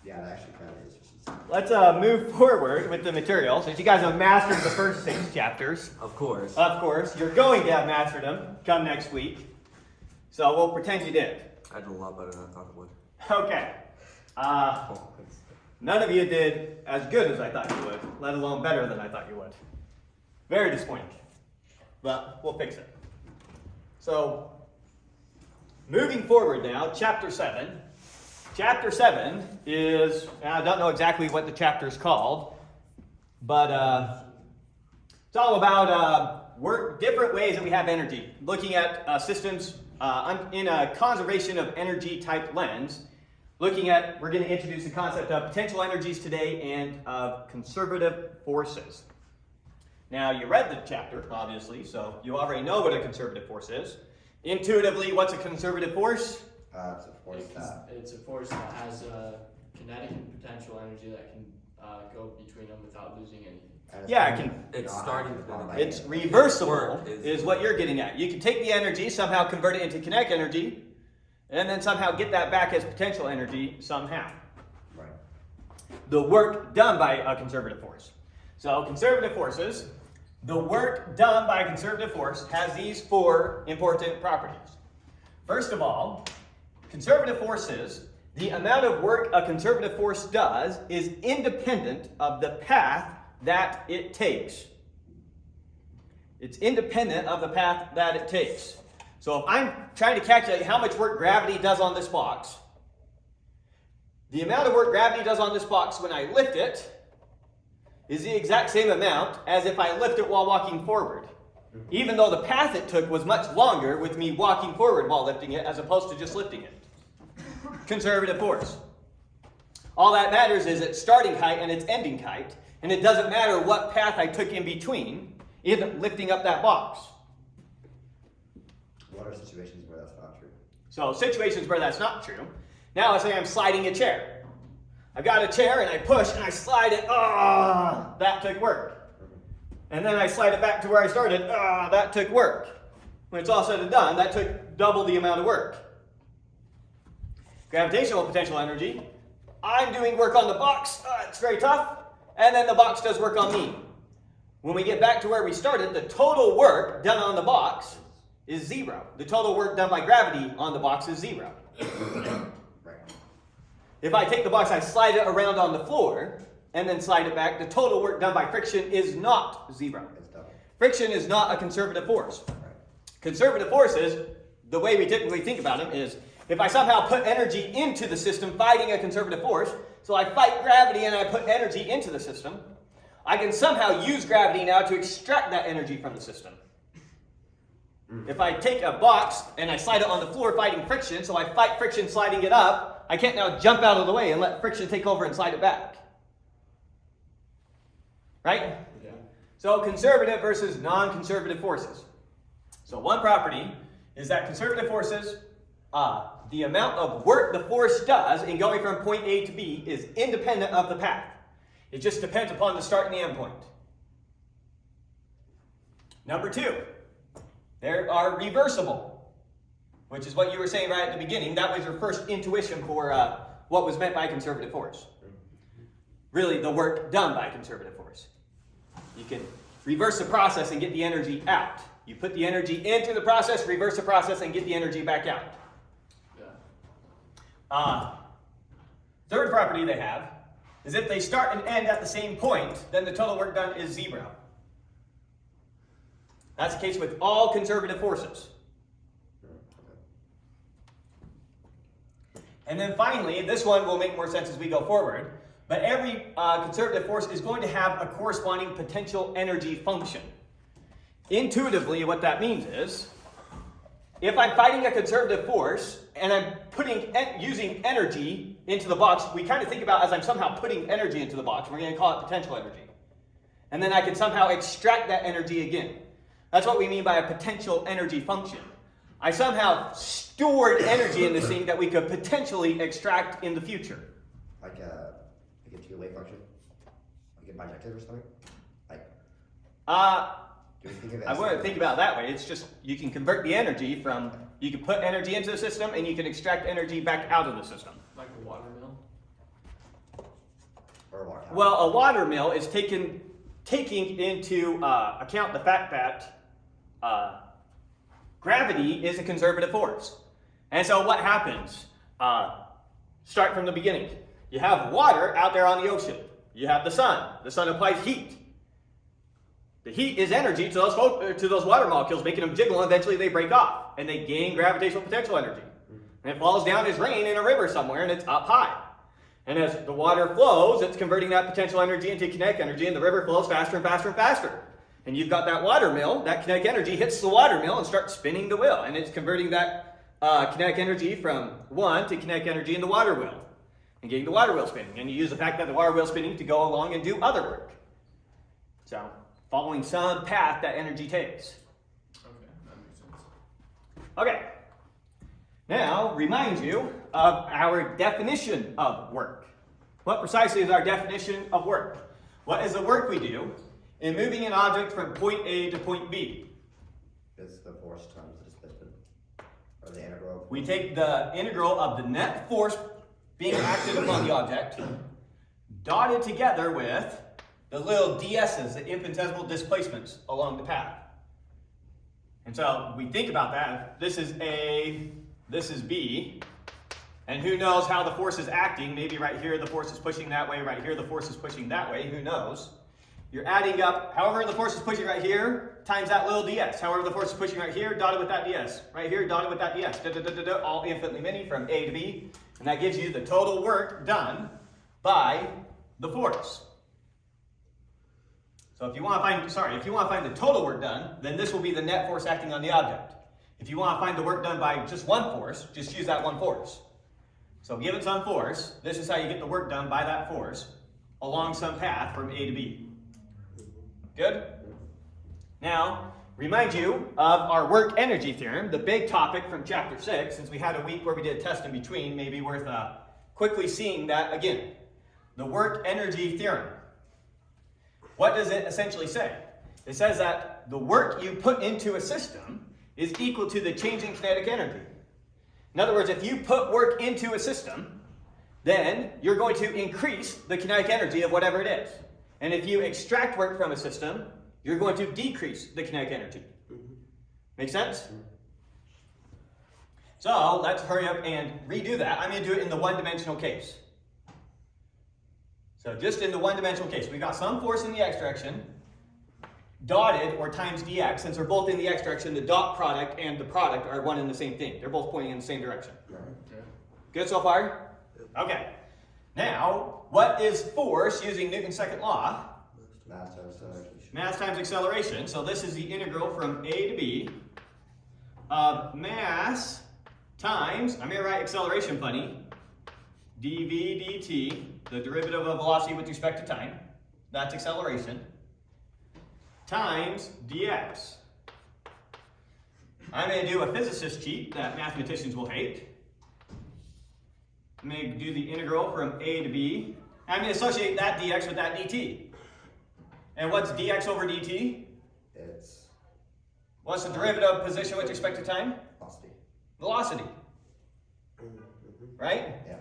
Yeah, that actually kind of is. Let's move forward with the material. Since you guys have mastered the first 6 chapters. Of course. Of course. You're going to have mastered them come next week. So we'll pretend you did. I did a lot better than I thought it would. Okay. None of you did as good as I thought you would, let alone better than I thought you would. Very disappointing. But we'll fix it. So, moving forward now, chapter 7. Chapter 7 is, I don't know exactly what the chapter is called, but it's all about different ways that we have energy. Looking at systems in a conservation of energy type lens. We're going to introduce the concept of potential energies today and of conservative forces. Now, you read the chapter, obviously, so you already know what a conservative force is. Intuitively, what's a conservative force? It's a force that. It's a force that has a kinetic and potential energy that can go between them without losing anything. Yeah, it can. It's starting to It's reversible, is what you're getting at. You can take the energy, somehow convert it into kinetic energy, and then somehow get that back as potential energy somehow. Right. The work done by a conservative force. So conservative forces, the work done by a conservative force has these 4 important properties. First of all, conservative forces, the amount of work a conservative force does is independent of the path that it takes. It's independent of the path that it takes. So if I'm trying to calculate how much work gravity does on this box, the amount of work gravity does on this box when I lift it is the exact same amount as if I lift it while walking forward. Even though the path it took was much longer with me walking forward while lifting it as opposed to just lifting it. Conservative force. All that matters is its starting height and its ending height, and it doesn't matter what path I took in between in lifting up that box. What are situations where that's not true? So situations where that's not true. Now let's say I'm sliding a chair. I've got a chair and I push and I slide it. That took work. And then I slide it back to where I started. That took work. When it's all said and done, that took double the amount of work. Gravitational potential energy. I'm doing work on the box. It's very tough. And then the box does work on me. When we get back to where we started, the total work done on the box is 0. The total work done by gravity on the box is 0. Right. If I take the box, I slide it around on the floor, and then slide it back, the total work done by friction is not 0. It's double. Friction is not a conservative force. Right. Conservative forces, the way we typically think about them is, if I somehow put energy into the system fighting a conservative force, so I fight gravity and I put energy into the system, I can somehow use gravity now to extract that energy from the system. If I take a box and I slide it on the floor fighting friction, so I fight friction sliding it up, I can't now jump out of the way and let friction take over and slide it back. Right? Yeah. So conservative versus non-conservative forces. So one property is that conservative forces, the amount of work the force does in going from point A to B is independent of the path. It just depends upon the start and the end point. Number 2, they are reversible, which is what you were saying right at the beginning. That was your first intuition for what was meant by conservative force. Really, the work done by conservative force. You can reverse the process and get the energy out. You put the energy into the process, reverse the process, and get the energy back out. Yeah. Third property they have is if they start and end at the same point, then the total work done is 0. That's the case with all conservative forces. And then finally, this one will make more sense as we go forward, but every conservative force is going to have a corresponding potential energy function. Intuitively, what that means is, if I'm fighting a conservative force and I'm using energy into the box, we kind of think about as I'm somehow putting energy into the box. We're going to call it potential energy. And then I can somehow extract that energy again. That's what we mean by a potential energy function. I somehow stored energy in this thing that we could potentially extract in the future. Like a two-way function? Like a bijective or something? Like, do we think of it I as wouldn't think about it that way. It's just you can convert the energy from, you can put energy into the system and you can extract energy back out of the system. Like a watermill. Well, a water mill is taking into account the fact that gravity is a conservative force. And so what happens? Start from the beginning. You have water out there on the ocean. You have the sun. The sun applies heat. The heat is energy to those water molecules, making them jiggle, and eventually they break off, and they gain gravitational potential energy. And it falls down as rain in a river somewhere, and it's up high. And as the water flows, it's converting that potential energy into kinetic energy, and the river flows faster and faster and faster. And you've got that water mill, that kinetic energy hits the water mill and starts spinning the wheel, and it's converting that kinetic energy from one to kinetic energy in the water wheel, and getting the water wheel spinning. And you use the fact that the water wheel is spinning to go along and do other work. So, following some path that energy takes. Okay, that makes sense. Okay. Now, remind you of our definition of work. What precisely is our definition of work? What is the work we do in moving an object from point A to point B? It's the force times the displacement, or the integral. We take the integral of the net force being acted upon the object, dotted together with the little ds's, the infinitesimal displacements along the path. And so we think about that. This is A, this is B, and who knows how the force is acting? Maybe right here the force is pushing that way, right here the force is pushing that way, who knows? You're adding up however the force is pushing right here times that little ds. However the force is pushing right here, dotted with that ds. Right here, dotted with that ds. All infinitely many from A to B. And that gives you the total work done by the force. So if you want to find the total work done, then this will be the net force acting on the object. If you want to find the work done by just one force, just use that one force. So given some force, this is how you get the work done by that force along some path from A to B. Good? Now, remind you of our work energy theorem, the big topic from chapter 6, since we had a week where we did a test in between, maybe worth quickly seeing that again. The work energy theorem. What does it essentially say? It says that the work you put into a system is equal to the change in kinetic energy. In other words, if you put work into a system, then you're going to increase the kinetic energy of whatever it is. And if you extract work from a system, you're going to decrease the kinetic energy. Make sense? So let's hurry up and redo that. I'm going to do it in the one-dimensional case. So just in the one-dimensional case, we've got some force in the x direction, dotted or times dx. Since they're both in the x direction, the dot product and the product are one and the same thing. They're both pointing in the same direction. Okay. Good so far? Okay. Now, what is force using Newton's second law? Mass times acceleration. Mass times acceleration. So this is the integral from A to B of mass times, I'm going to write acceleration funny, dv dt, the derivative of velocity with respect to time, that's acceleration, times dx. I'm going to do a physicist cheat that mathematicians will hate. I'm going to do the integral from A to B. I'm going to associate that dx with that dt. And what's dx over dt? It's What's the derivative of position with respect to time? velocity. Velocity. Right? Yeah.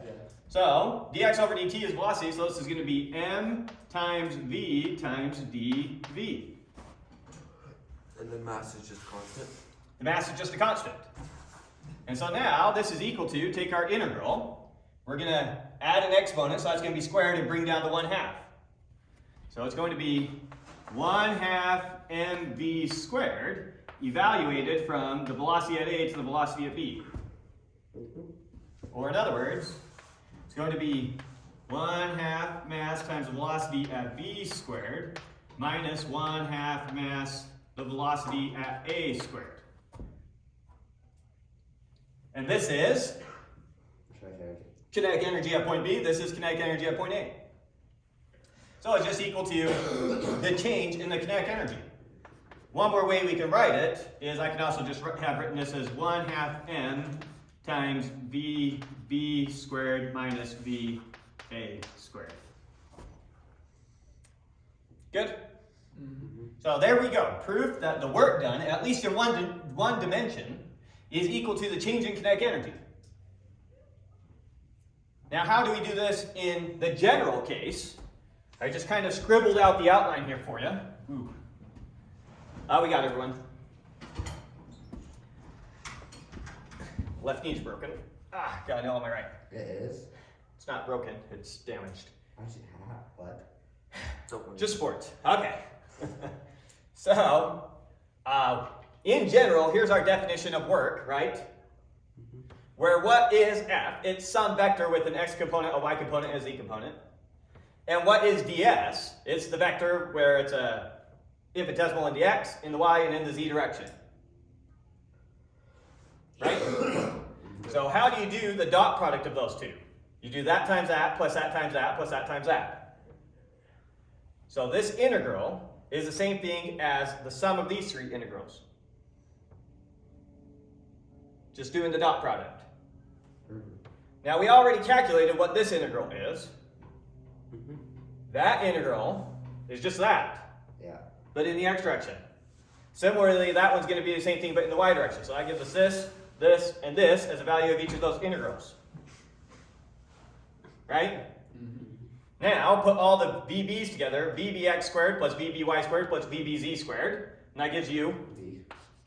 So, dx over dt is velocity, so this is going to be m times v times dv. And then mass is just constant. The mass is just a constant. And so now, this is equal to, take our integral, we're going to add an exponent, so that's going to be squared and bring down the 1/2. So it's going to be 1/2 mv squared, evaluated from the velocity at A to the velocity at B. Or in other words, it's going to be 1/2 mass times the velocity at B squared minus 1/2 mass the velocity at A squared. And this is kinetic energy at point B. This is kinetic energy at point A. So it's just equal to the change in the kinetic energy. One more way we can write it is I can also just have written this as 1/2 m times vb squared minus va squared. Good? Mm-hmm. So there we go. Proof that the work done, at least in one dimension, is equal to the change in kinetic energy. Now how do we do this in the general case? I just kind of scribbled out the outline here for you. Ooh. We got everyone. Left knee's broken. Gotta know on my right. It is? It's not broken, it's damaged. Actually, what? Don't worry. Just sports. Okay. So, in general, here's our definition of work, right? Where what is F? It's some vector with an x component, a y component, and a z component. And what is ds? It's the vector where it's a infinitesimal in the x, in the y, and in the z direction. Right? So how do you do the dot product of those two? You do that times that, plus that times that, plus that times that. So this integral is the same thing as the sum of these three integrals. Just doing the dot product. Now we already calculated what this integral is. That integral is just that, but in the x direction. Similarly, that one's going to be the same thing, but in the y direction. So that gives us this, this, and this as a value of each of those integrals. Right? Now, put all the VB's together, VBX squared plus VBY squared plus VBZ squared, and that gives you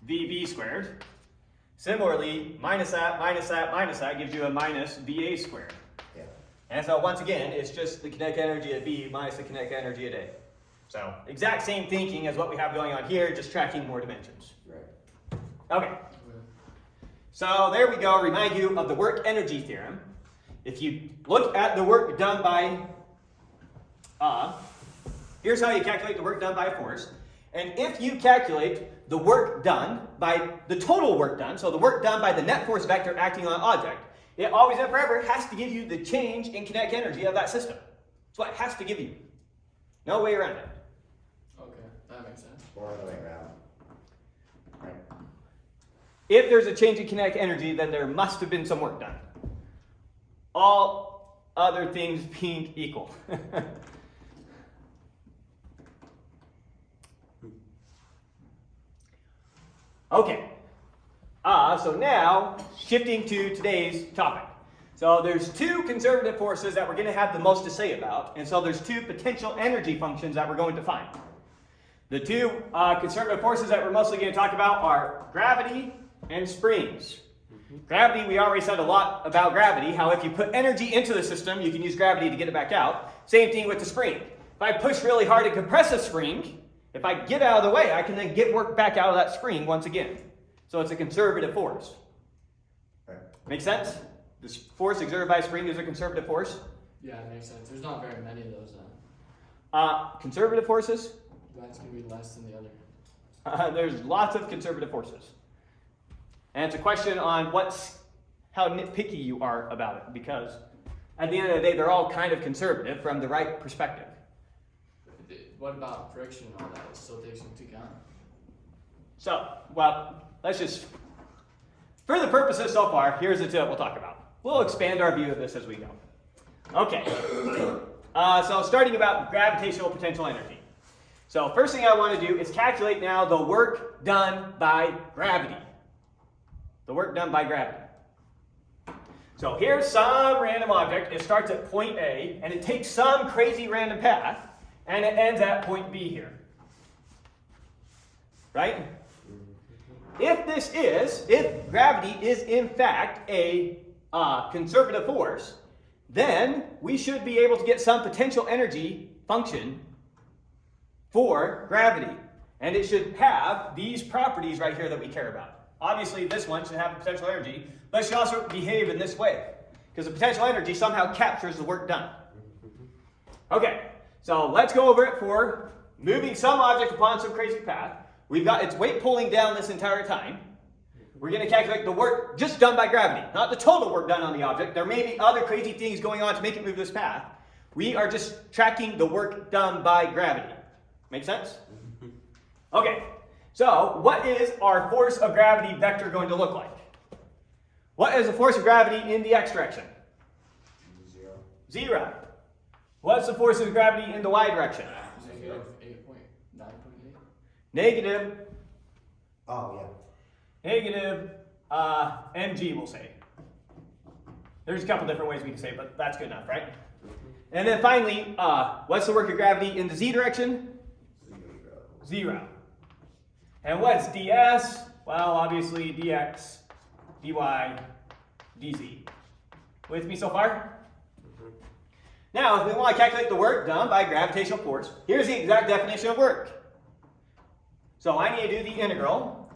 VB squared. Similarly, minus that gives you a minus VA squared. And so once again, it's just the kinetic energy at B minus the kinetic energy at A. So exact same thinking as what we have going on here, just tracking more dimensions. Right. Okay. So there we go, remind you of the work energy theorem. If you look at the work done by, here's how you calculate the work done by a force. And if you calculate the work done by the total work done, so the work done by the net force vector acting on an object, it always and forever has to give you the change in kinetic energy of that system. That's what it has to give you. No way around it. Okay, that makes sense. Or the way around. Right. If there's a change in kinetic energy, then there must have been some work done. All other things being equal. Okay. So now, shifting to today's topic. So there's two conservative forces that we're going to have the most to say about, and so there's two potential energy functions that we're going to find. The two conservative forces that we're mostly going to talk about are gravity and springs. Gravity, we already said a lot about gravity, how if you put energy into the system, you can use gravity to get it back out. Same thing with the spring. If I push really hard to compress a spring, if I get out of the way, I can then get work back out of that spring once again. So it's a conservative force. Right. Make sense? This force exerted by a spring is a conservative force. Yeah, it makes sense. There's not very many of those then. Conservative forces? That's going to be less than the other. There's lots of conservative forces. And it's a question on how nitpicky you are about it, because at the end of the day, they're all kind of conservative from the right perspective. What about friction and all that? It still takes into account. So, well, let's just, for the purposes so far, here's the two that we'll talk about. We'll expand our view of this as we go. Okay. So starting about gravitational potential energy. So first thing I want to do is calculate now the work done by gravity. The work done by gravity. So here's some random object. It starts at point A, and it takes some crazy random path, and it ends at point B here. Right? If gravity is in fact a conservative force, then we should be able to get some potential energy function for gravity. And it should have these properties right here that we care about. Obviously, this one should have a potential energy, but it should also behave in this way, because the potential energy somehow captures the work done. Okay, so let's go over it for moving some object upon some crazy path. We've got its weight pulling down this entire time. We're going to calculate the work just done by gravity, not the total work done on the object. There may be other crazy things going on to make it move this path. We are just tracking the work done by gravity. Make sense? Okay, so what is our force of gravity vector going to look like? What is the force of gravity in the x direction? 0. 0. What's the force of gravity in the y direction? Negative 8.9.8. Negative. Oh, yeah. Negative mg, we'll say. There's a couple different ways we can say it, but that's good enough, right? And then finally, what's the work of gravity in the z direction? 0. And what's ds? Well, obviously dx, dy, dz. With me so far? Now, if we want to calculate the work done by gravitational force, here's the exact definition of work. So I need to do the integral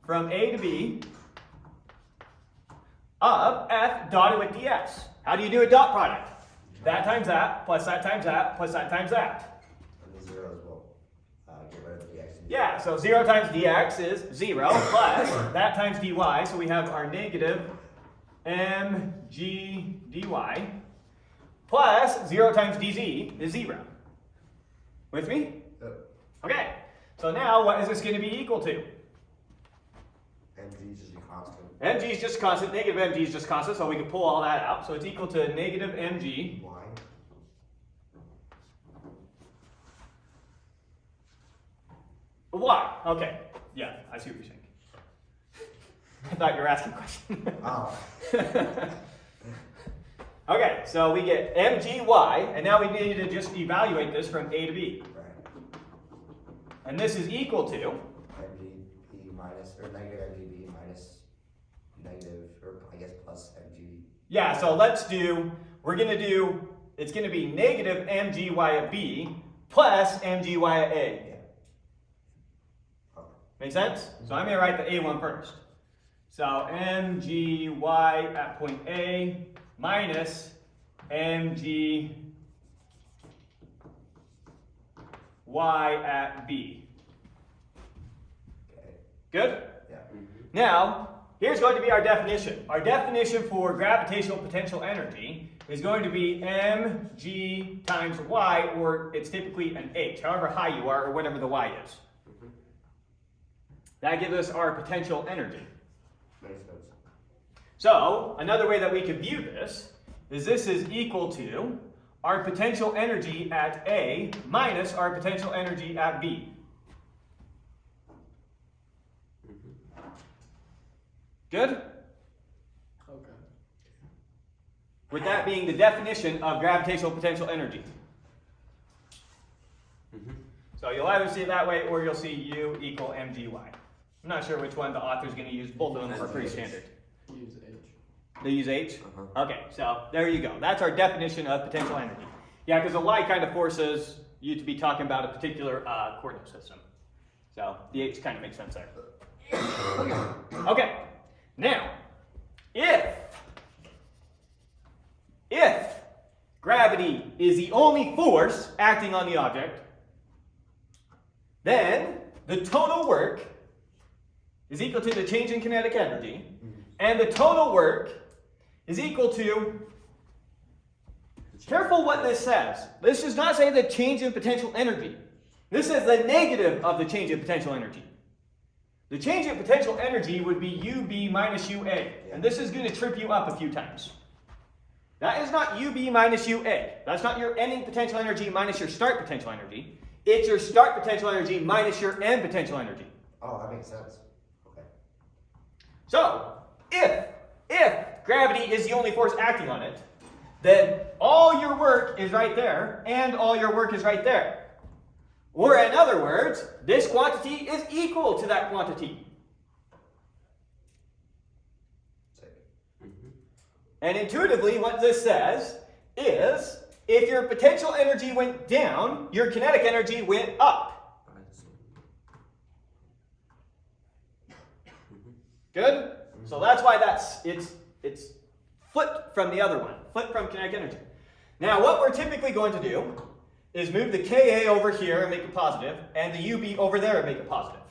from a to b of f dotted with ds. How do you do a dot product? That times that, plus that times that, plus that times that. And the 0 as well. Get rid of the dx. Yeah, so 0 times dx is 0, plus that times dy, so we have our negative mg dy, plus 0 times dz is 0. With me? Okay, so now what is this going to be equal to? mg is just a constant. Mg is just constant, negative mg is just constant, so we can pull all that out. So it's equal to negative mg. y. Y. Okay, yeah, I see what you're saying. I thought you were asking a question. Oh. Okay, so we get mgy, and now we need to just evaluate this from a to b. Right. And this is equal to, mgb minus, or negative mgb minus negative, or I guess plus mgb. yeah, so let's do, it's going to be negative mgy at b plus mgy at a. Yeah. Okay. Make sense? So I'm going to write the a one first. So mgy at point A minus mgy at B. Okay. Good? Yeah. Now, here's going to be our definition. Our definition for gravitational potential energy is going to be mg times y, or it's typically an h, however high you are, or whatever the y is. That gives us our potential energy. Makes sense. So, another way that we could view this is equal to our potential energy at A minus our potential energy at B. Good? Okay. With that being the definition of gravitational potential energy. So you'll either see it that way or you'll see U equal mgy. I'm not sure which one the author's going to use. Both of them are pretty standard. Use H. They use H? Okay, so there you go. That's our definition of potential energy. Yeah, because a y kind of forces you to be talking about a particular coordinate system. So the H kind of makes sense there. Okay, now, if gravity is the only force acting on the object, then the total work is equal to the change in kinetic energy, and the total work is equal to, careful what this says. This does not say the change in potential energy. This says the negative of the change in potential energy. The change in potential energy would be UB minus UA, and this is going to trip you up a few times. That is not UB minus UA. That's not your ending potential energy minus your start potential energy. It's your start potential energy minus your end potential energy. Oh, that makes sense. Okay. So, if gravity is the only force acting on it, then all your work is right there, and all your work is right there. Or in other words, this quantity is equal to that quantity. And intuitively, what this says is, if your potential energy went down, your kinetic energy went up. Good? So that's why it's flipped from the other one, flipped from kinetic energy. Now, what we're typically going to do is move the Ka over here and make it positive, and the Ub over there and make it positive.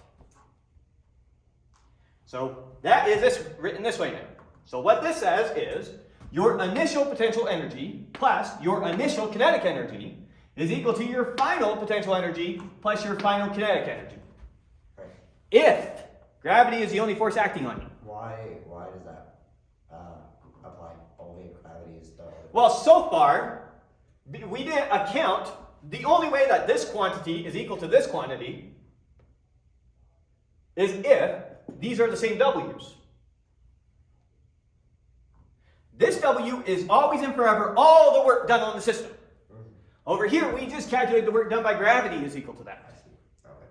So that is this written this way now. So what this says is your initial potential energy plus your initial kinetic energy is equal to your final potential energy plus your final kinetic energy. Right. If gravity is the only force acting on you. Why does that apply? Only if gravity is the... Well, so far, we didn't account, the only way that this quantity is equal to this quantity is if these are the same W's. This W is always and forever all the work done on the system. Over here, we just calculate the work done by gravity is equal to that. Okay.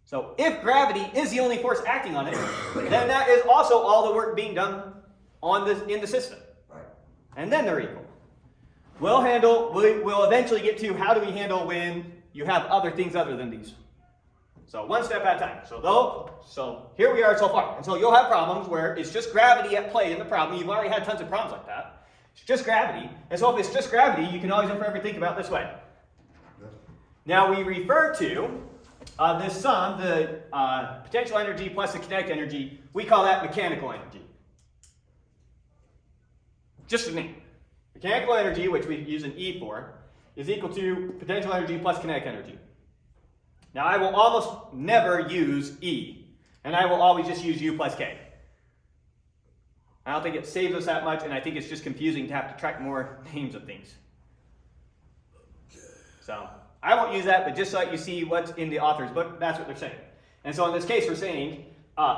So if gravity is the only force acting on it, then that is also all the work being done in the system. Right. And then they're equal. We'll eventually get to how do we handle when you have other things other than these. So one step at a time. So here we are so far. And so you'll have problems where it's just gravity at play in the problem. You've already had tons of problems like that. It's just gravity. And so if it's just gravity, you can always and forever think about this way. Now we refer to this sum, the potential energy plus the kinetic energy, we call that mechanical energy. Just a name. Mechanical energy, which we use an E for, is equal to potential energy plus kinetic energy. Now I will almost never use E, and I will always just use U plus K. I don't think it saves us that much, and I think it's just confusing to have to track more names of things. So I won't use that, but just so that you see what's in the author's book, that's what they're saying. And so in this case, we're saying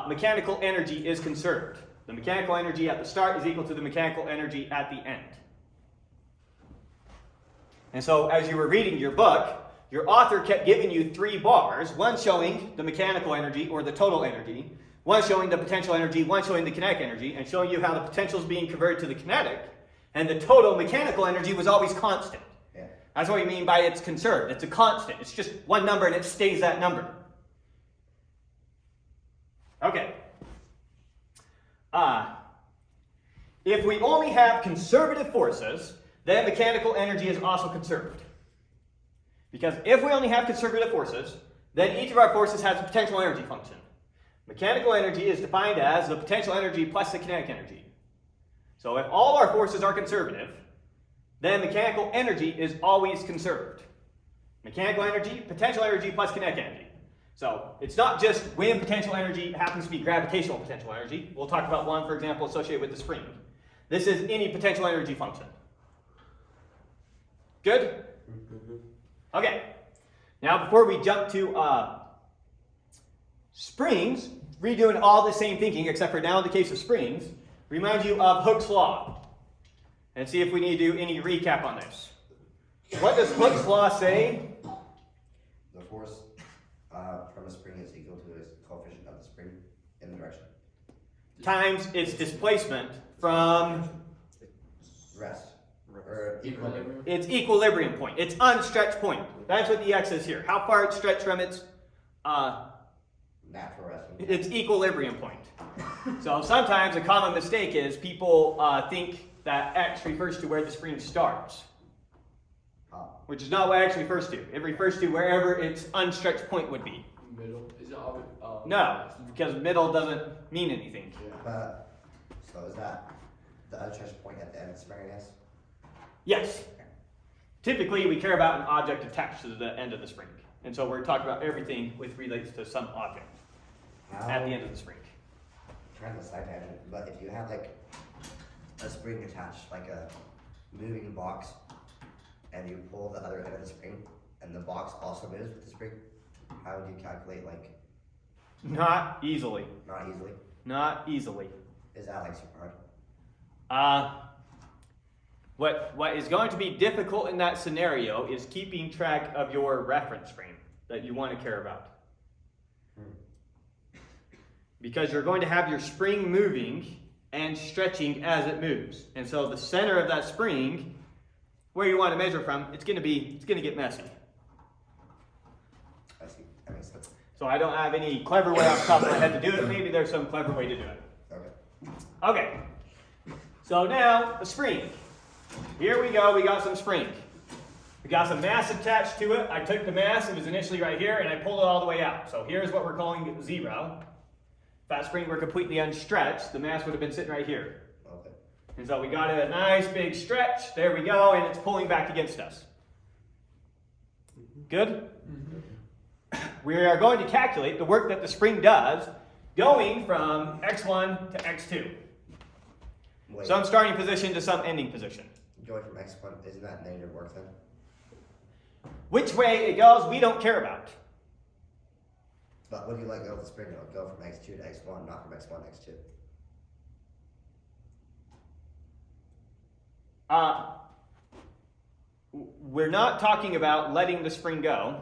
mechanical energy is conserved. The mechanical energy at the start is equal to the mechanical energy at the end. And so as you were reading your book, your author kept giving you 3 bars, one showing the mechanical energy or the total energy, one showing the potential energy, one showing the kinetic energy, and showing you how the potential is being converted to the kinetic, and the total mechanical energy was always constant. Yeah. That's what we mean by it's conserved. It's a constant. It's just one number and it stays that number. Okay. If we only have conservative forces, then mechanical energy is also conserved. Because if we only have conservative forces, then each of our forces has a potential energy function. Mechanical energy is defined as the potential energy plus the kinetic energy. So if all our forces are conservative, then mechanical energy is always conserved. Mechanical energy, potential energy plus kinetic energy. So it's not just when potential energy happens to be gravitational potential energy. We'll talk about one, for example, associated with the spring. This is any potential energy function. Good? Okay. Now before we jump to springs, redoing all the same thinking, except for now in the case of springs, remind you of Hooke's law. And see if we need to do any recap on this. What does Hooke's law say? The force from a spring is equal to the coefficient of the spring in the direction. Times its displacement from Rest. Or equilibrium. its equilibrium point, its unstretched point. That's what the x is here. How far it's stretched from its Natural resting. its equilibrium point. So sometimes a common mistake is people think that x refers to where the spring starts, which is not what x refers to. It refers to wherever its unstretched point would be. Middle? Is it always, No, because middle doesn't mean anything. Yeah. So is that the unstretched point at the end of the spring, I guess? Yes. Typically, we care about an object attached to the end of the spring. And so we're talking about everything which relates to some object at the end of the spring. Kind of a side tangent, but if you have like a spring attached, like a moving box, and you pull the other end of the spring, and the box also moves with the spring, how would you calculate, like, Not easily. not easily? Not easily. Is that like super hard? What is going to be difficult in that scenario is keeping track of your reference frame that you want to care about. Because you're going to have your spring moving and stretching as it moves. And so the center of that spring, where you want to measure from, it's going to get messy. I see. That makes sense. So I don't have any clever way off the top of my head to do it. Maybe there's some clever way to do it. Okay. Okay. So now, a spring. Here we go, we got some spring. We got some mass attached to it. I took the mass, it was initially right here, and I pulled it all the way out. So here's what we're calling 0. If that spring were completely unstretched, the mass would have been sitting right here. Okay. And so we got a nice big stretch. There we go, and it's pulling back against us. Good? We are going to calculate the work that the spring does going from x1 to x2. Wait, Some starting position to some ending position. going from x1, isn't that negative work then? Which way it goes, we don't care about. But when you let go of the spring, it'll go from x2 to x1, not from x1 to x2. We're not talking about letting the spring go.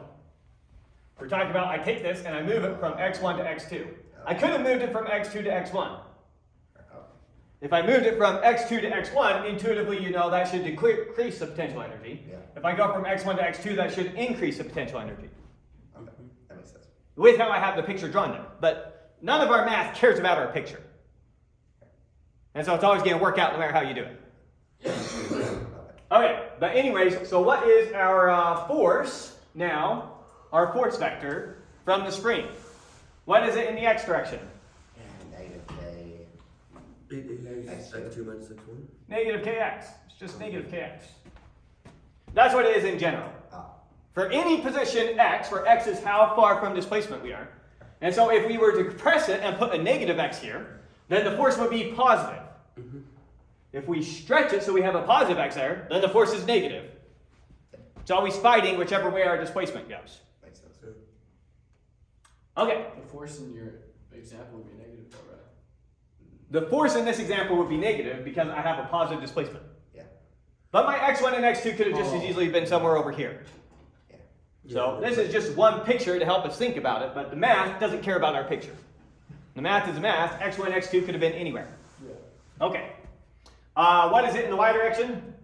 We're talking about I take this and I move it from x1 to x2. I could have moved it from x2 to x1. If I moved it from x2 to x1, intuitively you know that should decrease the potential energy. Yeah. If I go from x1 to x2, that should increase the potential energy. Okay, that makes sense. With how I have the picture drawn there. But none of our math cares about our picture. And so it's always going to work out no matter how you do it. Okay, but anyways, so what is our force now? Our force vector from the spring. What is it in the x direction? Negative k. It is x2 minus x1. Negative kx. It's just negative kx. That's what it is in general. For any position x, where x is how far from displacement we are. And so if we were to compress it and put a negative x here, then the force would be positive. If we stretch it so we have a positive x there, then the force is negative. It's always fighting whichever way our displacement goes. Makes sense. Okay. The force in your example would be negative, though, right? The force in this example would be negative because I have a positive displacement. Yeah. But my x1 and x2 could have just as easily been somewhere over here. Yeah. So this is just one picture to help us think about it, but the math doesn't care about our picture. The math is math. x1, x2 could have been anywhere. Yeah. Okay. What is it in the y direction?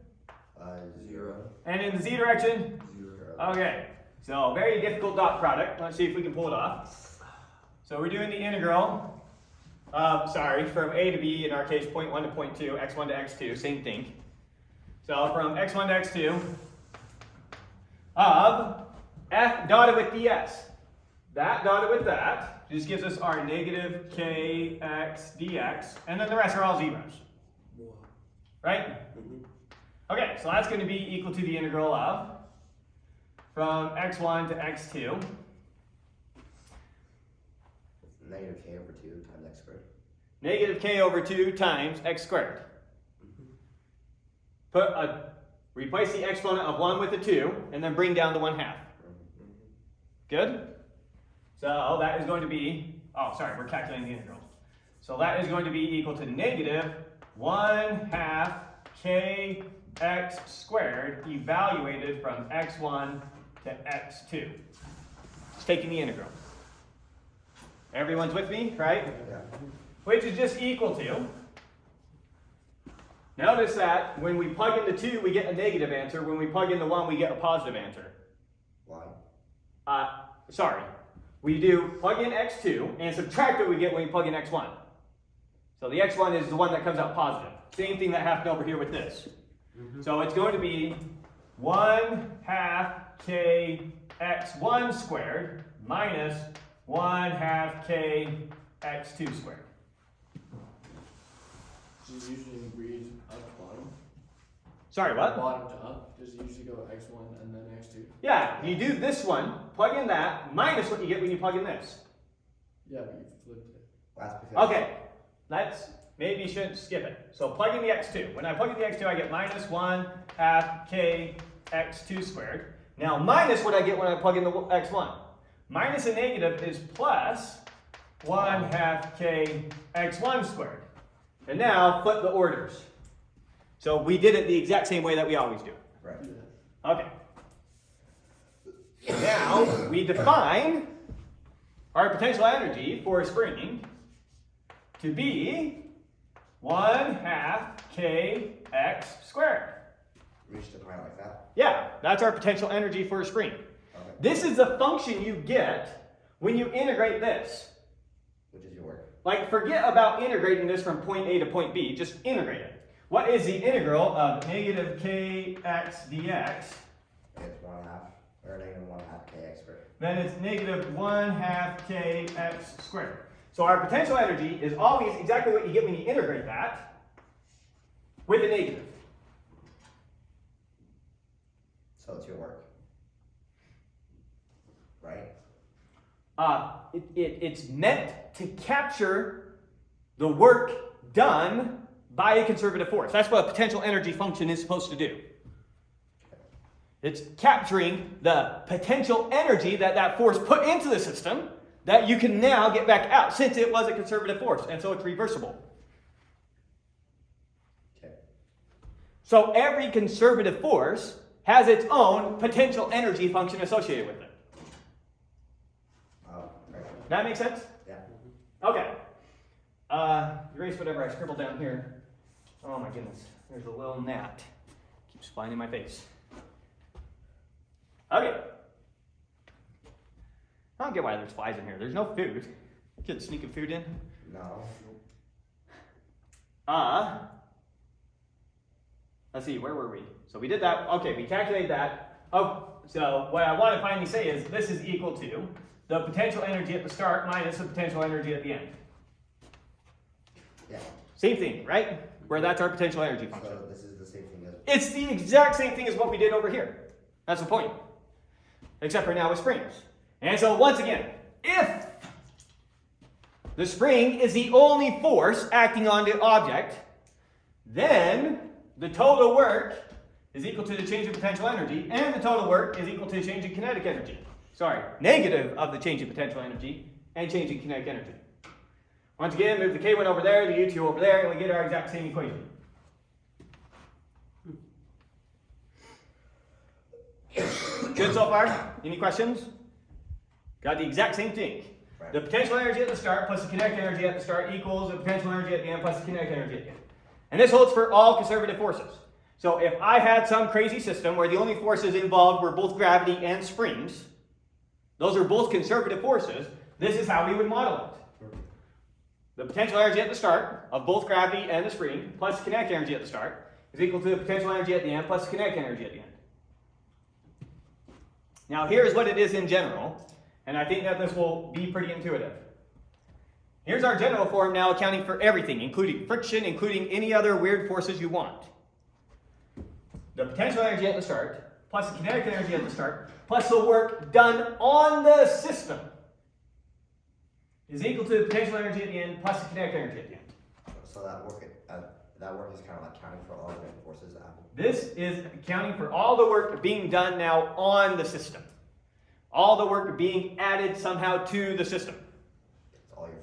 0. And in the z direction? 0. Okay. So very difficult dot product. Let's see if we can pull it off. So we're doing the integral from a to b, in our case, point 1 to point 2, x1 to x2, same thing. So from x1 to x2 of f dotted with ds. That dotted with that just gives us our negative kx dx, and then the rest are all zeros. Right? Okay, so that's going to be equal to the integral of from x1 to x2. Negative k over 2 times x squared. Negative k over 2 times x squared. Replace the exponent of 1 with a 2, and then bring down the 1/2. Good? So that is going to be, we're calculating the integral. So that is going to be equal to negative 1/2 kx squared evaluated from x1 to x2. Just taking the integral. Everyone's with me, right? Yeah. Which is just equal to, notice that when we plug in the 2, we get a negative answer. When we plug in the 1, we get a positive answer. Why? We do plug in x2 and subtract what we get when we plug in x1. So the x1 is the one that comes out positive. Same thing that happened over here with this. So it's going to be 1/2 kx1 squared minus 1/2 kx2 squared. Does it usually read up to bottom? Sorry, what? Bottom to up? Does it usually go x1 and then x2? Yeah, you do this one, plug in that, minus what you get when you plug in this. Yeah, but you flipped it. Last because Okay, maybe you shouldn't skip it. So plug in the x2. When I plug in the x2, I get minus 1/2 kx2 squared. Now minus what I get when I plug in the x1. Minus a negative is plus 1/2 kx1 squared. And now flip the orders. So we did it the exact same way that we always do. right. Yeah. Okay. Now we define our potential energy for a spring to be 1/2 kx squared. Reach the point like that. Yeah, that's our potential energy for a spring. Okay. This is the function you get when you integrate this. Which is your work. Like, forget about integrating this from point A to point B, just integrate it. What is the integral of negative kx dx? It's 1/2 or negative 1/2 kx squared. Then it's negative 1/2 kx squared. So our potential energy is always exactly what you get when you integrate that with a negative. So it's your work. Right? It's meant to capture the work done by a conservative force. That's what a potential energy function is supposed to do. It's capturing the potential energy that that force put into the system that you can now get back out, since it was a conservative force, and so it's reversible. Okay. So every conservative force has its own potential energy function associated with it. Oh, right. That make sense? Yeah. Okay. Erase whatever I scribbled down here. Oh my goodness. There's a little gnat. Keeps flying in my face. Okay. I don't get why there's flies in here. There's no food. Kids sneaking food in. No. Let's see, where were we? So we did that. Okay, we calculated that. Oh, so what I want to finally say is this is equal to the potential energy at the start minus the potential energy at the end. Yeah. Same thing, right? Where that's our potential energy function. So this is the same thing as. It's the exact same thing as what we did over here. That's the point. Except for now with springs. And so once again, if the spring is the only force acting on the object, then the total work is equal to the change in potential energy, and the total work is equal to the change in kinetic energy. Sorry, negative of the change in potential energy and change in kinetic energy. Once again, move the K1 over there, the U2 over there, and we get our exact same equation. Good so far? Any questions? Got the exact same thing. Right. The potential energy at the start plus the kinetic energy at the start equals the potential energy at the end plus the kinetic energy at the end. And this holds for all conservative forces. So if I had some crazy system where the only forces involved were both gravity and springs, those are both conservative forces, this is how we would model it. The potential energy at the start of both gravity and the spring plus kinetic energy at the start is equal to the potential energy at the end plus kinetic energy at the end. Now here's what it is in general, and I think that this will be pretty intuitive. Here's our general form now accounting for everything, including friction, including any other weird forces you want. The potential energy at the start, plus the kinetic energy at the start, plus the work done on the system is equal to the potential energy at the end, plus the kinetic energy at the end. So that work is kind of like counting for all the forces that happen. This is accounting for all the work being done now on the system. All the work being added somehow to the system. It's all your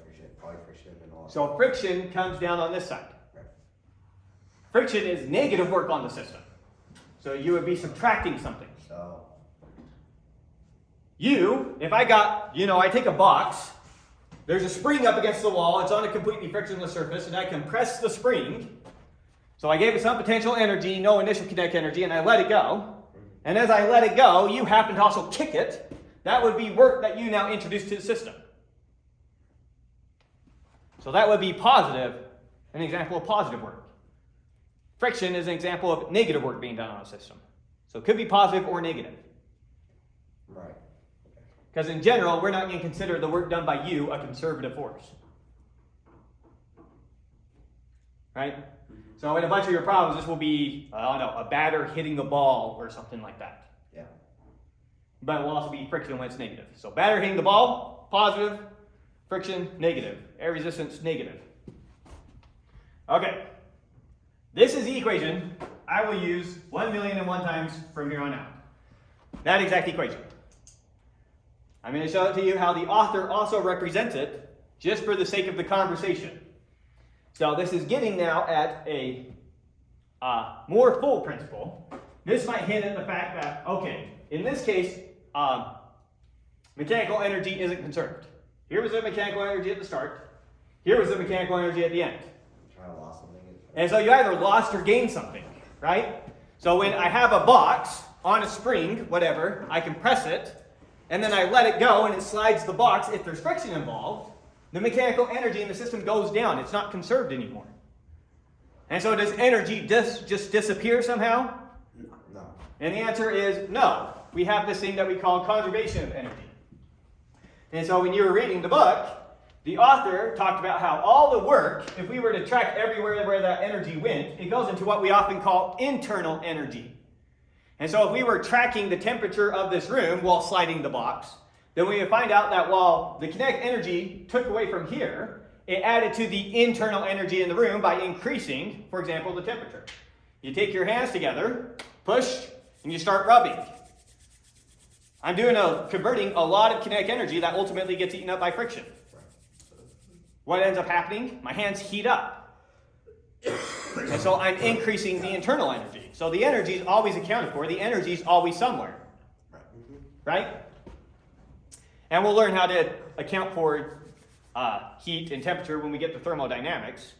friction and all. So friction comes down on this side. Right. Friction is negative work on the system. So you would be subtracting something. So. If I take a box, there's a spring up against the wall, it's on a completely frictionless surface, and I compress the spring. So I gave it some potential energy, no initial kinetic energy, and I let it go. And as I let it go, you happen to also kick it. That would be work that you now introduce to the system. So that would be positive, an example of positive work. Friction is an example of negative work being done on a system. So it could be positive or negative. Right. Because in general, we're not going to consider the work done by you a conservative force. Right? So in a bunch of your problems, this will be, a batter hitting the ball or something like that. Yeah. But it will also be friction when it's negative. So batter hitting the ball, positive. Friction, negative. Air resistance, negative. Okay. This is the equation I will use 1,000,001 times from here on out. That exact equation. I'm going to show it to you how the author also represents it, just for the sake of the conversation. So this is getting now at a more full principle. This might hint at the fact that, okay, in this case, mechanical energy isn't conserved. Here was the mechanical energy at the start. Here was the mechanical energy at the end. Trying to lost something. And so you either lost or gained something, right? So when I have a box on a spring, whatever, I can press it, and then I let it go and it slides the box. If there's friction involved, the mechanical energy in the system goes down. It's not conserved anymore. And so does energy just disappear somehow? No. And the answer is no. We have this thing that we call conservation of energy. And so when you were reading the book, the author talked about how all the work, if we were to track everywhere where that energy went, it goes into what we often call internal energy. And so if we were tracking the temperature of this room while sliding the box, then we would find out that while the kinetic energy took away from here, it added to the internal energy in the room by increasing, for example, the temperature. You take your hands together, push, and you start rubbing. I'm converting a lot of kinetic energy that ultimately gets eaten up by friction. What ends up happening? My hands heat up. And so I'm increasing the internal energy. So the energy is always accounted for. The energy is always somewhere. Right? And we'll learn how to account for heat and temperature when we get to thermodynamics.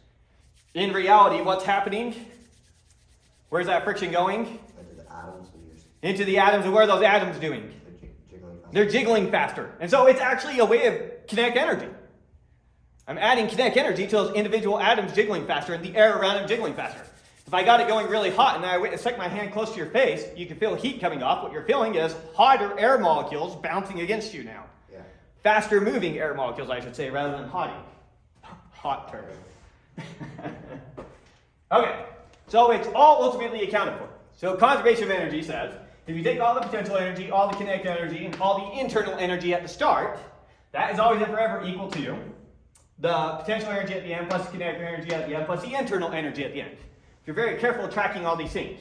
In reality, what's happening? Where's that friction going? Into the atoms. Into the atoms, and what are those atoms doing? They're jiggling faster. And so it's actually a way of kinetic energy. I'm adding kinetic energy to those individual atoms jiggling faster and the air around them jiggling faster. If I got it going really hot and I stick my hand close to your face, you can feel heat coming off. What you're feeling is hotter air molecules bouncing against you now. Yeah. Faster moving air molecules, I should say, rather than hot term. Okay, so it's all ultimately accounted for. So conservation of energy says, if you take all the potential energy, all the kinetic energy, and all the internal energy at the start, that is always and forever equal to the potential energy at the end plus the kinetic energy at the end plus the internal energy at the end. If you're very careful tracking all these things.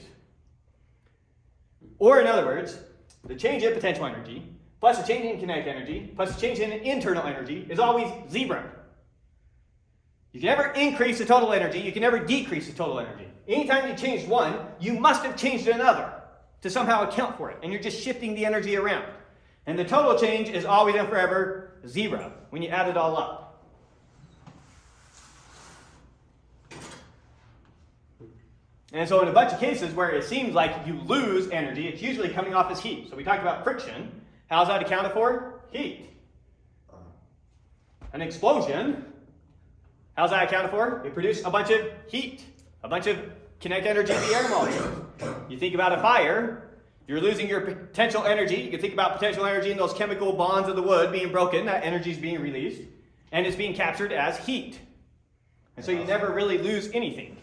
Or in other words, the change in potential energy plus the change in kinetic energy plus the change in internal energy is always zero. You can never increase the total energy, you can never decrease the total energy. Anytime you change one, you must have changed another to somehow account for it, and you're just shifting the energy around. And the total change is always and forever zero when you add it all up. And so in a bunch of cases where it seems like you lose energy, it's usually coming off as heat. So we talked about friction. How's that accounted for? Heat. An explosion, how's that accounted for? It produced a bunch of heat, a bunch of kinetic energy in the air molecules. You think about a fire, you're losing your potential energy. You can think about potential energy in those chemical bonds of the wood being broken. That energy is being released, and it's being captured as heat. And so you never really lose anything.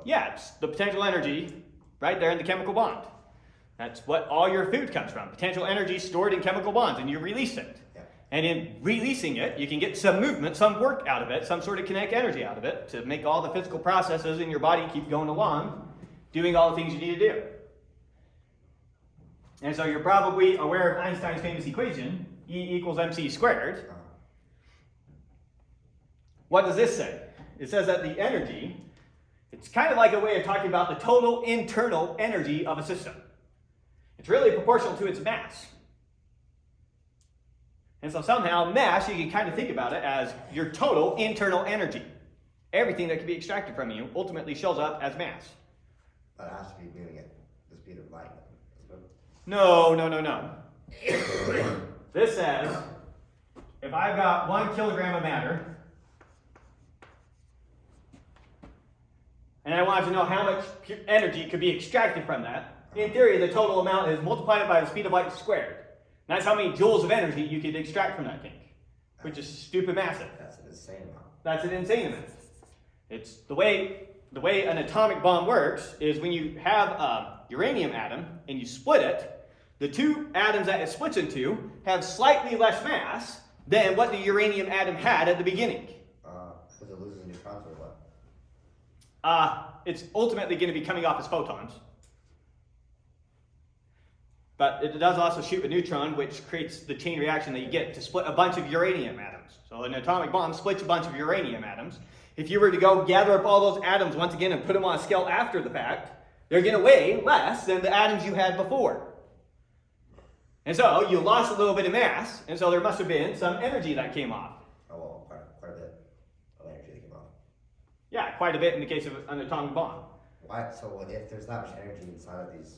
Yeah, it's the potential energy right there in the chemical bond. That's what all your food comes from. Potential energy stored in chemical bonds, and you release it. Yeah. And in releasing it, you can get some movement, some work out of it, some sort of kinetic energy out of it to make all the physical processes in your body keep going along, doing all the things you need to do. And so you're probably aware of Einstein's famous equation, E equals mc squared. What does this say? It says that the energy, it's kind of like a way of talking about the total internal energy of a system. It's really proportional to its mass. And so somehow mass, you can kind of think about it as your total internal energy. Everything that can be extracted from you ultimately shows up as mass. But it has to be moving at the speed of light. No. This says, if I've got 1 kilogram of matter, and I wanted to know how much energy could be extracted from that, in theory, the total amount is multiplied by the speed of light squared. And that's how many joules of energy you could extract from that thing, which is stupid massive. That's an insane amount. That's an insane amount. It's the way an atomic bomb works is when you have a uranium atom and you split it, the two atoms that it splits into have slightly less mass than what the uranium atom had at the beginning. Because it loses neutrons or what? It's ultimately going to be coming off as photons. But it does also shoot a neutron, which creates the chain reaction that you get to split a bunch of uranium atoms. So an atomic bomb splits a bunch of uranium atoms. If you were to go gather up all those atoms once again and put them on a scale after the fact, they're going to weigh less than the atoms you had before. And so you lost a little bit of mass, and so there must have been some energy that came off. Oh, well, quite a bit of energy that came off. Yeah, quite a bit in the case of an atomic bomb. Why? So if there's that much energy inside of these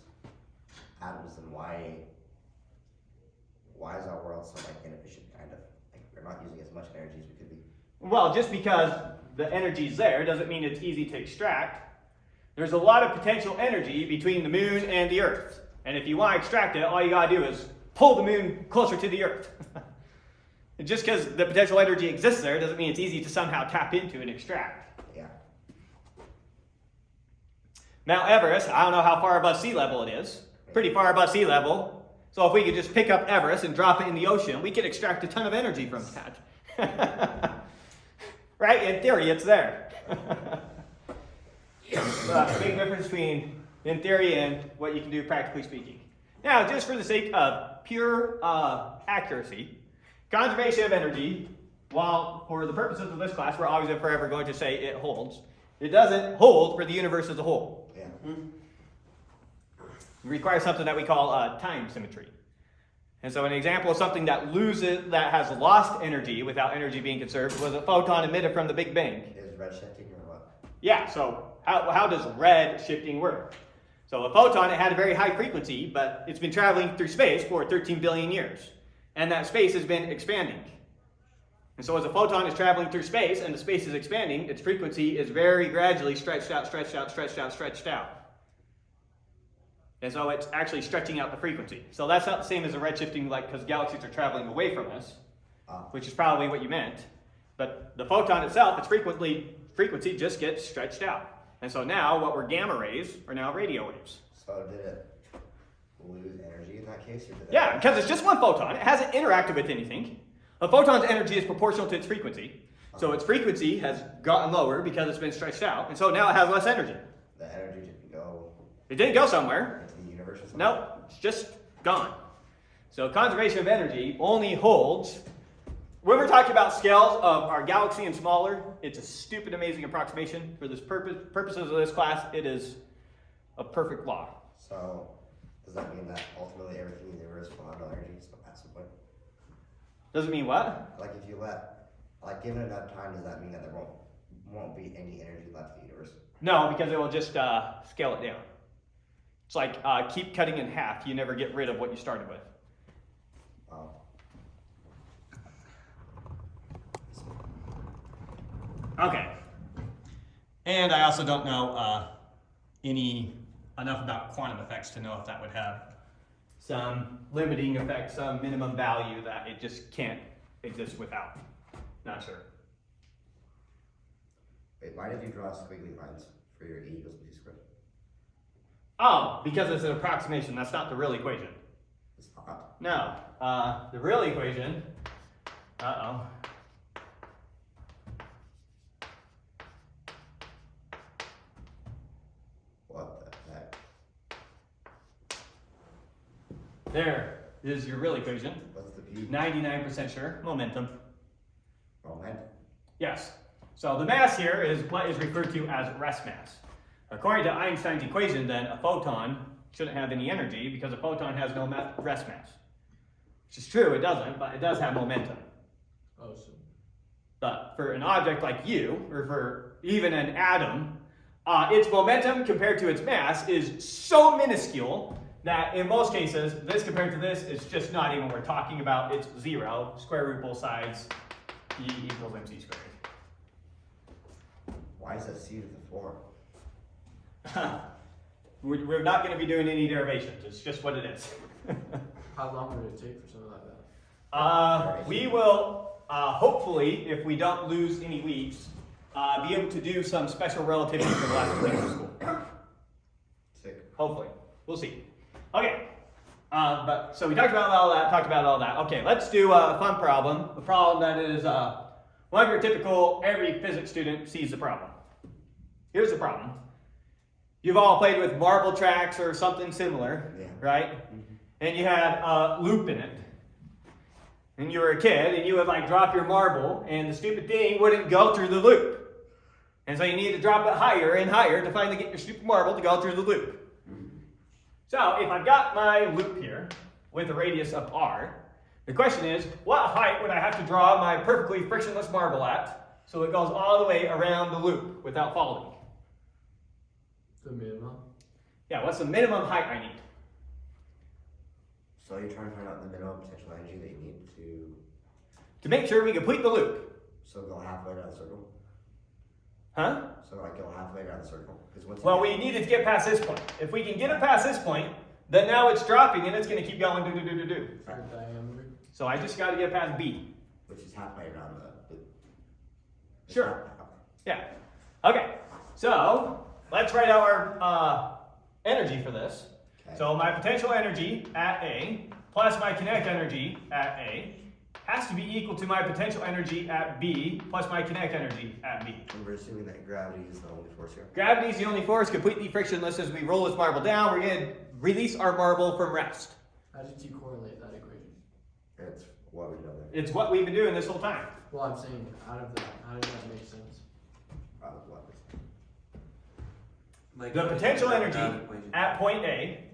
atoms, then why is our world so inefficient? Kind of like we're not using as much energy as we could be. Well, just because the energy's there doesn't mean it's easy to extract. There's a lot of potential energy between the moon and the Earth, and if you want to extract it, all you gotta do is pull the moon closer to the Earth. And just because the potential energy exists there doesn't mean it's easy to somehow tap into and extract. Yeah. Mount Everest, I don't know how far above sea level it is. Pretty far above sea level. So if we could just pick up Everest and drop it in the ocean, we could extract a ton of energy from that. Right? In theory, it's there. Big difference between in theory and what you can do practically speaking. Now, just for the sake of pure accuracy, conservation of energy while for the purposes of this class, we're always and forever going to say it holds. It doesn't hold for the universe as a whole. Yeah. It requires something that we call time symmetry. And so an example of something that has lost energy without energy being conserved was a photon emitted from the Big Bang. Is redshifting or what? Yeah, so how does red shifting work? So a photon, it had a very high frequency, but it's been traveling through space for 13 billion years. And that space has been expanding. And so as a photon is traveling through space and the space is expanding, its frequency is very gradually stretched out, stretched out, stretched out, stretched out. And so it's actually stretching out the frequency. So that's not the same as a redshifting, like, because galaxies are traveling away from us, which is probably what you meant. But the photon itself, its frequency just gets stretched out. And so now what were gamma rays are now radio waves. So did it lose energy in that case? Or did it Yeah, because it's just one photon. It hasn't interacted with anything. A photon's energy is proportional to its frequency. So its frequency has gotten lower because it's been stretched out. And so now it has less energy. The energy didn't go It didn't go somewhere. into the universe or something? Nope, it's just gone. So conservation of energy only holds when we're talking about scales of our galaxy and smaller. It's a stupid, amazing approximation. For this purposes of this class, it is a perfect law. So does that mean that ultimately everything in the universe will have no energy? So that's the point. Doesn't mean what? Like if you given enough time, does that mean that there won't be any energy left in the universe? No, because it will just scale it down. It's like keep cutting in half. You never get rid of what you started with. Oh. Okay. And I also don't know enough about quantum effects to know if that would have some limiting effect, some minimum value that it just can't exist without. Not sure. Wait, why did you draw squiggly lines for your E equals B squared? Oh, because it's an approximation. That's not the real equation. It's not. No. The real equation. Uh-oh. What the heck? There is your real equation. What's the P? 99% sure. Momentum. Moment. Yes. So the mass here is what is referred to as rest mass. According to Einstein's equation, then, a photon shouldn't have any energy because a photon has no rest mass. Which is true, it doesn't, but it does have momentum. Oh, so But for an object like you, or for even an atom, its momentum compared to its mass is so minuscule that in most cases, this compared to this is just not even what we're talking about. It's zero, square root both sides, E equals mc squared. Why is that C to the 4? We're not going to be doing any derivations. It's just what it is. how long would it take for something like that? We will, hopefully, if we don't lose any weeks, be able to do some special relativity for the last week of school. Sick. Hopefully. We'll see. Okay. So we talked about all that. Okay, let's do a fun problem. A problem that is one of your typical, every physics student sees the problem. Here's the problem. You've all played with marble tracks or something similar, Yeah. right? Mm-hmm. And you had a loop in it. And you were a kid, and you would like drop your marble, and the stupid thing wouldn't go through the loop. And so you need to drop it higher and higher to finally get your stupid marble to go through the loop. So if I've got my loop here with a radius of r, the question is, what height would I have to draw my perfectly frictionless marble at so it goes all the way around the loop without falling? The minimum? Yeah, what's the minimum height I need? So you're trying to find out the minimum potential energy that you need To make sure we complete the loop. so go halfway around the circle? Huh? So go halfway around the circle? Because once Well, we needed to get past this point. If we can get it past this point, then now it's dropping and it's going to keep going do. The diameter? So I just got to get past B. which is halfway around the loop. It's Sure. not- Yeah. Okay. So let's write out our energy for this. Okay. So my potential energy at A plus my kinetic energy at A has to be equal to my potential energy at B plus my kinetic energy at B. And we're assuming that gravity is the only force here. Gravity is the only force completely frictionless. As we roll this marble down, we're going to release our marble from rest. How did you correlate that equation? It's what we know there. It's what we've been doing this whole time. Well, I'm saying out of that, how does that make sense? What? Like, The potential that energy equation. at point A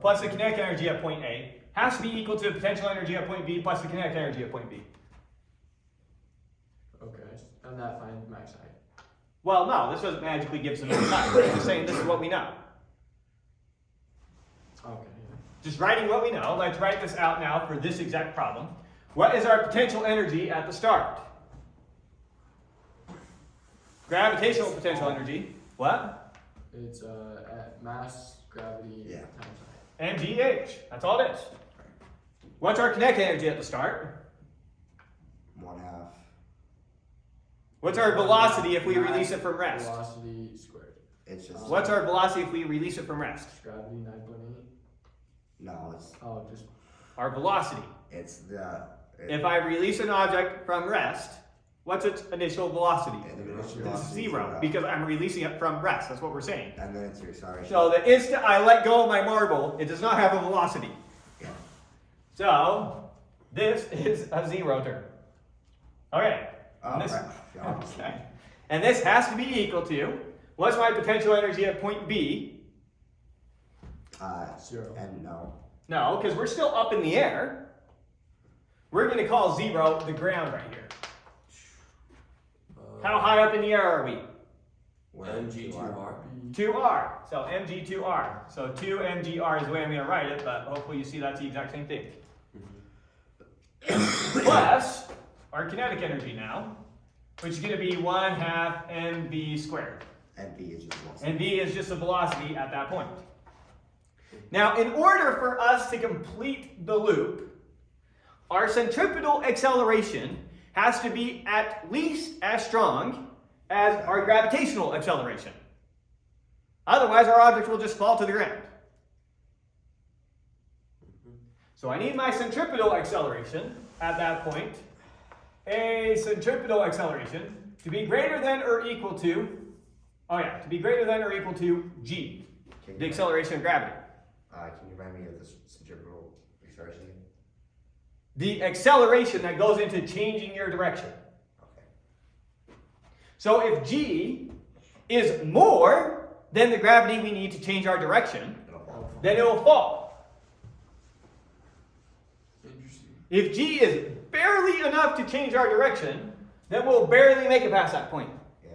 plus the kinetic energy at point A has to be equal to the potential energy at point B plus the kinetic energy at point B. Okay, and that finds max height. Well, no, this doesn't magically give us another time. We're just saying this is what we know. Okay, yeah. Just writing what we know. Let's write this out now for this exact problem. What is our potential energy at the start? Gravitational potential energy. What? It's at mass, gravity, Yeah. times height. mgh. That's all it is. What's our kinetic energy at the start? 1/2. What's our velocity if we Mass release it from rest? Velocity squared. It's just. What's our velocity if we release it from rest? Gravity 9.8. No, it's Oh, just Our velocity. it's the. If I release an object from rest, what's its initial velocity? the initial It's velocity is 0 because I'm releasing it from rest. That's what we're saying. And then it's your acceleration. So the instant I let go of my marble, it does not have a velocity. Yeah. So this is a 0 term. Okay. Oh, And this, right. Yeah, obviously. okay. And this has to be equal to, what's my potential energy at point B? 0. And no. No, because we're still up in the air. We're going to call 0 the ground right here. How high up in the air are we? MG2R. 2r. So mg2r. So 2mgr is the way I'm going to write it, but hopefully you see that's the exact same thing. Plus our kinetic energy now, which is going to be 1/2 mv squared. And B is just velocity. And v is just the velocity at that point. Now, in order for us to complete the loop, our centripetal acceleration has to be at least as strong as our gravitational acceleration. Otherwise, our object will just fall to the ground. So I need my centripetal acceleration at that point, a centripetal acceleration, to be greater than or equal to, to be greater than or equal to g, the acceleration of gravity. Can you remind me of this centripetal acceleration again? The acceleration that goes into changing your direction. Okay. So if g is more than the gravity we need to change our direction, It'll fall. then it will fall. Interesting. If g is barely enough to change our direction, then we'll barely make it past that point. Yeah.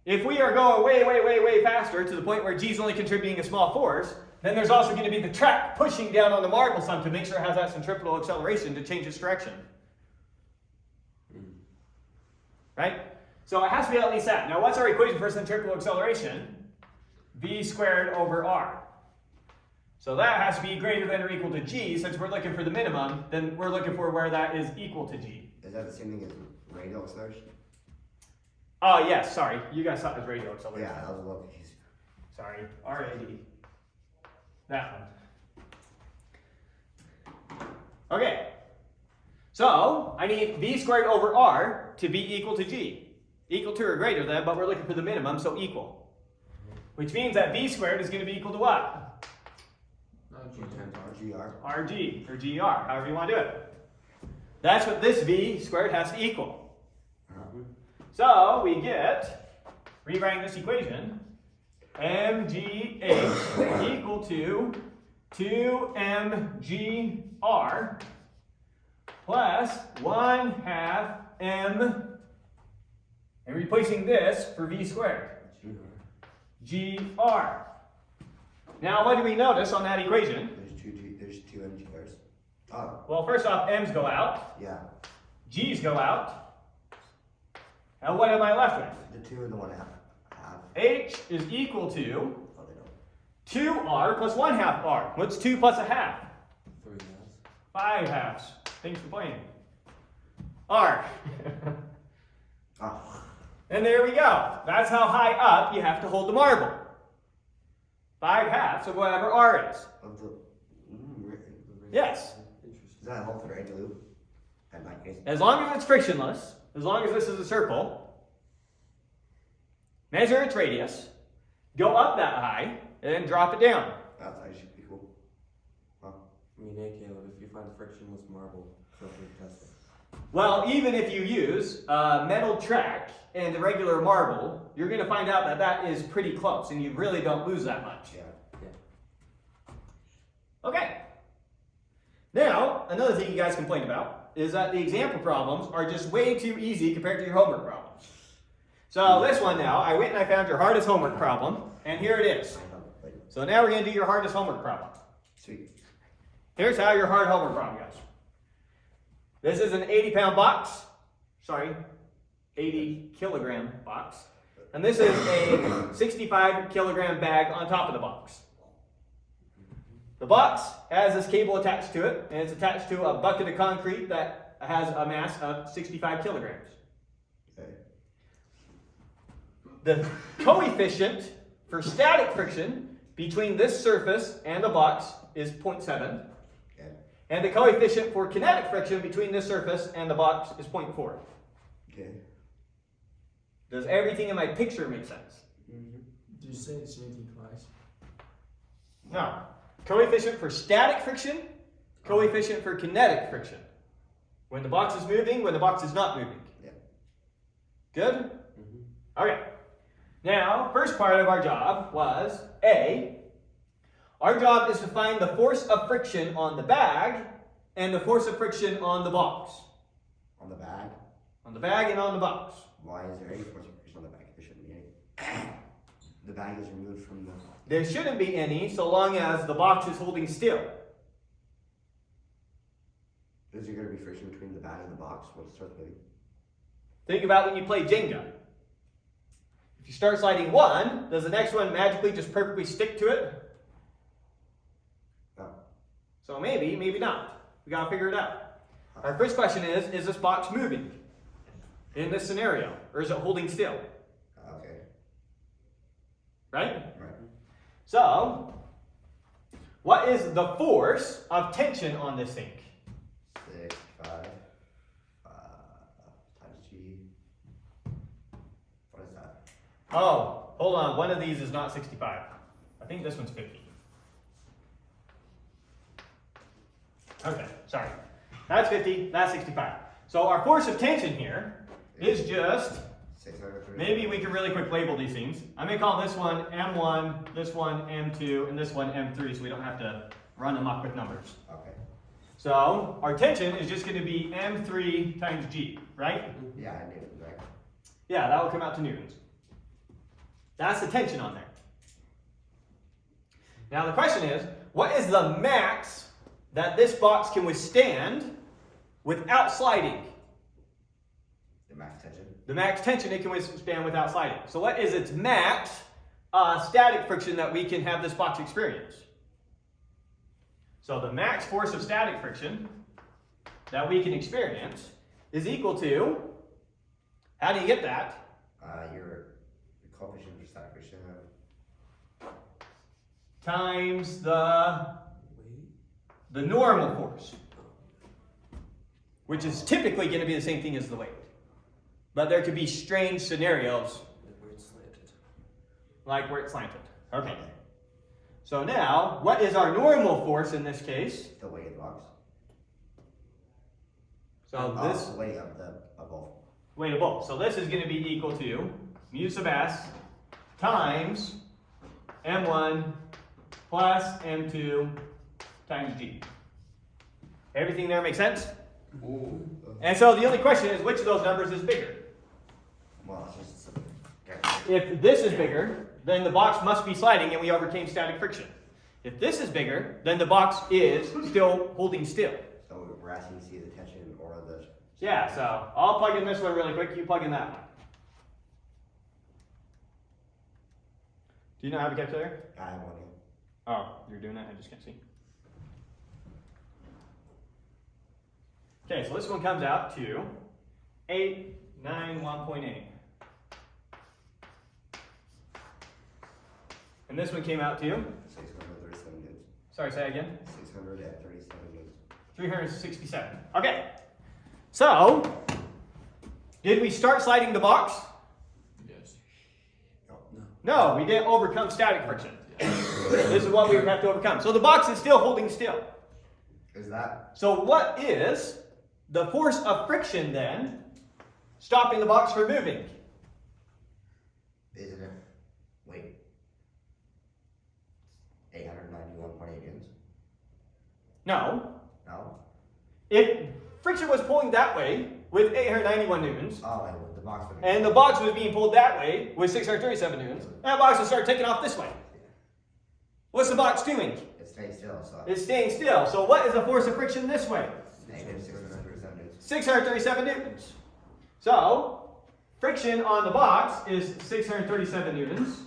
If we are going way, way, way, way faster to the point where g is only contributing a small force, then there's also going to be the track pushing down on the marble some to make sure it has that centripetal acceleration to change its direction. Right? So it has to be at least that. Now what's our equation for centripetal acceleration? V squared over r. So that has to be greater than or equal to g. Since we're looking for the minimum, then we're looking for where that is equal to g. Is that the same thing as radial acceleration? Oh yes, sorry. You guys thought it was radial acceleration. Yeah, that was a little confusing. Sorry, RAD. That one. Okay. So, I need v squared over r to be equal to g. Equal to or greater than, but we're looking for the minimum, so equal. Which means that v squared is going to be equal to what? Not G G. times R. GR. Rg, or gr, however you want to do it. That's what this v squared has to equal. So, we get, rewriting this equation, mgh equal to 2mgr plus 1/2 m, and replacing this for v squared, gr. Now, what do we notice on that equation? There's two MGRs. Oh, Well, first off, m's go out, yeah. g's go out, and what am I left with? The 2 and the 1/2. H is equal to Oh, they don't. 2r plus 1/2 r. What's 2 plus a half? 3 halves. 5 halves. Thanks for playing. R. Oh. And there we go. That's how high up you have to hold the marble. 5 halves of whatever r is. Of the. Yes. Is that a whole thread loop? In my case. As long as it's frictionless, as long as this is a circle, measure its radius, go up that high, and then drop it down. That's actually pretty cool. Wow. I mean, hey Caleb, if you find frictionless marble, feel free to test it. Well, even if you use a metal track and a regular marble, you're going to find out that that is pretty close, and you really don't lose that much. Yeah. Okay. Now, another thing you guys complain about is that the example problems are just way too easy compared to your homework problems. So this one now, I went and I found your hardest homework problem, and here it is. So now we're going to do your hardest homework problem. Sweet. Here's how your hard homework problem goes. This is an 80-pound box. Sorry, 80-kilogram box. And this is a 65-kilogram bag on top of the box. The box has this cable attached to it, and it's attached to a bucket of concrete that has a mass of 65 kilograms. Okay. The coefficient for static friction between this surface and the box is 0.7. Okay. And the coefficient for kinetic friction between this surface and the box is 0.4. Okay. Does everything in my picture make sense? Did you say the same thing twice? No. Coefficient for static friction, coefficient for kinetic friction. When the box is moving, when the box is not moving. Yeah. Good? Mm-hmm. Okay. Now, first part of our job was A. Our job is to find the force of friction on the bag and the force of friction on the box. On the bag. On the bag and on the box. Why is there any force of friction on the bag? There shouldn't be any. The bag is removed from the. There shouldn't be any so long as the box is holding still. Is there going to be friction between the bag and the box once it starts moving? Think about when you play Jenga. If you start sliding one, does the next one magically just perfectly stick to it? No. So maybe, maybe not. We gotta figure it out. Our first question is this box moving in this scenario, or is it holding still? Okay. Right? Right. So, what is the force of tension on this thing? 6, 5, times G. What is that? Oh, hold on. One of these is not 65. I think this one's 50. Okay, sorry. That's 50, that's 65. So our force of tension here is just, 630. maybe we can really quick label these things. I'm going to call this one M1, this one M2, and this one M3 so we don't have to run them up with numbers. Okay. So our tension is just going to be M3 times G, right? Yeah, I knew it, right? Yeah, that will come out to newtons. That's the tension on there. Now the question is, what is the max that this box can withstand without sliding? The max tension. The max tension it can withstand without sliding. So what is its max static friction that we can have this box experience? So the max force of static friction that we can experience is equal to, how do you get that? Your coefficient for static friction. Times the normal force, which is typically going to be the same thing as the weight. But there could be strange scenarios, Where it's slanted. like where it's slanted. Okay. So now, what is our normal force in this case? The weight of the box. So this The weight of the both. weight of both. So this is going to be equal to mu sub s times m1 plus m2 times g. Everything there makes sense? Ooh. And so the only question is, which of those numbers is bigger? Well, it's just. If this is bigger, then the box must be sliding and we overcame static friction. If this is bigger, then the box is still holding still. So we're asking to see the tension or the. Yeah, so I'll plug in this one really quick, you plug in that one. Do you know how to get there? I have one here. Oh, you're doing that? I just can't see. Okay, so this one comes out to 891.8. And this one came out to, 637 newtons. sorry, say again? 637 newtons. 367. Okay. So, did we start sliding the box? Yes. No, we didn't overcome static friction. This is what we would have to overcome. So the box is still holding still. Is that? So what is the force of friction then, stopping the box from moving. Isn't it? Wait. 891.8 newtons? No. No? If friction was pulling that way with 891 newtons, Oh, and the box would be. and the box was being pulled that way with 637 newtons, that box would start taking off this way. What's the box doing? It stays still, so. It's staying still. So what is the force of friction this way? Negative 637 newtons. 637 newtons. So, friction on the box is 637 newtons.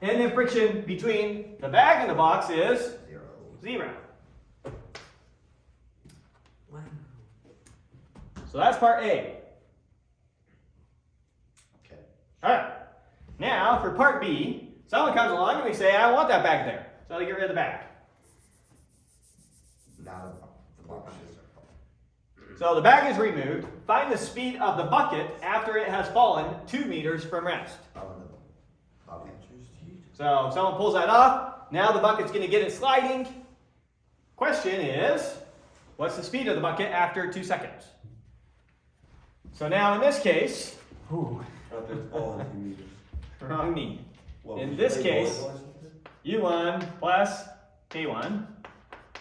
And then friction between the bag and the box is 0. Wow. So that's part A. Okay. Alright. Now, for part B, someone comes along and they say, I want that bag there. So they get rid of the bag. Now the box is. So the bag is removed. Find the speed of the bucket after it has fallen 2 meters from rest. Oh, the. Okay. So if someone pulls that off, now the bucket's going to get it sliding. Question is, what's the speed of the bucket after 2 seconds? So now in this case, After it's fallen 2 meters. wrong knee. What, In would this you play case, volleyball or something? U1 plus K1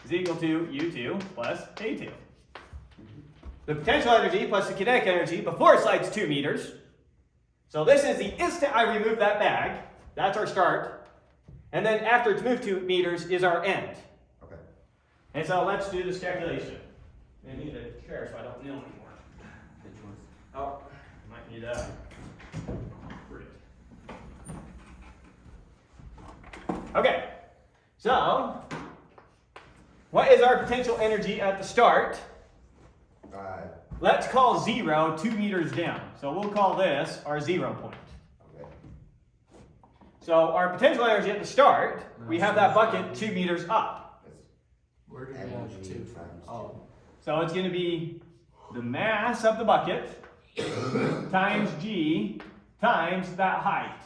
is equal to U2 plus K2. The potential energy plus the kinetic energy before it slides 2 meters. So this is the instant I remove that bag. That's our start. And then after it's moved 2 meters is our end. Okay. And so let's do this calculation. I need a chair so I don't kneel anymore. Oh, might need a grid. Okay, so what is our potential energy at the start? Let's call 0 2 meters down. So we'll call this our 0 point. Okay. So our potential energy at the start, we have that bucket 2 meters up. It's Where do we energy have two? times Oh, So it's going to be the mass of the bucket times g times that height,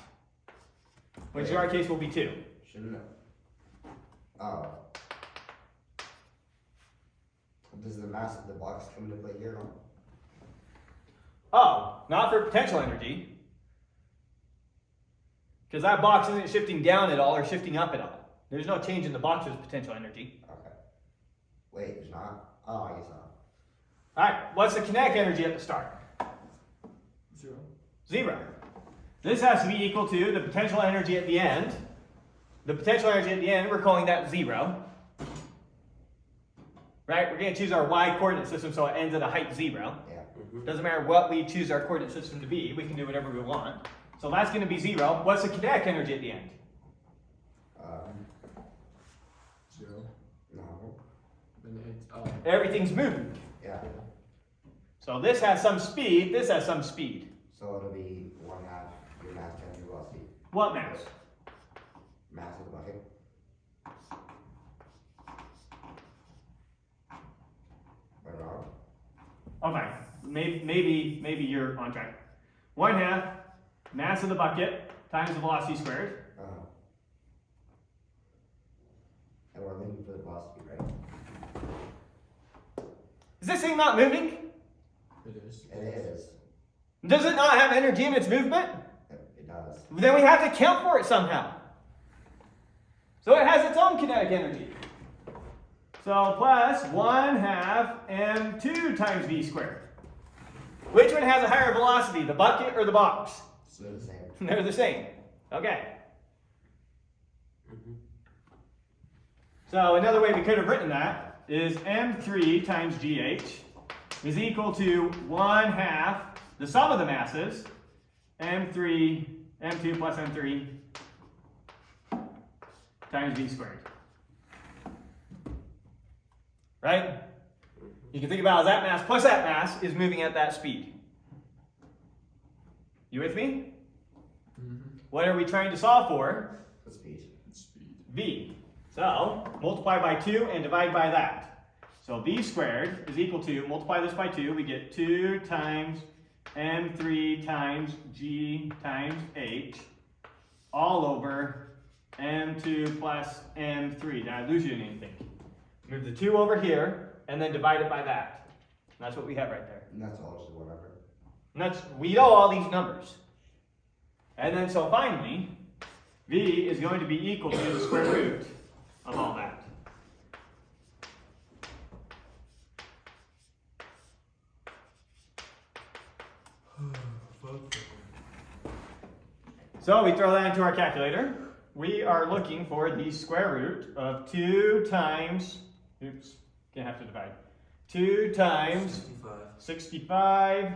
which in our case will be 2. Shouldn't it? Oh. Does the mass of the box come into play here? No? Oh, not for potential energy. Because that box isn't shifting down at all or shifting up at all. There's no change in the box's potential energy. Okay. Wait, there's not? Oh, I guess not. Alright, what's the kinetic energy at the start? 0. 0. This has to be equal to the potential energy at the end. The potential energy at the end, we're calling that 0. Right? We're going to choose our y coordinate system so it ends at a height 0. Yeah. Doesn't matter what we choose our coordinate system to be, we can do whatever we want. So that's going to be 0. What's the kinetic energy at the end? 0. No. Then it's, Everything's moving. Yeah. So this has some speed, this has some speed. So it'll be 1/2 your mass times your velocity. What mass? Mass of the bucket. Right or wrong? Okay, maybe you're on track. 1/2 mass of the bucket times the velocity squared. And we're looking for the velocity, right? Is this thing not moving? it is. It is. Does it not have energy in its movement? It does. Then we have to account for it somehow. So it has its own kinetic energy. So plus 1/2 m2 times v squared. Which one has a higher velocity, the bucket or the box? They're the same. They're the same. Okay. So another way we could have written that is m3 times gh is equal to 1/2 the sum of the masses, m2 plus m3 times v squared. Right? You can think about it as that mass plus that mass is moving at that speed. You with me? What are we trying to solve for? The speed. Speed. V. So, multiply by 2 and divide by that. So v squared is equal to, multiply this by 2, we get 2 times m3 times g times h all over m2 plus m3. Did I lose you in anything? Move the 2 over here and then divide it by that. That's what we have right there. And that's all just one number. And we know all these numbers. And then so finally, v is going to be equal to the square root of all that. So we throw that into our calculator. We are looking for the square root of 2 times, oops, gonna have to divide. 2 times 65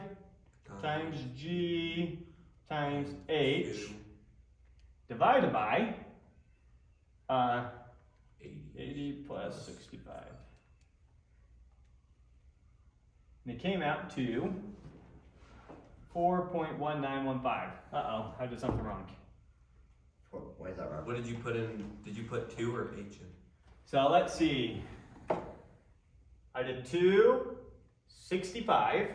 times g times h divided by 80 plus 65. And it came out to 4.1915. Uh-oh, I did something wrong. Why is that wrong? What did you put in? Did you put 2 or h in? So let's see. I did 2, 65,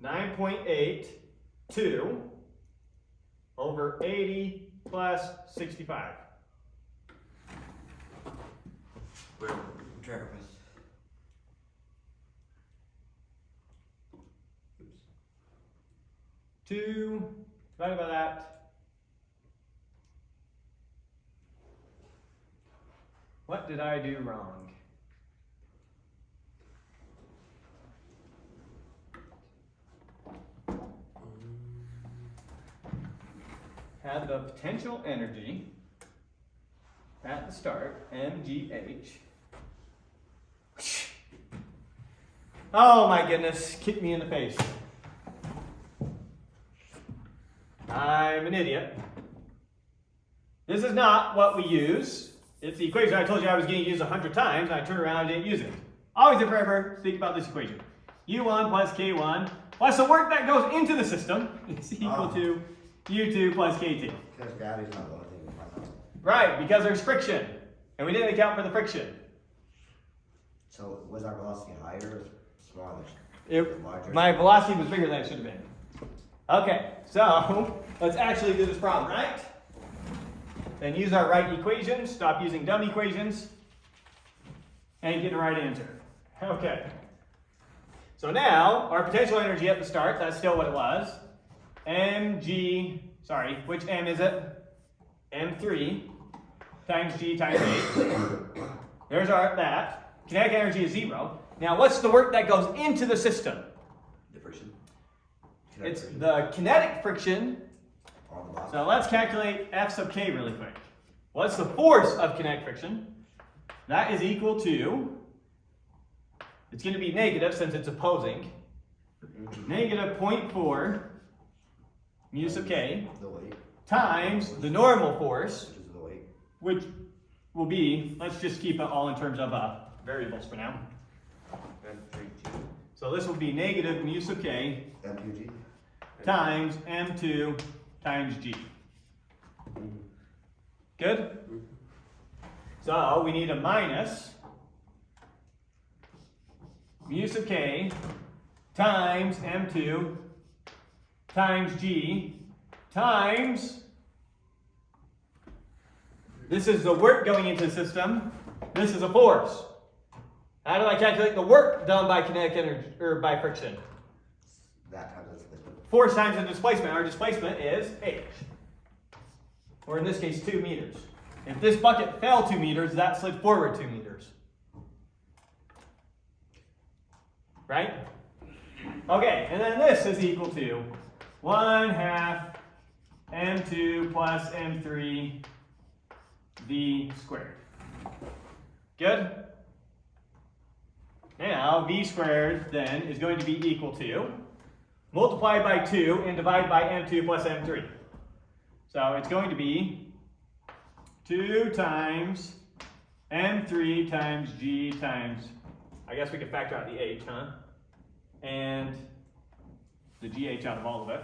9.8, 2 over 80 plus 65. Where? Travis. Oops. 2 divided by that. What did I do wrong? Had the potential energy at the start, mgh. Oh my goodness, kick me in the face. I'm an idiot. This is not what we use. It's the equation I told you I was going to use 100 times, and I turned around and didn't use it. Always and forever, think about this equation. U1 plus K1 plus the work that goes into the system is equal to U2 plus K2. Because gravity's not the only thing we find out. Right, because there's friction. And we didn't account for the friction. So was our velocity higher or smaller? Larger? My velocity was bigger than it should have been. Okay, so let's actually do this problem, right? Then use our right equations, stop using dumb equations, and get the right answer. Okay. So now, our potential energy at the start, that's still what it was. Which M is it? M3 times G times H. There's that. Kinetic energy is 0. Now, what's the work that goes into the system? The friction. It's the kinetic friction. On the bottom. So let's calculate F sub K really quick. What's the force of kinetic friction? That is equal to, it's going to be negative since it's opposing, negative 0.4 mu sub K The weight. times the normal force, Which is the weight. which will be, let's just keep it all in terms of variables for now. So this will be negative mu sub K M2G. times M2 times G. Good? So we need a minus mu sub K times M2 times G times, this is the work going into the system, this is a force. How do I calculate the work done by kinetic energy, or by friction? That times the displacement. Force times the displacement. Our displacement is h. Or in this case, 2 meters. If this bucket fell 2 meters, that slid forward 2 meters. Right? Okay, and then this is equal to 1/2 m2 plus m3 v squared. Good? Now, v squared then is going to be equal to, multiply by 2 and divide by m2 plus m3. So it's going to be 2 times m3 times g times, I guess we could factor out the h, huh? And the gh out of all of it.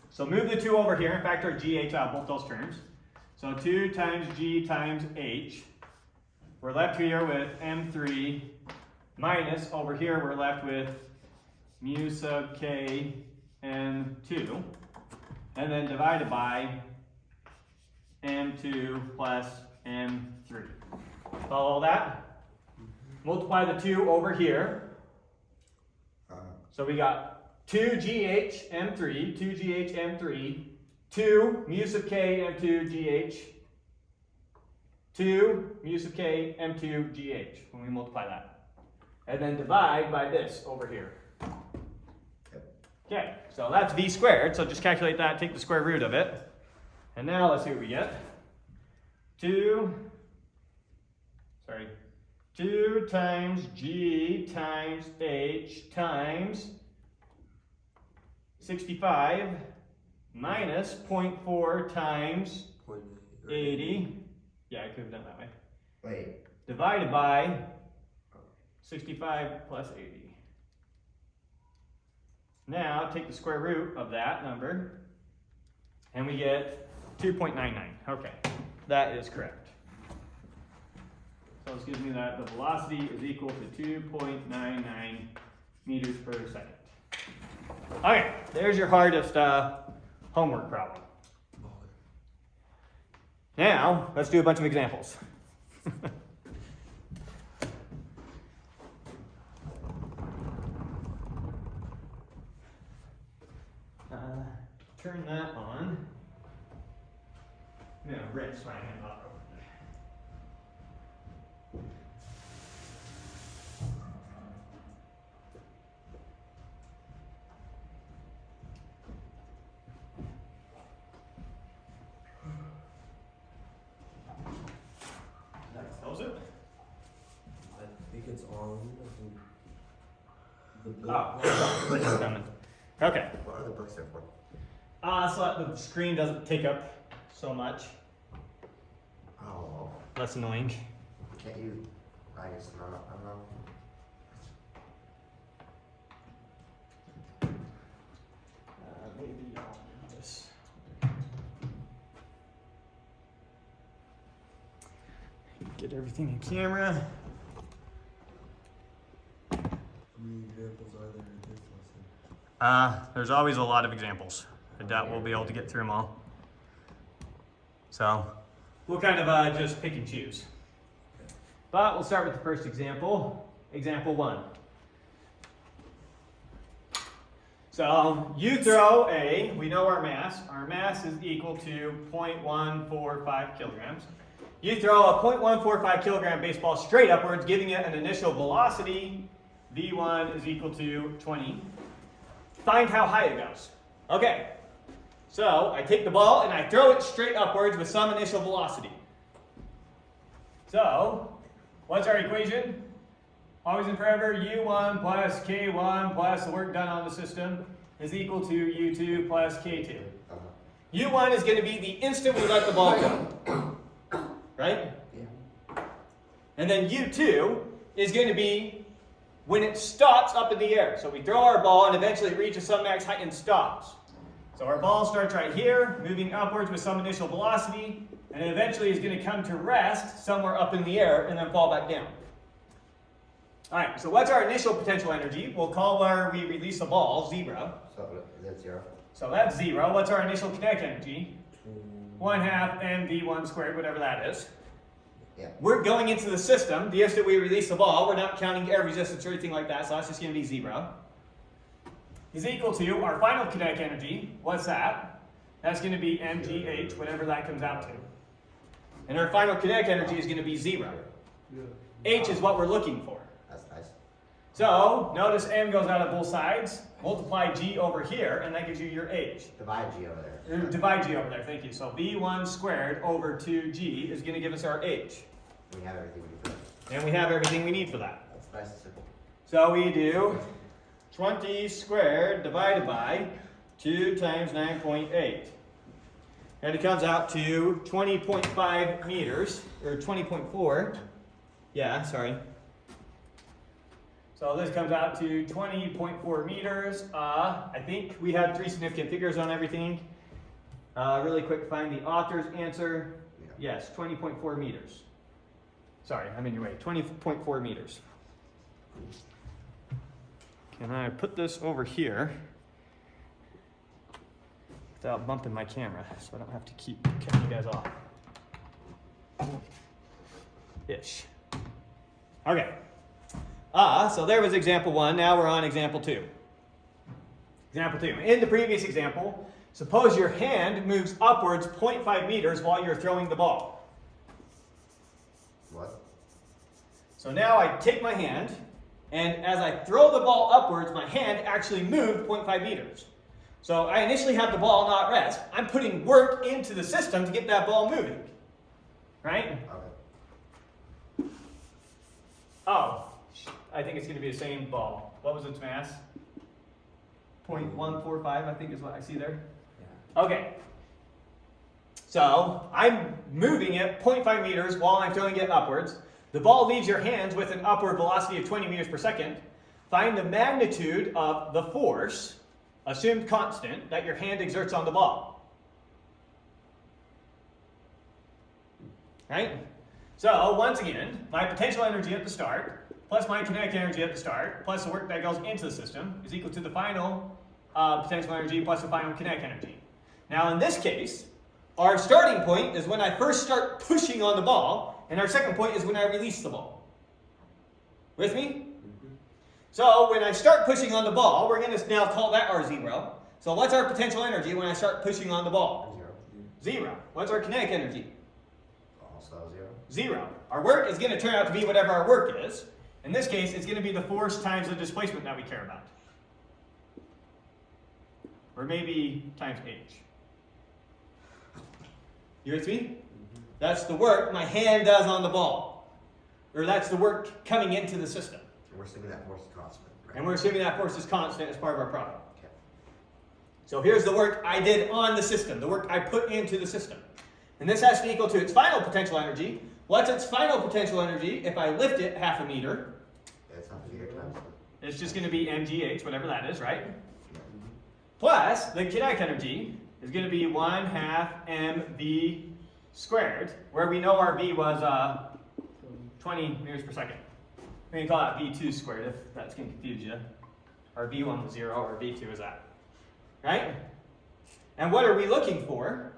So move the 2 over here and factor gh out of both those terms. So 2 times g times h. We're left here with m3 minus, over here we're left with mu sub k m2. And then divided by m2 plus m3. Follow all that? multiply the 2 over here. So we got 2GH M3, 2GH M3, 2 mu sub k M2 GH, 2 mu sub k M2 GH when we multiply that. And then divide by this over here. Okay, so that's V squared, so just calculate that, take the square root of it. And now let's see what we get. 2 times G times H times 65 minus 0.4 times 80. Yeah, I could have done that way. Wait. Divided by 65 plus 80. Now take the square root of that number and we get 2.99. Okay, that is correct. So this gives me that the velocity is equal to 2.99 meters per second. Okay, there's your hardest homework problem. Now, let's do a bunch of examples. Turn that on. I'm gonna rinse my hand off. Close it. I think it's on. The Oh, it's coming. Okay. What are the books there for? So that the screen doesn't take up so much. Oh, Less annoying. can't you? I guess not. I don't know. Maybe I'll do this. Get everything in camera. How many examples are there in this lesson? There's always a lot of examples. I doubt we'll be able to get through them all. So we'll kind of just pick and choose. But we'll start with the first example, example 1. So you throw we know our mass is equal to 0.145 kilograms. You throw a 0.145 kilogram baseball straight upwards, giving it an initial velocity, V1 is equal to 20. Find how high it goes. Okay, so I take the ball and I throw it straight upwards with some initial velocity. So, what's our equation? Always and forever, U1 plus K1 plus the work done on the system is equal to U2 plus K2. U1 is going to be the instant we let the ball go. Right? Yeah. And then U2 is going to be when it stops up in the air. So we throw our ball and eventually it reaches some max height and stops. So our ball starts right here, moving upwards with some initial velocity, and it eventually is going to come to rest somewhere up in the air and then fall back down. Alright, so what's our initial potential energy? We'll call where we release the ball 0. So is that 0? So that's 0. What's our initial kinetic energy? 1/2 mv1 squared, whatever that is. Yeah. We're going into the system. The instant we release the ball, we're not counting air resistance or anything like that, so that's just going to be 0. Is equal to our final kinetic energy. What's that? That's going to be mgh, whatever that comes out to. And our final kinetic energy is going to be 0. H is what we're looking for. That's nice. So, notice m goes out of both sides. Multiply g over here, and that gives you your h. Divide G over there. Divide g over there, thank you. So v1 squared over 2g is going to give us our h. We have everything we need for that. And we have everything we need for that. That's nice and simple. So we do 20 squared divided by 2 times 9.8. And it comes out to 20.5 meters, or 20.4. Yeah, sorry. So this comes out to 20.4 meters. I think we had 3 significant figures on everything. Really quick, find the author's answer. Yeah. Yes, 20.4 meters. Sorry, I'm in your way. 20.4 meters. Can I put this over here without bumping my camera so I don't have to keep cutting you guys off? Ish. Okay. So there was example 1. Now we're on example 2. Example 2. In the previous example, suppose your hand moves upwards 0.5 meters while you're throwing the ball. What? So now I take my hand, and as I throw the ball upwards, my hand actually moved 0.5 meters. So I initially have the ball not rest. I'm putting work into the system to get that ball moving. Right? Okay. Oh, I think it's going to be the same ball. What was its mass? 0.145, I think is what I see there. Yeah. Okay. So I'm moving it 0.5 meters while I'm throwing it upwards. The ball leaves your hands with an upward velocity of 20 meters per second. Find the magnitude of the force, assumed constant, that your hand exerts on the ball. Right? So once again, my potential energy at the start plus my kinetic energy at the start plus the work that goes into the system is equal to the final potential energy plus the final kinetic energy. Now in this case, our starting point is when I first start pushing on the ball, and our second point is when I release the ball. With me? So when I start pushing on the ball, we're going to now call that R0. So what's our potential energy when I start pushing on the ball? 0. 0. What's our kinetic energy? Also 0. 0. Our work is going to turn out to be whatever our work is. In this case, it's going to be the force times the displacement that we care about. Or maybe times h. You with me? That's the work my hand does on the ball. Or that's the work coming into the system. And we're assuming that force is constant, right? And we're assuming that force is constant as part of our problem. Okay. So here's the work I did on the system, the work I put into the system. And this has to be equal to its final potential energy. What's its final potential energy if I lift it half a meter? It's not the times. It's just going to be mgh, whatever that is, right? Plus, the kinetic energy is going to be 1/2 mv squared, where we know our v was 20 meters per second. We can call that v2 squared if that's going to confuse you. Our v1 was 0, or v2 is that. Right? And what are we looking for?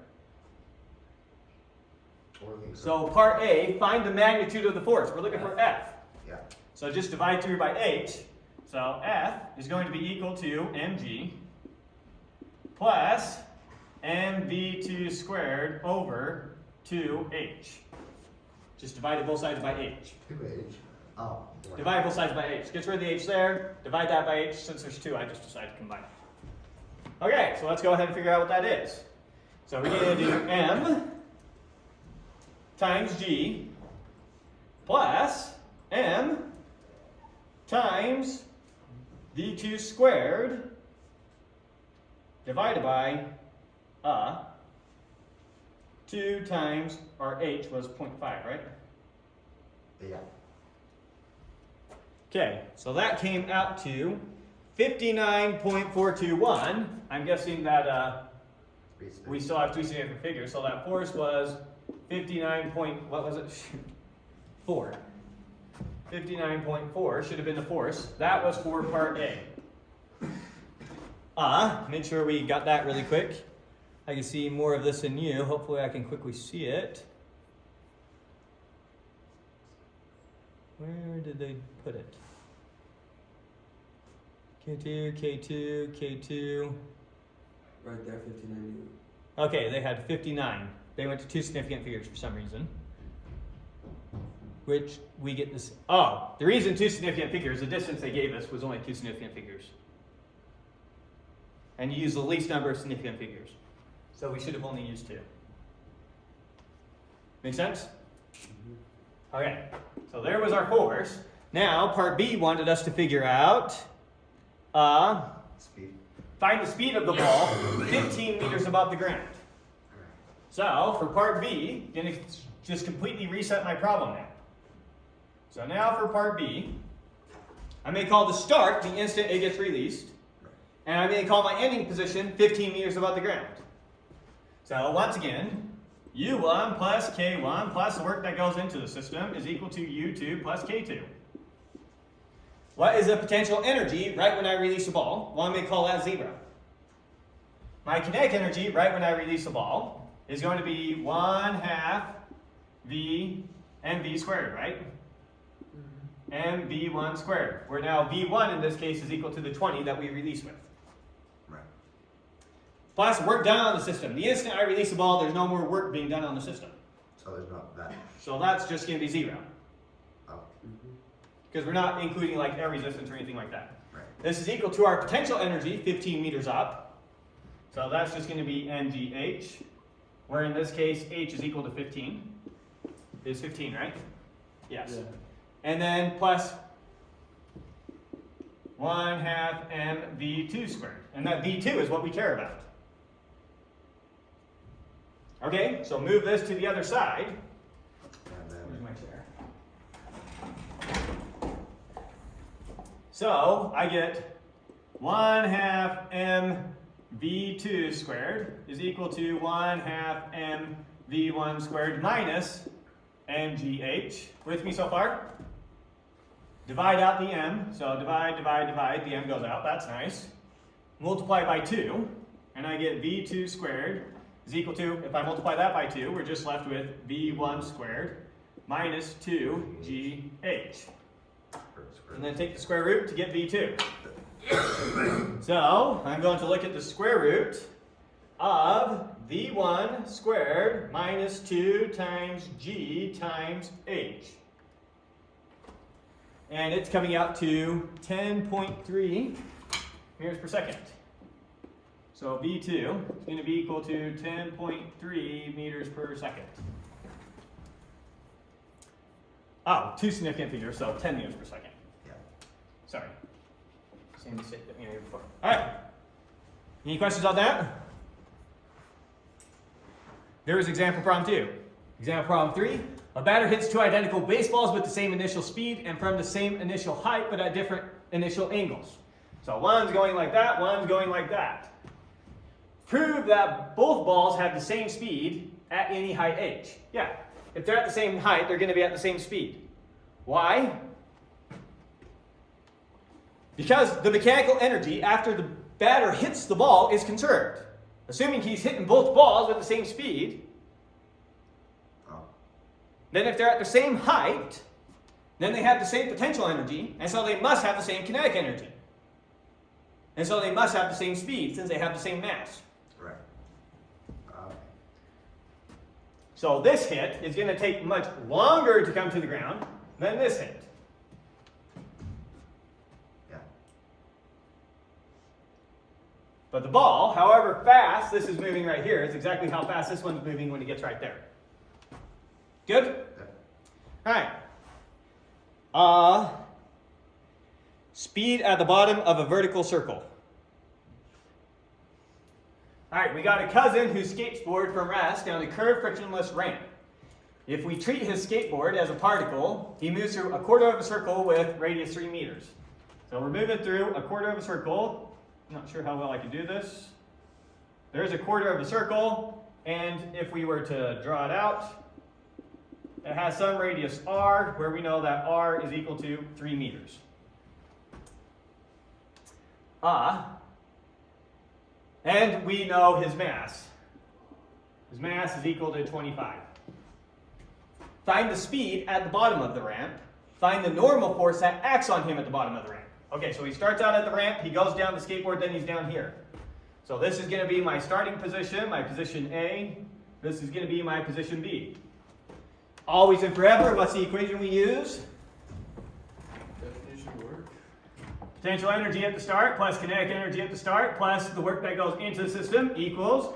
So part A, find the magnitude of the force. We're looking for F. Yeah. So just divide through by h. So F is going to be equal to mg plus mv2 squared over 2h. Just divide both sides by h. 2h. Oh. Divide both sides by h. Get rid of the h there. Divide that by h. Since there's 2, I just decided to combine it. Okay, so let's go ahead and figure out what that is. So we're going to do m times g plus m times v2 squared divided by 2 times our h was 0.5, right? Yeah. Okay, so that came out to 59.421. I'm guessing that we still have 2 significant figures, so that force was 4. 59.4 should have been the force. That was for part A. Make sure we got that really quick. I can see more of this in you. Hopefully I can quickly see it. Where did they put it? K2, K2, K2. Right there, 59. Okay, they had 59. They went to 2 significant figures for some reason. Which we get this. Oh, the reason 2 significant figures, the distance they gave us was only 2 significant figures. And you use the least number of significant figures. So we should have only used 2. Make sense? Okay, so there was our force. Now, part B wanted us to figure out, Speed. find the speed of the ball 15 meters above the ground. So, for part B, I'm going to just completely reset my problem now. So now for part B, I may call the start the instant it gets released, and I may call my ending position 15 meters above the ground. So once again, U1 plus K1 plus the work that goes into the system is equal to U2 plus K2. What is the potential energy right when I release the ball? Well, I may call that 0. My kinetic energy right when I release the ball is going to be 1/2 v mv squared, right? mv1 squared, where now v1 in this case is equal to the 20 that we release with. Right. Plus work done on the system. The instant I release the ball, there's no more work being done on the system. So there's not that. So that's just going to be 0. Oh. Because we're not including like air resistance or anything like that. Right. This is equal to our potential energy, 15 meters up. So that's just going to be mgh, where in this case h is equal to 15. Is 15, right? Yes. Yeah. And then plus 1/2 mv2 squared. And that v2 is what we care about. Okay, so move this to the other side. And Where's then my chair? So I get 1/2 mv2 squared is equal to 1/2 mv1 squared minus mgh. With me so far? Divide out the m. So divide, the m goes out. That's nice. Multiply by 2, and I get v2 squared is equal to, if I multiply that by 2, we're just left with v1 squared minus 2gh. And then take the square root to get v2. So I'm going to look at the square root of v1 squared minus 2 times g times h. And it's coming out to 10.3 meters per second. So v2 is going to be equal to 10.3 meters per second. Oh, 2 significant figures, so 10 meters per second. yeah. Sorry. Same mistake that we made before. All right. Any questions on that? There is example problem 2. Example problem 3. A batter hits 2 identical baseballs with the same initial speed and from the same initial height, but at different initial angles. So one's going like that, one's going like that. Prove that both balls have the same speed at any height h. Yeah, if they're at the same height, they're going to be at the same speed. Why? Because the mechanical energy after the batter hits the ball is conserved. Assuming he's hitting both balls with the same speed, Oh. then if they're at the same height, then they have the same potential energy, and so they must have the same kinetic energy. And so they must have the same speed since they have the same mass. Right. Okay. So this hit is going to take much longer to come to the ground than this hit. Yeah. But the ball, however fast this is moving right here, is exactly how fast this one's moving when it gets right there. Good? Yeah. All right. Speed at the bottom of a vertical circle. All right, we got a cousin who skateboards from rest down a curved frictionless ramp. If we treat his skateboard as a particle, he moves through a quarter of a circle with radius 3 meters. So we're moving through a quarter of a circle. I'm not sure how well I can do this. There's a quarter of a circle, and if we were to draw it out, it has some radius r, where we know that r is equal to 3 meters. And we know his mass. His mass is equal to 25. Find the speed at the bottom of the ramp. Find the normal force that acts on him at the bottom of the ramp. Okay, so he starts out at the ramp, he goes down the skateboard, then he's down here. So this is going to be my starting position, my position A. This is going to be my position B. Always and forever, what's the equation we use? Definition work. Potential energy at the start plus kinetic energy at the start plus the work that goes into the system equals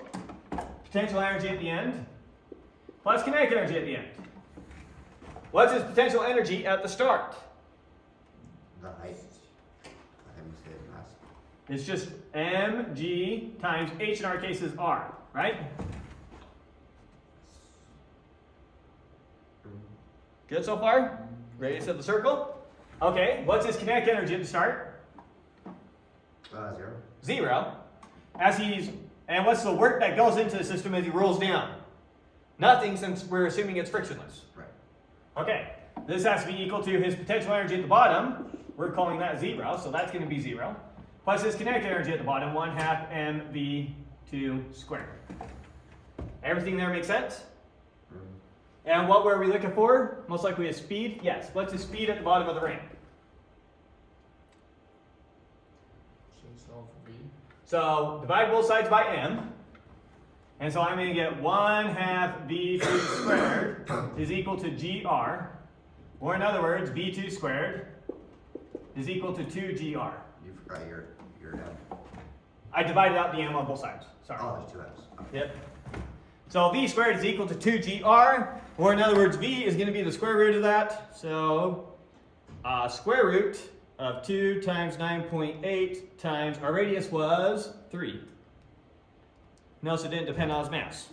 potential energy at the end plus kinetic energy at the end. What's his potential energy at the start? The height. I haven't said mass. It's just mg times h in our case is r, right? Good so far? Radius of the circle? Okay, what's his kinetic energy at the start? 0. 0. And what's the work that goes into the system as he rolls down? Nothing, since we're assuming it's frictionless. Right. Okay, this has to be equal to his potential energy at the bottom. We're calling that 0, so that's going to be 0. Plus his kinetic energy at the bottom, 1/2 mv2 squared. Everything there makes sense? And what were we looking for? Most likely a speed? Yes. What's the speed at the bottom of the ramp? So solve for V. So divide both sides by m. And so I'm going to get 1/2 v2 squared is equal to gr. Or in other words, v2 squared is equal to 2gr. You forgot your M. I divided out the m on both sides. Sorry. Oh, there's two M's. Okay. Yep. So v squared is equal to 2gr, or in other words, v is going to be the square root of that. So square root of 2 times 9.8 times, our radius was 3. Notice it didn't depend on his mass.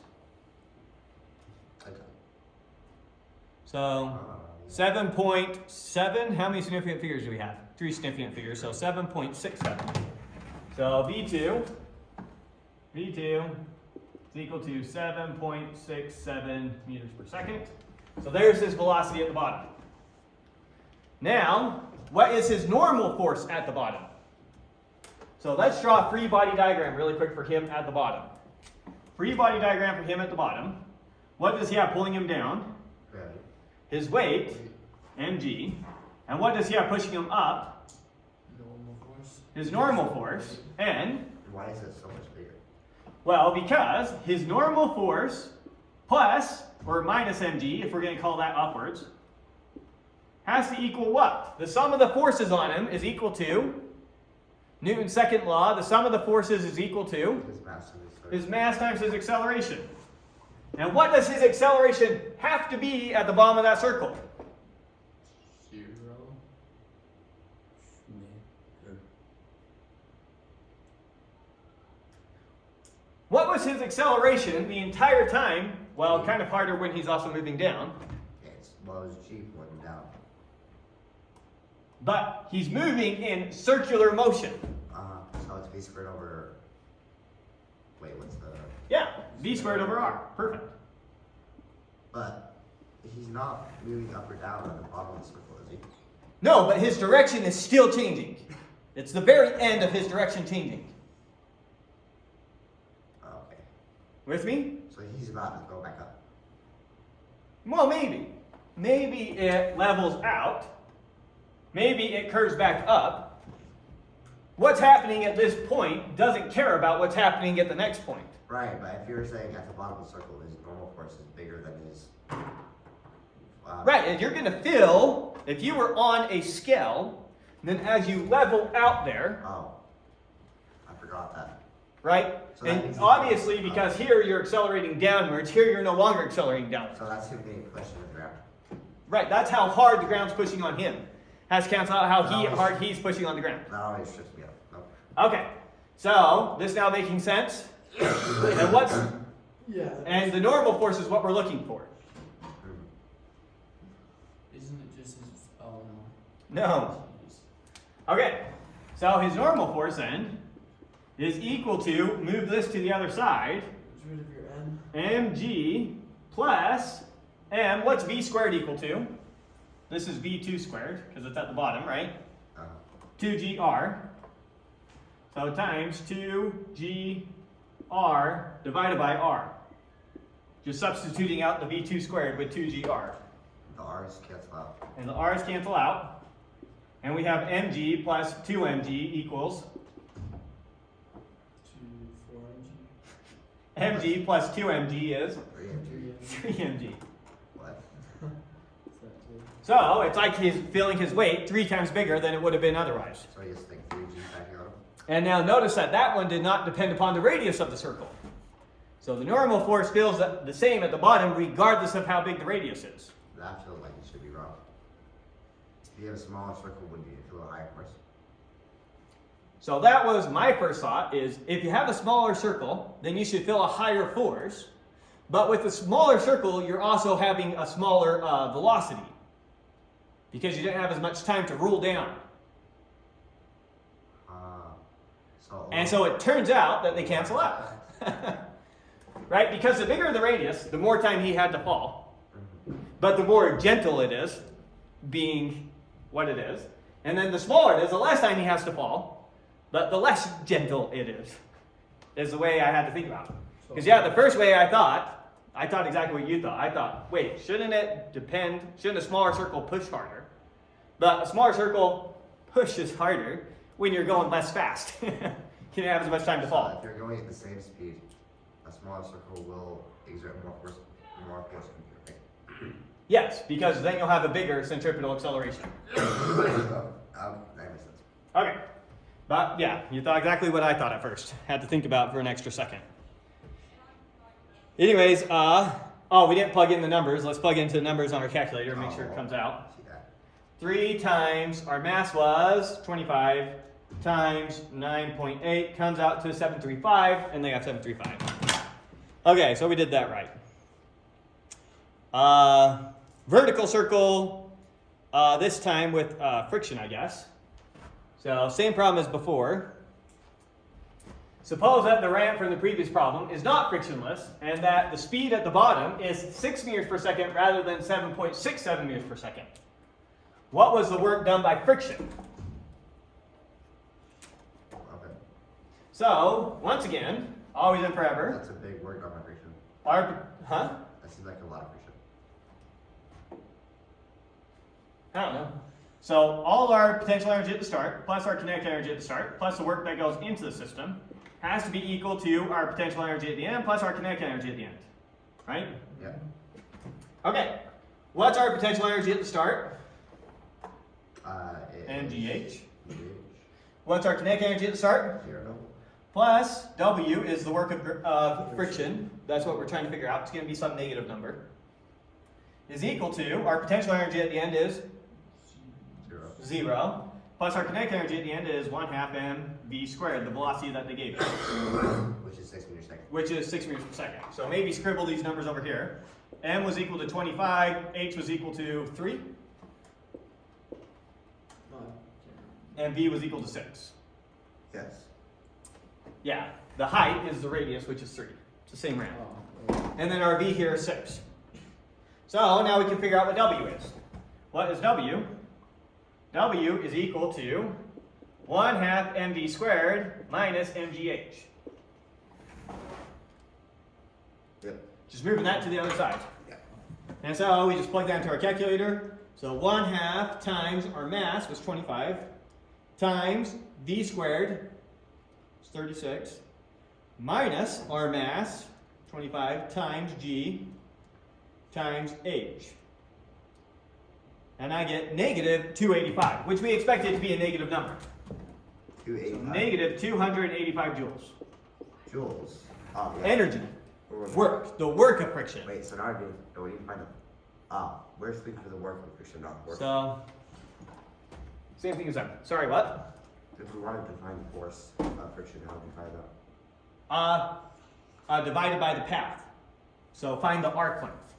Okay. So 7.7, how many significant figures do we have? 3 significant figures, so 7.67. So V2 is equal to 7.67 meters per second. So there's his velocity at the bottom. Now, what is his normal force at the bottom? So let's draw a free body diagram really quick for him at the bottom. Free body diagram for him at the bottom. What does he have pulling him down? Gravity. His weight, mg. And what does he have pushing him up? Normal force. His normal force, n. Why is it so much bigger? Well, because his normal force plus, or minus mg, if we're going to call that upwards, has to equal what? The sum of the forces on him is equal to Newton's second law. The sum of the forces is equal to His mass and his mass times his acceleration. And what does his acceleration have to be at the bottom of that circle? 0. What was his acceleration the entire time? Well, kind of harder when he's also moving down. Well, it was G pointing down. But he's moving in circular motion. So it's V squared over. Wait, what's the? Yeah, v squared over r. Perfect. But he's not moving up or down at the bottom of the circle, is he? No, but his direction is still changing. It's the very end of his direction changing. Okay. With me? So he's about to go back up. Well, maybe. Maybe it levels out. Maybe it curves back up. What's happening at this point doesn't care about what's happening at the next point. Right, but if you're saying at the bottom of the circle his normal force is bigger than his. Right, and you're going to feel, if you were on a scale, then as you level out there, Oh. I forgot that. right? So that And means obviously, because here you're accelerating downwards, here you're no longer accelerating downwards. So that's him getting pushed in the ground. Right, that's how hard the ground's pushing on him. Has to cancel out how No. hard he's pushing on the ground. That always trips me up. Nope. Okay, so this now making sense? And what's Yeah. and the normal force is what we're looking for. Isn't it just his. Oh No. Jeez. Okay, so his normal force then is equal to, move this to the other side, Get rid of your N. mg plus m. What's v squared equal to? This is v2 squared, because it's at the bottom, right? 2gr. So times 2gr divided by r. Just substituting out the v2 squared with 2gr. The R's cancel out. And the r's cancel out. And we have mg plus 2mg equals 2, 4 mg plus 2mg is 3 and 2. 3mg. What? So it's like he's feeling his weight 3 times bigger than it would have been otherwise. So you just think 3G back here on him? And now notice that that one did not depend upon the radius of the circle. So the normal force feels the same at the bottom regardless of how big the radius is. That feels like it should be wrong. If you have a smaller circle, would you feel a higher force? So that was my first thought, is if you have a smaller circle, then you should feel a higher force. But with a smaller circle, you're also having a smaller velocity, because you didn't have as much time to roll down. And so it turns out that they cancel out. Right? Because the bigger the radius, the more time he had to fall. But the more gentle it is, being what it is. And then the smaller it is, the less time he has to fall. But the less gentle it is the way I had to think about it. Because yeah, the first way I thought, I thought exactly what you thought. I thought, wait, shouldn't a smaller circle push harder? But a smaller circle pushes harder when you're going less fast. You don't have as much time to If fall. you're going at the same speed, a smaller circle will exert more force on you, right? Yes, because then you'll have a bigger centripetal acceleration. That makes sense. Okay. But yeah, you thought exactly what I thought at first. Had to think about for an extra second. Anyways, we didn't plug in the numbers. Let's plug into the numbers on our calculator and make sure it comes out. See that? 3 times our mass was 25 times 9.8 comes out to 735, and they got 735. Okay, so we did that right. Vertical circle, this time with friction, I guess. So same problem as before. Suppose that the ramp from the previous problem is not frictionless and that the speed at the bottom is 6 meters per second rather than 7.67 meters per second. What was the work done by friction? Okay. So, once again, always and forever, That's a big word on my friction. That seems like a lot of friction. I don't know. So all our potential energy at the start, plus our kinetic energy at the start, plus the work that goes into the system, has to be equal to our potential energy at the end, plus our kinetic energy at the end. Right? Yeah. Okay. What's our potential energy at the start? Mgh. What's our kinetic energy at the start? 0. Plus W is the work of friction. That's what we're trying to figure out. It's going to be some negative number. Is equal to, our potential energy at the end is 0. Plus our kinetic energy at the end is 1/2 mv squared, the velocity that they gave you. Which is 6 meters per second. Which is 6 meters per second. So maybe scribble these numbers over here. M was equal to 25, H was equal to 3, and V was equal to 6. Yes. Yeah, the height is the radius, which is 3. It's the same ramp. And then our V here is 6. So now we can figure out what W is. What is W? W is equal to 1/2 mv squared minus mgh. Yep. Just moving that to the other side. Yeah. And so we just plug that into our calculator. So 1/2 times our mass was 25 times v squared is 36 minus our mass 25 times g times h. And I get negative 285, which we expected to be a negative number. 285. So negative 285 joules. Joules. Oh, yeah. Energy. Or- Work. The work of friction. Wait, so now we need to find the. We're speaking for the work of friction, not work. So, same thing as that. Sorry, what? If we wanted to find the force of friction, how would we find that? Divided by the path. So find the arc length.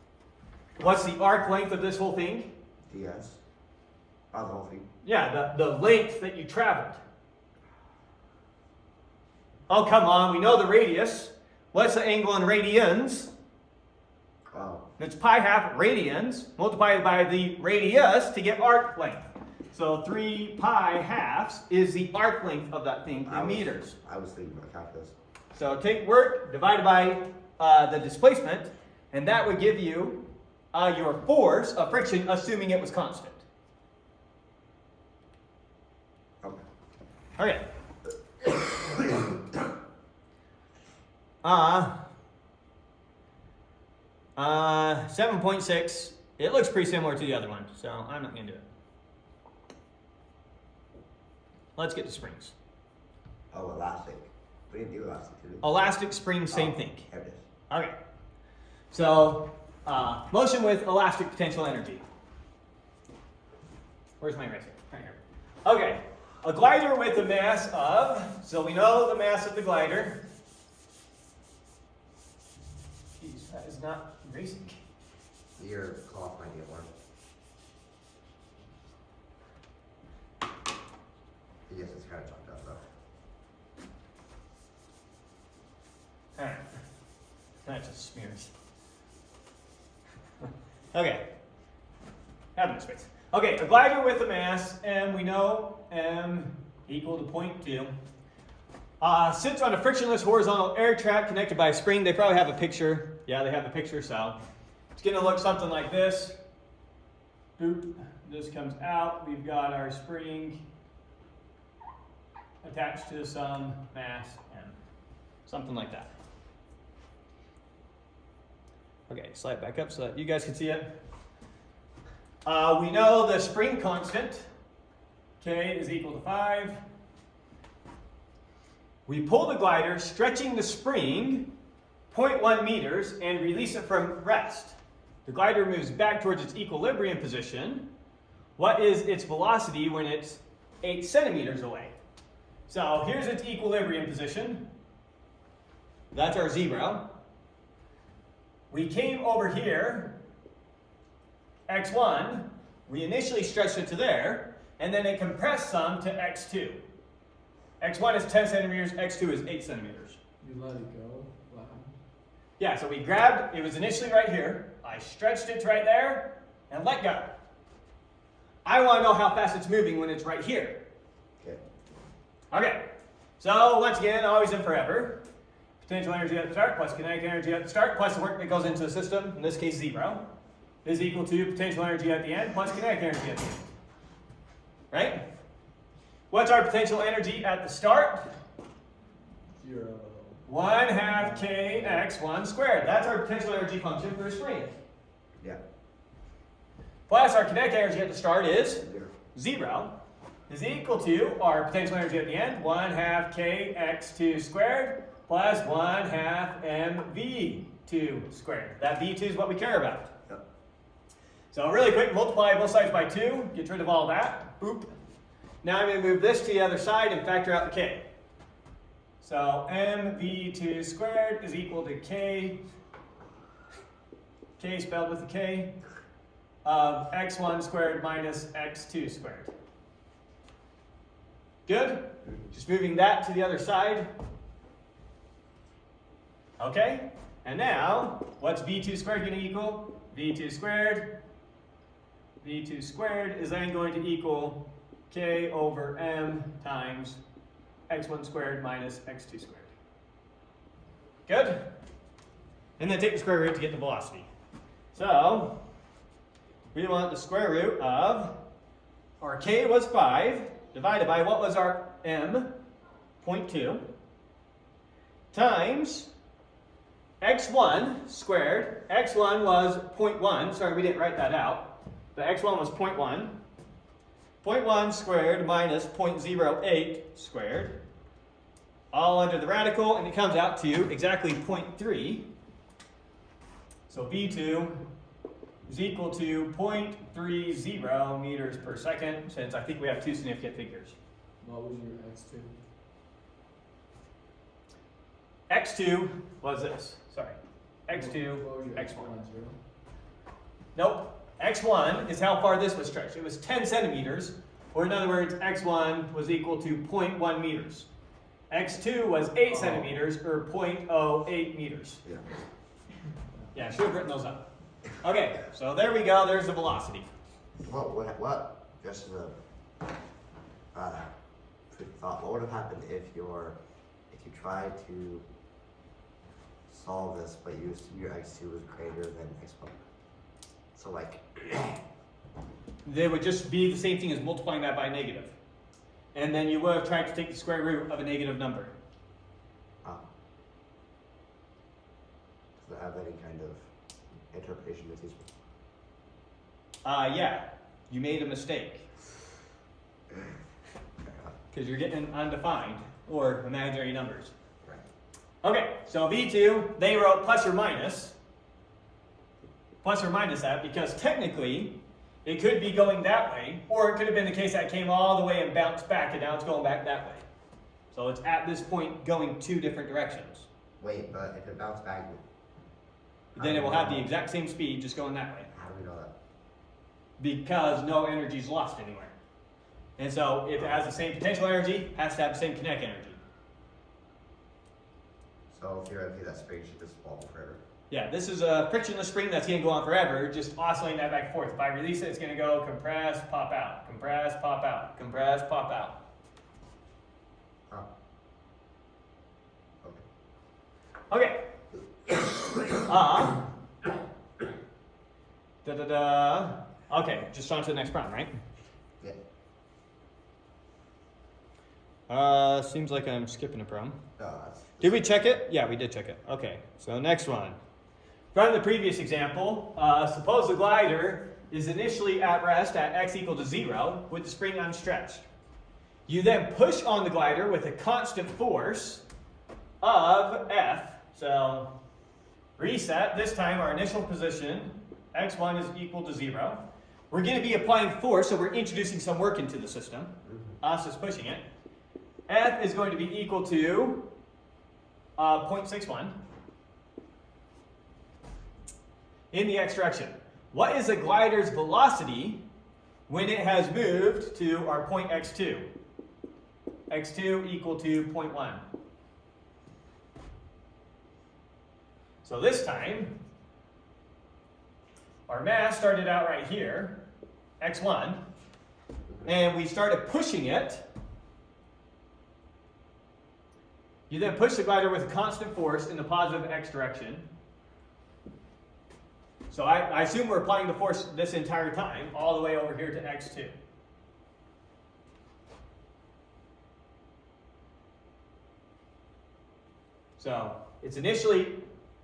What's the arc length of this whole thing? ds. Oh, the whole thing. Yeah, the length that you traveled. Oh, come on, we know the radius. What's the angle in radians? Oh. It's pi/2 radians multiplied by the radius to get arc length. So 3 pi/2 is the arc length of that thing in meters. I was thinking about calculus. So take work divided by the displacement, and that would give you your force of friction, assuming it was constant. Okay. Okay. 7.6. It looks pretty similar to the other one, so I'm not going to do it. Let's get to springs. Oh, elastic. We didn't do elastic, did we? Elastic spring, same thing. There it is. Okay. So, motion with elastic potential energy. Where's my eraser? Right here. Okay. A glider with a mass of, so we know the mass of the glider. Jeez, that is not erasing. Your cloth might get warm. Yes, it's kind of chopped up though. Alright. That just smears. Okay. Have no space. Okay, a glider with a mass, and we know m equal to 0.2. Sits on a frictionless horizontal air track connected by a spring. They probably have a picture Yeah, they have the picture, so it's going to look something like this. Boop. This comes out. We've got our spring attached to some mass M. Something like that. Okay, slide back up so that you guys can see it. We know the spring constant, K, is equal to 5. We pull the glider, stretching the spring 0.1 meters and release it from rest. The glider moves back towards its equilibrium position. What is its velocity when it's 8 centimeters away? So here's its equilibrium position. That's our 0. We came over here, x1. We initially stretched it to there, and then it compressed some to x2. x1 is 10 centimeters, x2 is 8 centimeters. You let it go. Wow. Yeah, so we grabbed, it was initially right here. I stretched it to right there and let go. I want to know how fast it's moving when it's right here. Okay. Okay, so once again, always and forever. Potential energy at the start plus kinetic energy at the start plus the work that goes into the system, in this case 0, is equal to potential energy at the end plus kinetic energy at the end. Right? What's our potential energy at the start? 0. 1/2 kx1 squared. That's our potential energy function for a spring. Yeah. Plus our kinetic energy at the start is 0. 0 is equal to our potential energy at the end, 1/2 kx2 squared plus 1/2 mv2 squared. That v2 is what we care about. Yep. So really quick, multiply both sides by 2, get rid of all that. Boop. Now I'm going to move this to the other side and factor out the k. So mv2 squared is equal to k spelled with a k, of x1 squared minus x2 squared. Good? Just moving that to the other side. Okay? And now, what's v2 squared going to equal? v2 squared. v2 squared is then going to equal k over m times x1 squared minus x2 squared. Good? And then take the square root to get the velocity. So, we want the square root of, our k was 5, divided by what was our m, 0.2, times x1 squared. x1 was 0.1, sorry we didn't write that out, but x1 was 0.1. 0.1 squared minus 0.08 squared, all under the radical, and it comes out to exactly 0.3. So V2 is equal to 0.30 meters per second, since I think we have two significant figures. What was your x2? X2 was this, sorry. X2, What was your X1. 0? Nope, X1 is how far this was stretched. It was 10 centimeters, or in other words, X1 was equal to 0.1 meters. X2 was 8 centimeters, or 0.08 meters. Yeah. Yeah, I should have written those up. Okay, so there we go, there's the velocity. What? Just as a quick thought. What would have happened if you tried to solve this, but you assume your x2 was greater than x1? So like, They would just be the same thing as multiplying that by a negative. And then you would have tried to take the square root of a negative number. does it have any kind of interpretation that's useful? Yeah, you made a mistake. Because you're getting undefined, or imaginary numbers. Right. Okay, so V2, they wrote plus or minus that, because technically, it could be going that way, or it could have been the case that it came all the way and bounced back, and now it's going back that way. So it's at this point going two different directions. Wait, but if it bounced back, Then it will have the exact same speed, just going that way. how do we know that? Because no energy is lost anywhere. And so if it has the same potential energy, it has to have the same kinetic energy. So theoretically, that spring should just fall forever. Yeah, this is a frictionless spring that's going to go on forever, just oscillating that back and forth. If I release it, it's going to go compress, pop out, compress, pop out, compress, pop out. Okay. Okay, Okay, just on to the next problem, right? Yeah. Seems like I'm skipping a problem. No, that's. Did we check it? Yeah, we did check it. Okay, so next one. From the previous example, suppose the glider is initially at rest at x equal to 0 with the spring unstretched. You then push on the glider with a constant force of F. So reset, this time our initial position, x1 is equal to 0. We're going to be applying force, so we're introducing some work into the system. Us is pushing it. F is going to be equal to 0.61 in the x direction. What is the glider's velocity when it has moved to our point x2? x2 equal to 0.1. So this time, our mass started out right here, x1, and we started pushing it. You then push the glider with a constant force in the positive x direction. So I assume we're applying the force this entire time, all the way over here to x2. So it's initially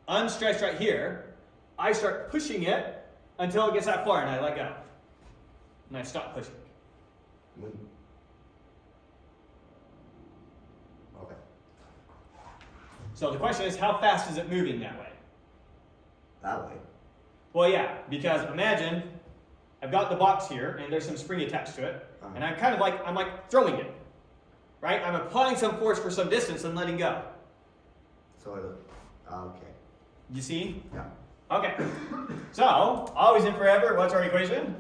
unstretched right here. I start pushing it until it gets that far and I let go. And I stop pushing. Okay. So the question is, how fast is it moving that way? That way. Well, yeah, because imagine I've got the box here and there's some spring attached to it, and I'm kind of like, I'm like throwing it, right? I'm applying some force for some distance and letting go. So, okay. You see? Yeah. Okay. So, always and forever, what's our equation?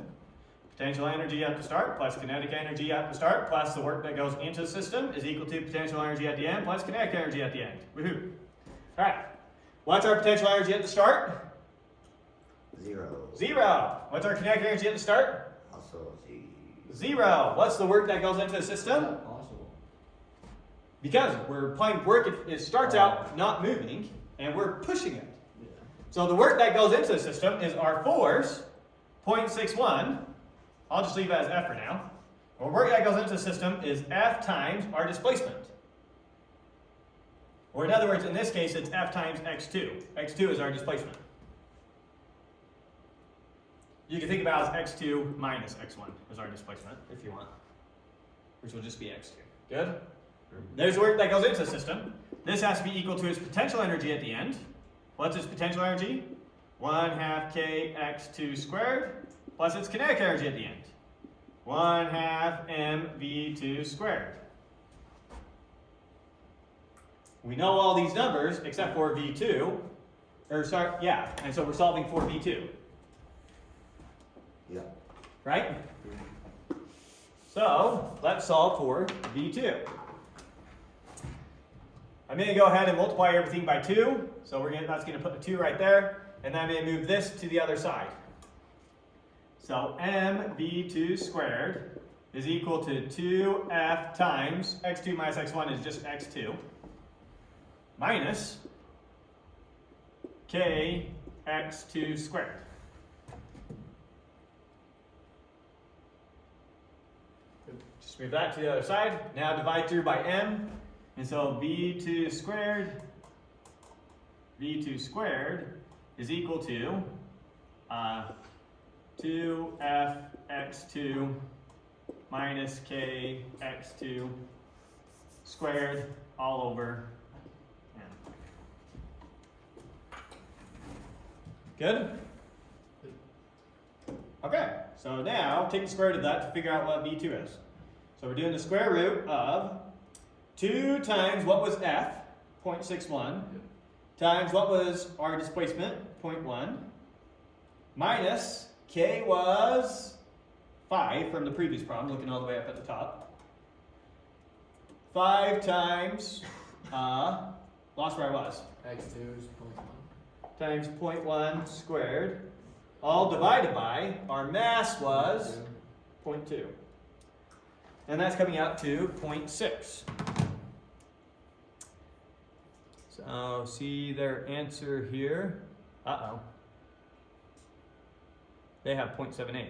Potential energy at the start plus kinetic energy at the start plus the work that goes into the system is equal to potential energy at the end plus kinetic energy at the end. Woohoo. All right. What's our potential energy at the start? 0. 0. What's our kinetic energy at the start? Also 0. What's the work that goes into the Is system? that possible? Because we're applying work, it starts out not moving, and we're pushing it. Yeah. So the work that goes into the system is our force, 0.61. I'll just leave it as F for now. Our work that goes into the system is F times our displacement. Or in other words, in this case, it's F times x2. x2 is our displacement. You can think about it as x2 minus x1 as our displacement, if you want, which will just be x2. Good? There's work that goes into the system. This has to be equal to its potential energy at the end. What's its potential energy? 1/2 kx2 squared plus its kinetic energy at the end. 1/2 mv2 squared. We know all these numbers except for v2, and so we're solving for v2. Yeah. Right? So, let's solve for v2. I'm going to go ahead and multiply everything by 2. So that's going to put the 2 right there. And then I'm going to move this to the other side. So mv2 squared is equal to 2f times x2 minus x1 is just x2 minus kx2 squared. Just move that to the other side. Now divide through by m. And so v2 squared is equal to 2fx2 minus kx2 squared all over m. Good? Okay, so now take the square root of that to figure out what v2 is. So we're doing the square root of 2 times what was f, 0.61, times what was our displacement, 0.1, minus k was 5 from the previous problem, looking all the way up at the top. 5 times, lost where I was, x2 is 0.1. times 0.1 squared, all divided by, our mass was 0.2. And that's coming out to 0.6. So see their answer here. Uh-oh. They have 0.78.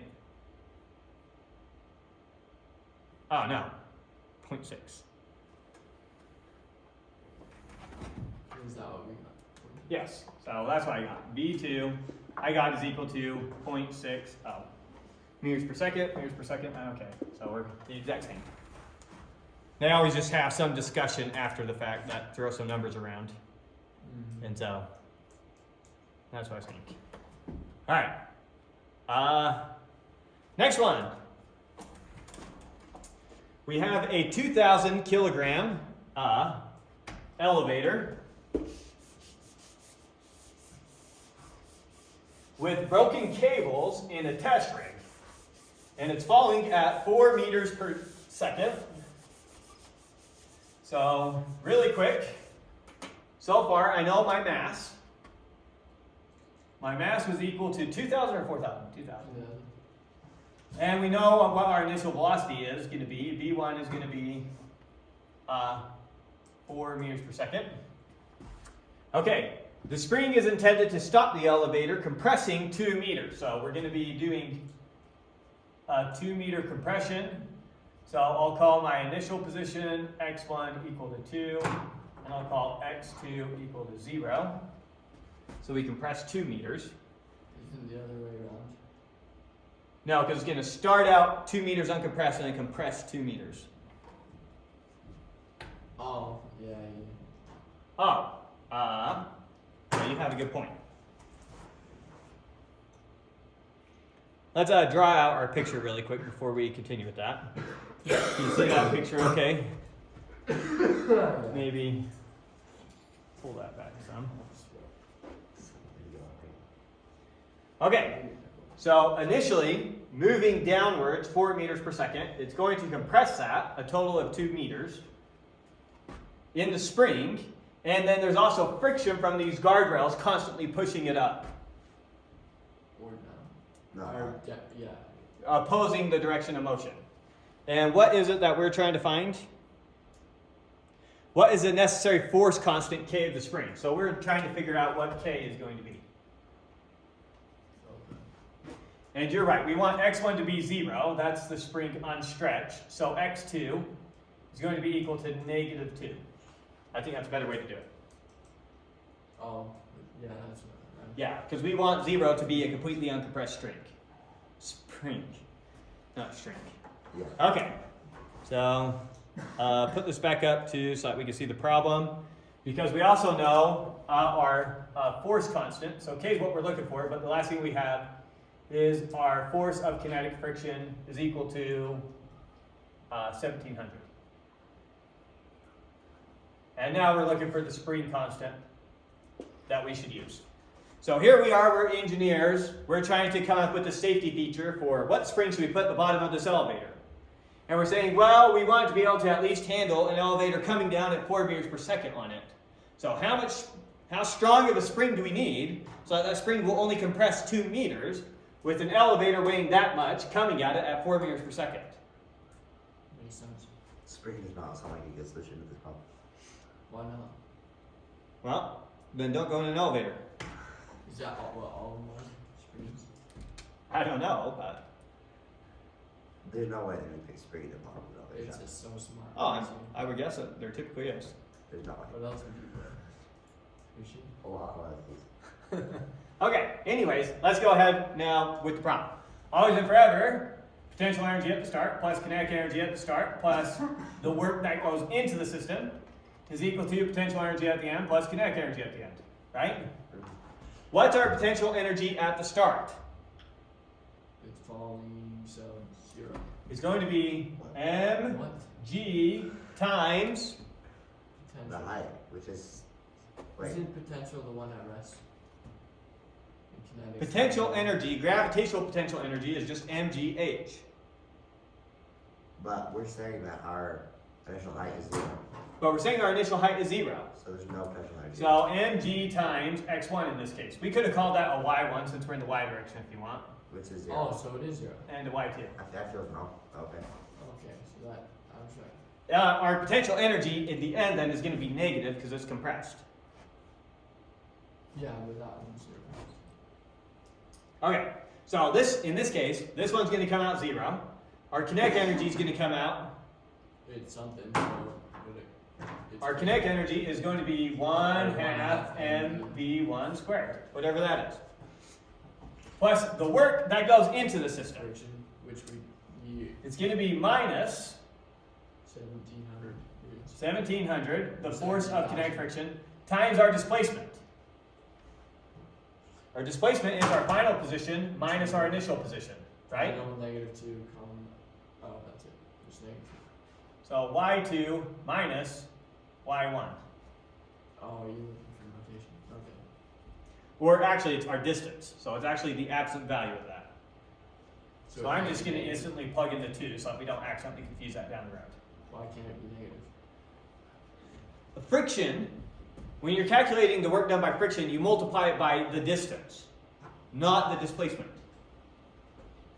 Oh, no. 0.6. Is that what we got? Yes, so that's what I got. V2, I got is equal to 0.60 meters per second, okay. So we're the exact same. They always just have some discussion after the fact that throw some numbers around. And so, that's what I think. All right. Next one. We have a 2,000 kilogram elevator with broken cables in a test rig. And it's falling at 4 meters per second. So, really quick. So far, I know my mass. My mass was equal to 2,000 or 4,000? 2,000. Yeah. And we know what our initial velocity is going to be. V1 is going to be 4 meters per second. Okay, the spring is intended to stop the elevator compressing 2 meters. So we're going to be doing a 2 meter compression. So I'll call my initial position x1 equal to 2. And I'll call x2 equal to 0. So we compress 2 meters. Isn't the other way around? No, because it's going to start out 2 meters uncompressed and then compress 2 meters. Oh, yeah. Oh, yeah, you have a good point. Let's draw out our picture really quick before we continue with that. Can you see that picture okay? Maybe pull that back some. Okay, so initially, moving downwards 4 meters per second, it's going to compress that, a total of 2 meters, in the spring, and then there's also friction from these guardrails constantly pushing it up, Or No. down. Or yeah. opposing the direction of motion. And what is it that we're trying to find? What is the necessary force constant K of the spring? So we're trying to figure out what K is going to be. And you're right, we want x1 to be 0, that's the spring unstretched. So x2 is going to be equal to -2. I think that's a better way to do it. Oh, yeah, that's right. Yeah, because we want 0 to be a completely uncompressed string. Spring, not string. Yeah. Okay, so put this back up too so that we can see the problem. Because we also know our force constant, so K is what we're looking for, but the last thing we have is our force of kinetic friction is equal to 1,700. And now we're looking for the spring constant that we should use. So here we are, we're engineers. We're trying to come up with a safety feature for what spring should we put at the bottom of this elevator. And we're saying, well, we want to be able to at least handle an elevator coming down at 4 meters per second on it. So how strong of a spring do we need so that spring will only compress 2 meters with an elevator weighing that much coming at it at 4 meters per second? Makes sense. Spring does not sound like a good solution to this problem. Why not? Well, then don't go in an elevator. Is that all in one? Springs? I don't know, but There's no way they're going to pick spring at the bottom of the It's elevator. just so smart. I would guess that there typically is. There's no way. What else would you put? Sushi? A lot of other things. Okay, anyways, let's go ahead now with the problem. Always and forever, potential energy at the start plus kinetic energy at the start plus the work that goes into the system is equal to potential energy at the end plus kinetic energy at the end, right? What's our potential energy at the start? It's falling, so 0. It's going to be mg times, The Potential. height, which is. Wait. Isn't potential the one at rest? In kinetics. potential energy, gravitational potential energy is just mgh. But we're saying that our initial height is 0. But we're saying our initial height is 0. So there's no potential energy. So mg times x1 in this case. We could have called that a y1 since we're in the y direction if you want. Which is 0. Oh, so it is 0. And a y2. That feels wrong. Okay. Okay, so I was right. Our potential energy in the end then is going to be negative because it's compressed. Yeah, but that one's 0. Okay, so in this case, this one's going to come out 0. Our kinetic energy is going to come out. It's something, so it's Our kinetic energy is going to be 1/2 mv1 squared, whatever that is. Plus the work that goes into the system. friction, which we It's going to be minus 1700 newtons. 1700, the force of kinetic friction, times our displacement. Our displacement is our final position minus our initial position, right? No, -2, oh, that's it. Just negative. So y2 minus y1. Oh, you're looking for notation. Okay. Or actually, it's our distance. So it's actually the absolute value of that. So I'm just going to instantly plug in the 2 so that we don't accidentally confuse that down the road. Why can't it be negative? The friction, when you're calculating the work done by friction, you multiply it by the distance, not the displacement.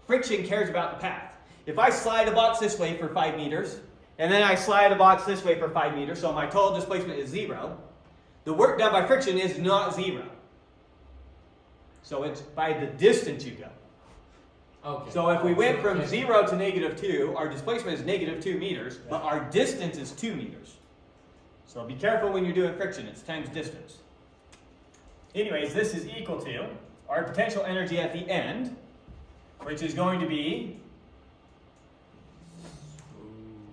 Friction cares about the path. If I slide a box this way for 5 meters, and then I slide a box this way for 5 meters, so my total displacement is 0, the work done by friction is not 0. So it's by the distance you go. Okay. So if we went from okay. 0 to -2, our displacement is -2 meters, but our distance is 2 meters. So be careful when you're doing friction, it's times distance. Anyways, this is equal to our potential energy at the end, which is going to be,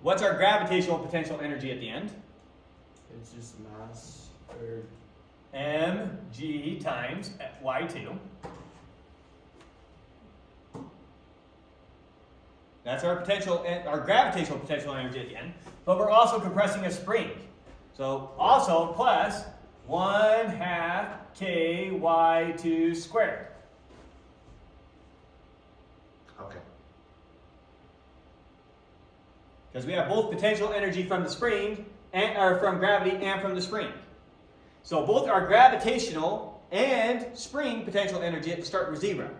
what's our gravitational potential energy at the end? It's just mass, or mg times y2. That's our gravitational potential energy at the end. But we're also compressing a spring. So also plus 1/2 ky2 squared. Okay. Because we have both potential energy from the spring, or from gravity and from the spring. So both our gravitational and spring potential energy at the start were 0.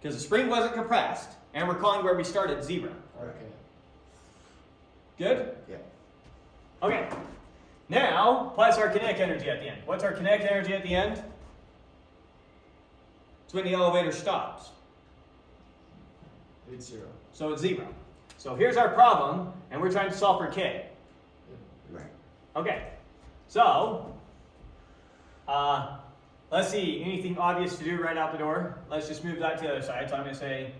Because the spring wasn't compressed, and we're calling where we started 0. okay. Good? Yeah. Okay. Now, plus our kinetic energy at the end. What's our kinetic energy at the end? It's when the elevator stops. It's 0. So it's 0. So here's our problem, and we're trying to solve for k. Right. Okay. So, let's see. Anything obvious to do right out the door? Let's just move that to the other side. So I'm going to say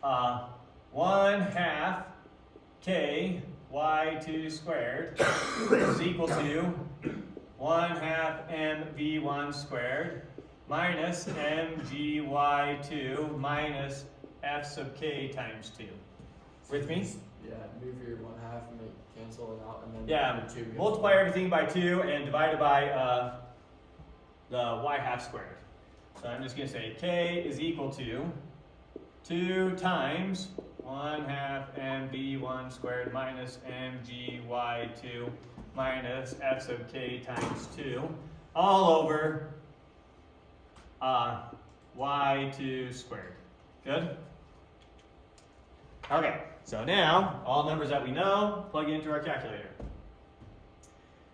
1/2 ky2 squared is equal to 1/2 mv1 squared minus mgy2 minus f sub k times 2. With me? Yeah, move your 1/2 and cancel it out, and then Yeah, your 2 goes multiply everything by 2 and divide it by the y1/2 squared. So I'm just going to say k is equal to 2 times 1/2 mv1 squared minus mgy2 minus f sub k times 2 all over y2 squared. Good? Okay, so now all numbers that we know, plug into our calculator.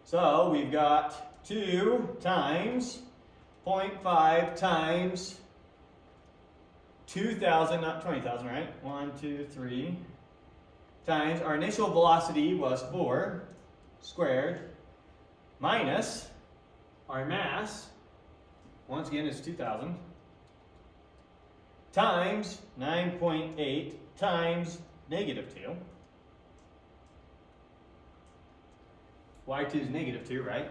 So we've got 2 times 0.5 times 2,000, not 20,000, right? 1, 2, 3 times our initial velocity was 4 squared minus our mass, once again is 2,000, times 9.8 times -2. y2 is -2, right?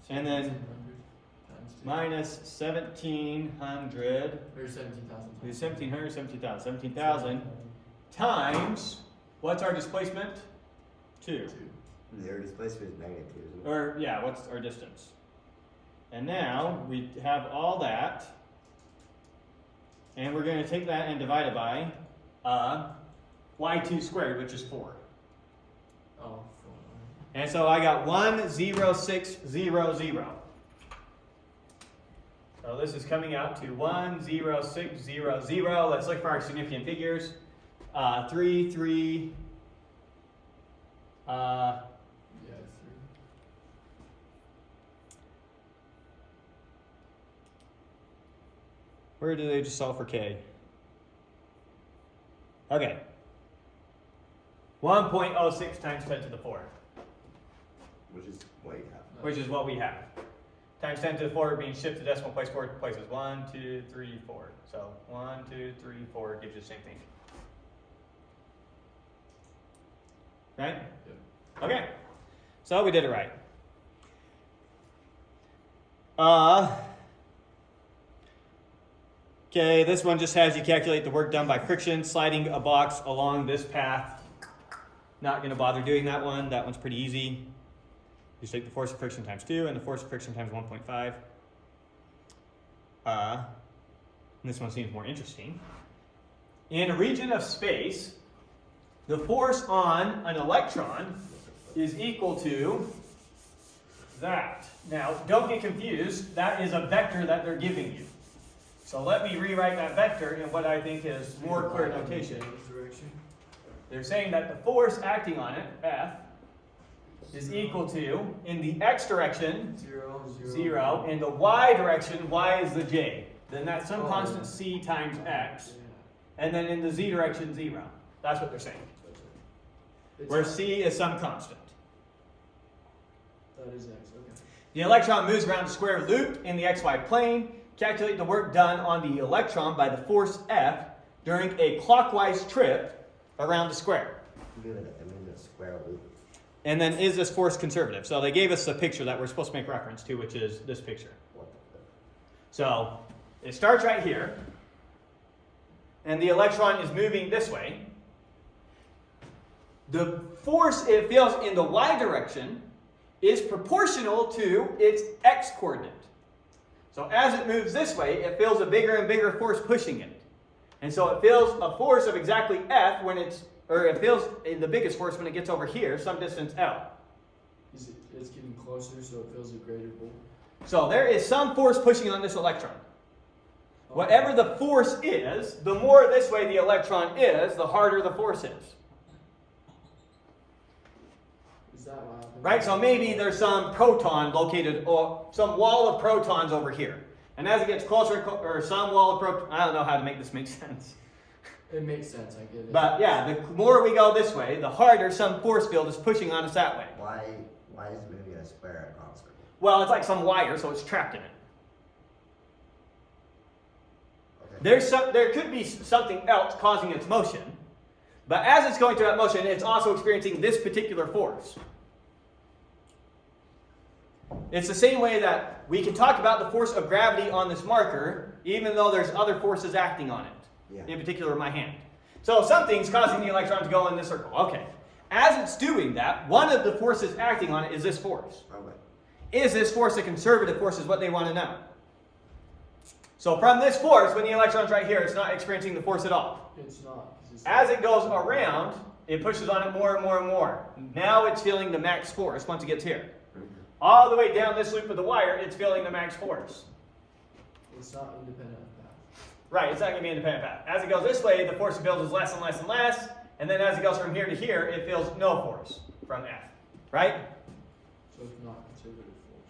And then 1700 times 2. minus 1,700, Or 17,000. 1,700, 17,000 times, what's our displacement? 2. Their displacement is -2, isn't it? Or, yeah, what's our distance? And now we have all that, and we're going to take that and divide it by y2 squared, which is 4. Oh, 4. And so I got 10600. So this is coming out to 10600. Let's look for our significant figures. 3, 3, Yeah, Where do they just solve for k? Okay. 1.06 times 10 to the 4. Which is what you have. Which is what we have. Times 10 to the 4 being shipped to decimal place 4 places. 1, 2, 3, 4. So 1, 2, 3, 4 gives you the same thing. Right? Yep. Okay. So we did it right. Okay, this one just has you calculate the work done by friction, sliding a box along this path. Not going to bother doing that one. That one's pretty easy. Just take the force of friction times 2 and the force of friction times 1.5. This one seems more interesting. In a region of space, the force on an electron is equal to that. Now, don't get confused. That is a vector that they're giving you. So let me rewrite that vector in what I think is more clear notation. They're saying that the force acting on it, F, is equal to, in the x direction, 0, in the y direction, y is the j. Then that's some constant c times x, and then in the z direction, 0. That's what they're saying. Where c is some constant. That is x, okay. The electron moves around a square loop in the xy plane. Calculate the work done on the electron by the force F during a clockwise trip around the square. Moving a square loop. And then is this force conservative? So they gave us a picture that we're supposed to make reference to, which is this picture. What the fuck? So it starts right here, and the electron is moving this way. The force it feels in the y direction is proportional to its x coordinate. So as it moves this way, it feels a bigger and bigger force pushing it. And so it feels a force of exactly F when it's, or it feels the biggest force when it gets over here, some distance L. It's getting closer, so it feels a greater pull. So there is some force pushing on this electron. Whatever the force is, the more this way the electron is, the harder the force is. Is that what happened? Right? So maybe there's some proton located, or some wall of protons over here. And as it gets closer, or some wall of protons, I don't know how to make this make sense. It makes sense, I get it. But yeah, the more we go this way, the harder some force field is pushing on us that way. Why is it moving in a square and not a circle? Well, it's like some wire, so it's trapped in it. Okay. There could be something else causing its motion, but as it's going through that motion, it's also experiencing this particular force. It's the same way that we can talk about the force of gravity on this marker, even though there's other forces acting on it. Yeah. In particular, my hand. So something's causing the electron to go in this circle. Okay. As it's doing that, one of the forces acting on it is this force. Okay. Is this force a conservative force is what they want to know. So from this force, when the electron's right here, it's not experiencing the force at all. It's not. 'Cause it's As it goes around, it pushes on it more and more and more. Now it's feeling the max force once it gets here. All the way down this loop of the wire, it's feeling the max force. It's not independent of that. Right, it's not going to be an independent path. As it goes this way, the force it builds is less and less and less. And then as it goes from here to here, it feels no force from F. Right? So it's not conservative force.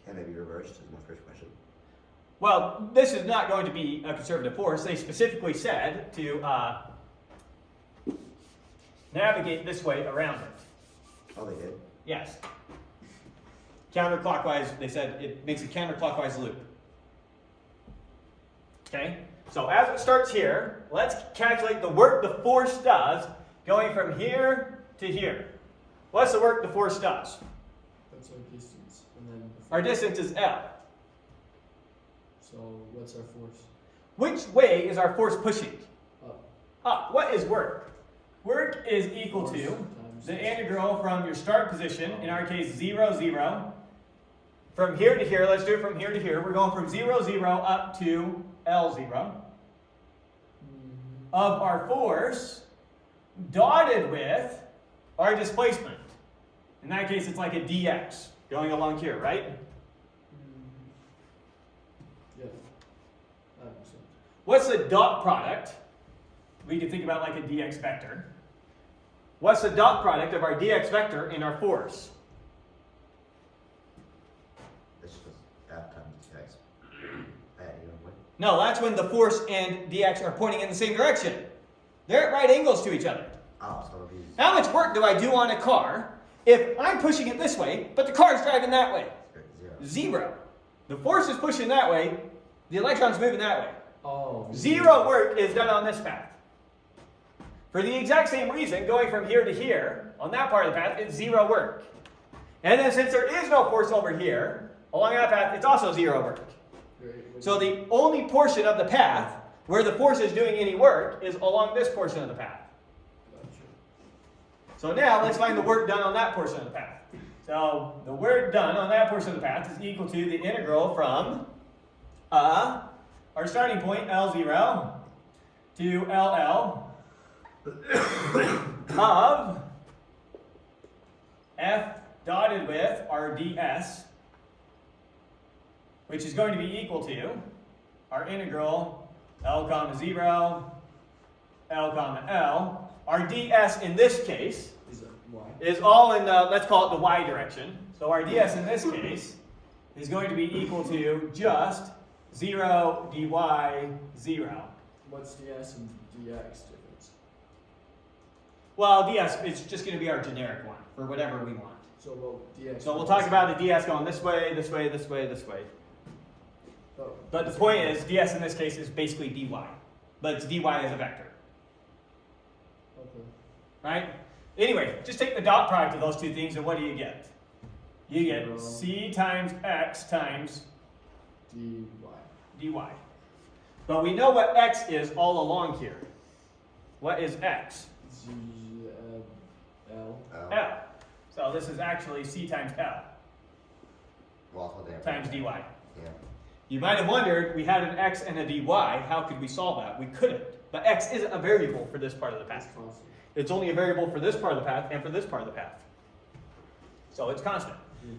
Can it be reversed is my first question. Well, this is not going to be a conservative force. They specifically said to navigate this way around it. Oh, they did? Yes. Counterclockwise, they said it makes a counterclockwise loop. Okay? So as it starts here, let's calculate the work the force does going from here to here. What's the work the force does? That's our distance. And then Our distance is L. So what's our force? Which way is our force pushing? Up. Up. What is work? Work is equal to Times the integral from your start position, in our case 0, 0, from here to here. Let's do it from here to here. We're going from 0, 0 up to L0 of our force dotted with our displacement. In that case, it's like a dx going along here, right? Yeah. That makes sense. What's the dot product? We can think about like a dx vector. What's the dot product of our dx vector and our force? This was F times X. You know what? No, that's when the force and dx are pointing in the same direction. They're at right angles to each other. Oh, so it'll be How much work do I do on a car if I'm pushing it this way, but the car is driving that way? 0. Zero. The force is pushing that way, the electron's moving that way. Oh. Zero work is done on this path. For the exact same reason, going from here to here, on that part of the path, it's zero work. And then since there is no force over here, along that path, it's also zero work. So the only portion of the path where the force is doing any work is along this portion of the path. So now let's find the work done on that portion of the path. So the work done on that portion of the path is equal to the integral from our starting point L0 to LL of F dotted with our ds, which is going to be equal to our integral L comma 0, L comma L. Our ds in this case is all in the, let's call it the y direction. So our ds in this case is going to be equal to just 0 dy 0. What's ds and dx difference? Well, ds is just going to be our generic one for whatever we want. So well, dx. So we'll talk about the ds going this way, this way, this way, this way. Oh. But the point is, ds in this case is basically dy, but it's dy as a vector, Okay. right? Anyway, just take the dot product of those two things, and what do you get? You get c times x times dy. dy. But we know what x is all along here. What is x? Z L. L. So this is actually c times L Well, that's what they have. times dy. Yeah. You might have wondered, we had an x and a dy, how could we solve that? We couldn't. But x isn't a variable for this part of the path. Constant. It's only a variable for this part of the path and for this part of the path. So it's constant.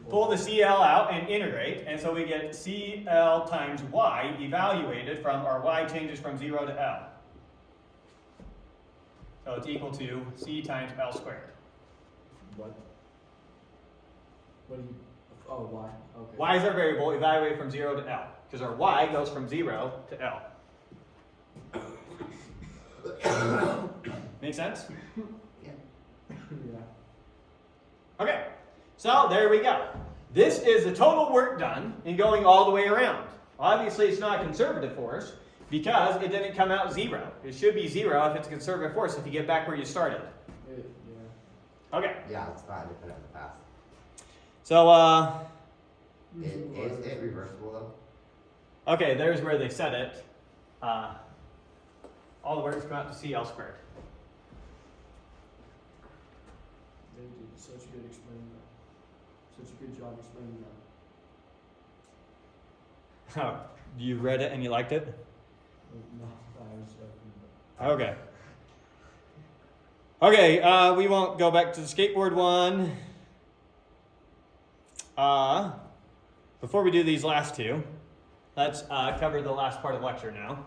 Pull the CL out and integrate, and so we get CL times y evaluated from our y changes from 0 to L. So it's equal to c times L squared. What? What do you? Oh, y. Okay. Y is our variable, evaluated from 0 to L, because our y goes from 0 to L. Make sense? Yeah. Yeah. Okay, so there we go. This is the total work done in going all the way around. Obviously, it's not a conservative force because it didn't come out 0. It should be 0 if it's a conservative force if you get back where you started. Yeah. Okay, Yeah, it's not independent of the path. so, Is it reversible though? okay, there's where they said it. All the works come out to CL squared. They did such a good explaining that. Such a good job explaining that. Oh, you read it and you liked it? No, I was Okay. Okay, we won't go back to the skateboard one. Before we do these last two, let's cover the last part of lecture now.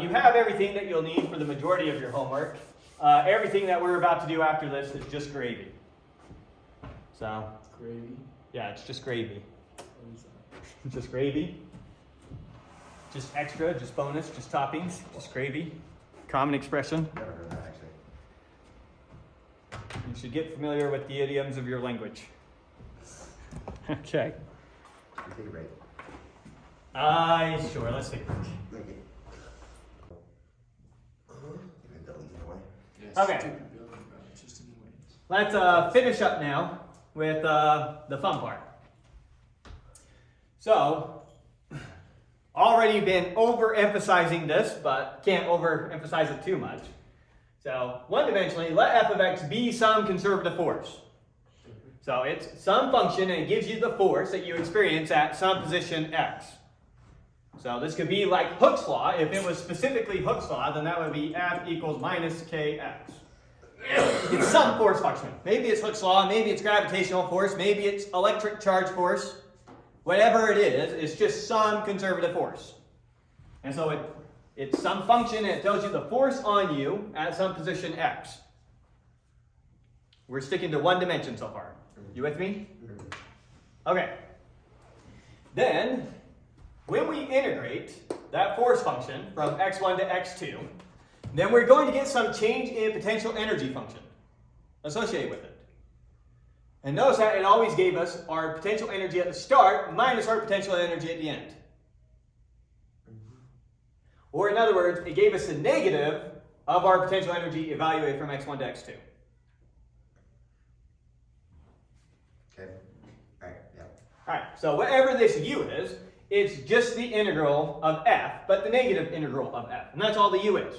You have everything that you'll need for the majority of your homework. Everything that we're about to do after this is just gravy. So, gravy. yeah, it's just gravy. What is that? Just gravy. Just extra, just bonus, just toppings, just gravy. Common expression. Never heard that actually. You should get familiar with the idioms of your language. Okay. You take a break. Sure, let's take a break. Okay. Even though either way. Yeah, Okay. stupid building, bro. It's just in the way. Let's finish up now with the fun part. So, already been overemphasizing this, but can't overemphasize it too much. So, one-dimensionally, let f of x be some conservative force. So it's some function and it gives you the force that you experience at some position x. So this could be like Hooke's law. If it was specifically Hooke's law, then that would be f equals minus kx. It's some force function. Maybe it's Hooke's law, maybe it's gravitational force, maybe it's electric charge force. Whatever it is, it's just some conservative force. And so it's some function and it tells you the force on you at some position x. We're sticking to one dimension so far. You with me? Okay. Then, when we integrate that force function from x1 to x2, then we're going to get some change in potential energy function associated with it. And notice that it always gave us our potential energy at the start minus our potential energy at the end. Or in other words, it gave us the negative of our potential energy evaluated from x1 to x2. Okay. Alright, yeah. Alright, so whatever this u is, it's just the integral of f, but the negative integral of f. And that's all the u is.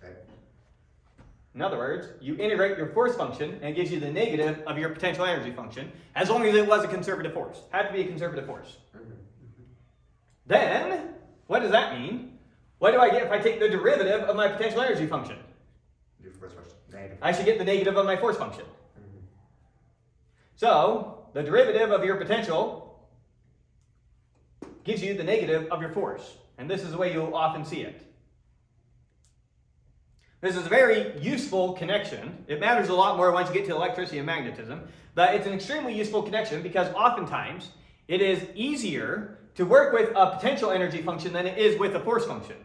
Okay. In other words, you integrate your force function, and it gives you the negative of your potential energy function, as long as it was a conservative force. Had to be a conservative force. Then, what does that mean? What do I get if I take the derivative of my potential energy function? Do force function. Negative. I should get the negative of my force function. So, the derivative of your potential gives you the negative of your force. And this is the way you'll often see it. This is a very useful connection. It matters a lot more once you get to electricity and magnetism. But it's an extremely useful connection because oftentimes it is easier to work with a potential energy function than it is with a force function.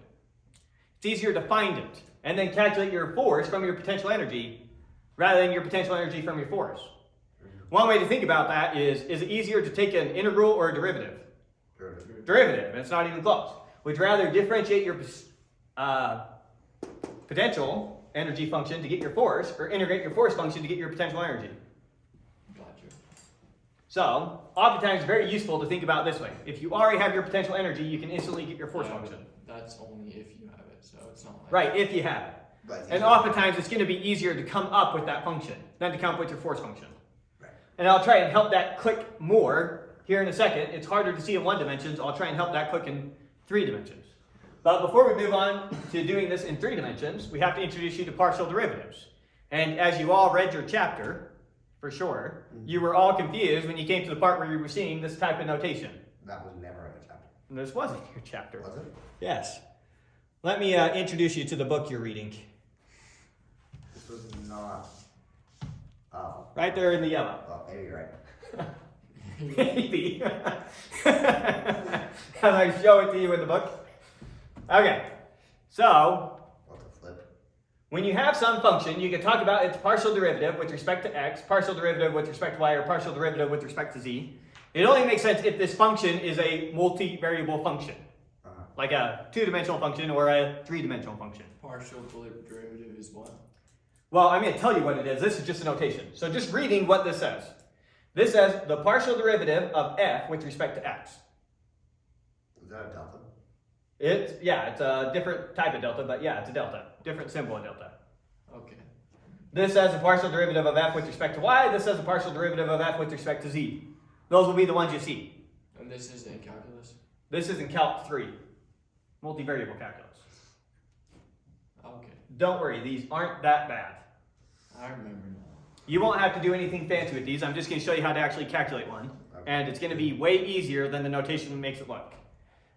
It's easier to find it and then calculate your force from your potential energy rather than your potential energy from your force. One way to think about that is it easier to take an integral or a derivative? Derivative, and it's not even close. Would you rather differentiate your potential energy function to get your force, or integrate your force function to get your potential energy? Gotcha. So, oftentimes it's very useful to think about this way. If you already have your potential energy, you can instantly get your force Yeah, function. but that's only if you have it, so it's not like... Right, if you have it. But And oftentimes it's going to be easier to come up with that function than to come up with your force function. Right. And I'll try and help that click more here in a second. It's harder to see in 1 dimension, I'll try and help that click in 3 dimensions. But before we move on to doing this in 3 dimensions, we have to introduce you to partial derivatives. And as you all read your chapter, for sure, you were all confused when you came to the part where you were seeing this type of notation. That was never in a chapter. And this wasn't your chapter. Was it? Yes. Let me introduce you to the book you're reading. This was not. Oh. Right there in the yellow. Well, maybe you're right. Maybe. Can I show it to you in the book? Okay. So, What the flip? when you have some function, you can talk about its partial derivative with respect to x, partial derivative with respect to y, or partial derivative with respect to z. It only makes sense if this function is a multivariable function, like a 2-dimensional function or a 3-dimensional function. Partial derivative is what? Well, I'm going to tell you what it is. This is just a notation. So just reading what this says. This says the partial derivative of f with respect to x. Is that a delta? It's a different type of delta, but yeah, it's a delta. Different symbol of delta. Okay. This says a partial derivative of f with respect to y. This says a partial derivative of f with respect to z. Those will be the ones you see. And this is in calculus? This is in Calc 3, multivariable calculus. Okay. Don't worry, these aren't that bad. I remember now. You won't have to do anything fancy with these. I'm just going to show you how to actually calculate one. And it's going to be way easier than the notation makes it look.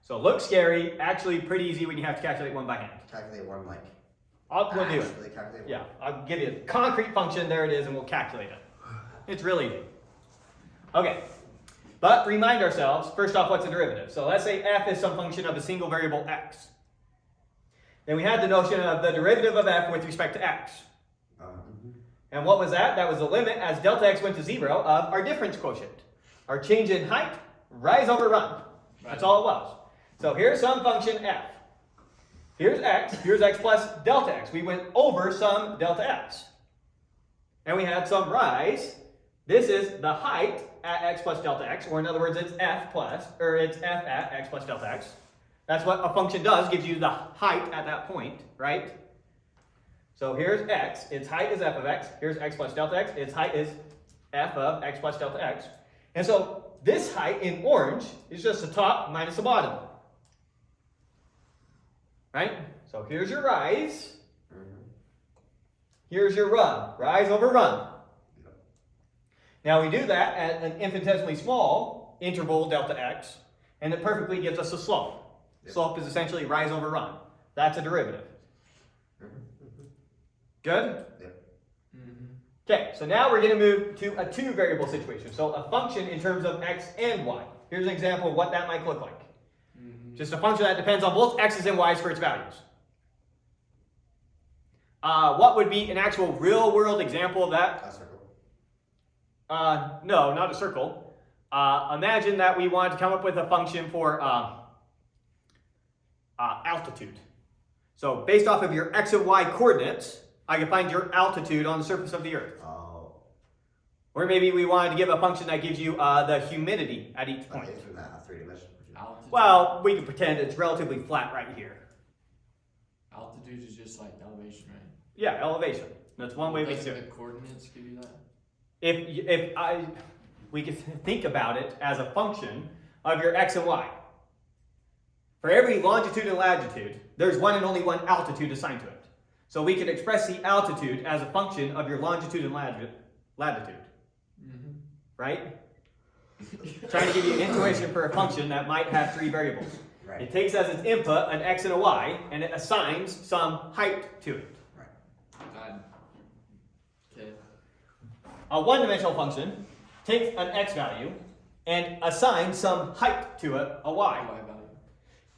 So it looks scary, actually pretty easy when you have to calculate one by hand. Calculate one like. We'll do it. Actually calculate one. Yeah, I'll give you a concrete function, there it is, and we'll calculate it. It's really easy. Okay, but remind ourselves, first off, what's a derivative? So let's say f is some function of a single variable x. Then we had the notion of the derivative of f with respect to x. And what was that? That was the limit as delta x went to 0 of our difference quotient. Our change in height, rise over run. That's all it was. So here's some function f. Here's x plus delta x. We went over some delta x. And we had some rise. This is the height at x plus delta x, or in other words, it's f at x plus delta x. That's what a function does, gives you the height at that point, right? So here's x, its height is f of x. Here's x plus delta x, its height is f of x plus delta x. And so this height in orange is just the top minus the bottom. Right? So here's your rise. Here's your run. Rise over run. Now we do that at an infinitesimally small interval delta x, and it perfectly gives us a slope. Slope is essentially rise over run. That's a derivative. Good? Yep. Okay, so now we're going to move to a two-variable situation. So a function in terms of x and y. Here's an example of what that might look like. Just a function that depends on both x's and y's for its values. What would be an actual real-world example of that? A circle. No, not a circle. Imagine that we wanted to come up with a function for altitude. So based off of your x and y coordinates, I can find your altitude on the surface of the Earth. Oh. Or maybe we wanted to give a function that gives you the humidity at each point. Isn't that a three-dimensional? Altitude. Well, we can pretend it's relatively flat right here. Altitude is just like elevation, right? Yeah, elevation. That's one way we Like can do the it. coordinates give you that? We could think about it as a function of your x and y. For every longitude and latitude, there's one and only one altitude assigned to it. So we can express the altitude as a function of your longitude and latitude. Right? Trying to give you intuition for a function that might have three variables. Right. It takes as its input an x and a y, and it assigns some height to it. Okay. A one-dimensional function takes an x value and assigns some height to it, a y. Y value.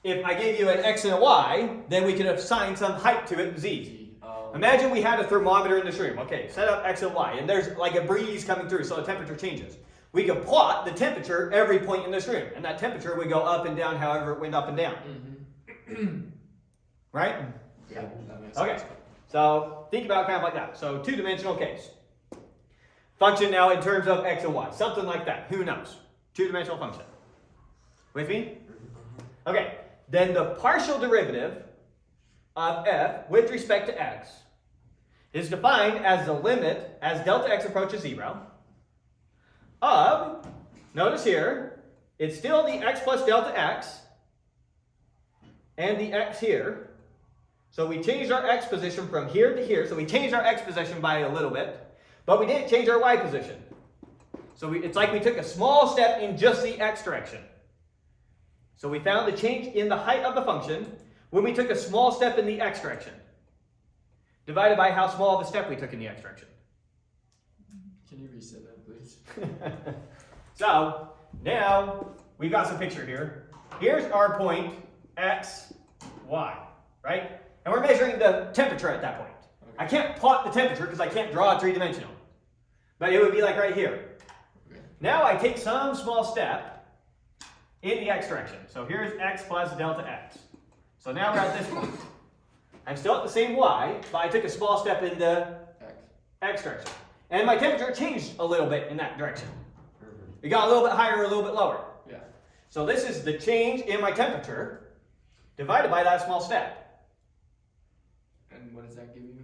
If I gave you an x and a y, then we could assign some height to it, z. Oh. Imagine we had a thermometer in this room. Okay, set up x and y, and there's like a breeze coming through, so the temperature changes. We could plot the temperature every point in this room, and that temperature would go up and down however it went up and down. Right? Yeah. That makes Okay, sense. so think about it kind of like that. So two-dimensional case. Function now in terms of x and y, something like that. Who knows? Two-dimensional function. With me? Okay, then the partial derivative of f with respect to x is defined as the limit as delta x approaches 0 of, notice here, it's still the x plus delta x and the x here. So we changed our x position from here to here. So we changed our x position by a little bit, but we didn't change our y position. So it's like we took a small step in just the x direction. So we found the change in the height of the function when we took a small step in the x direction, divided by how small of a step we took in the x direction. Can you reset that, please? So now we've got some picture here. Here's our point x, y, right? And we're measuring the temperature at that point. Okay. I can't plot the temperature because I can't draw it three-dimensional. But it would be like right here. Okay. Now I take some small step in the x direction. So here's x plus delta x. So now we're at this point. I'm still at the same y, but I took a small step in the x direction. And my temperature changed a little bit in that direction. It got a little bit higher or a little bit lower. Yeah. So this is the change in my temperature divided by that small step. And what does that give you?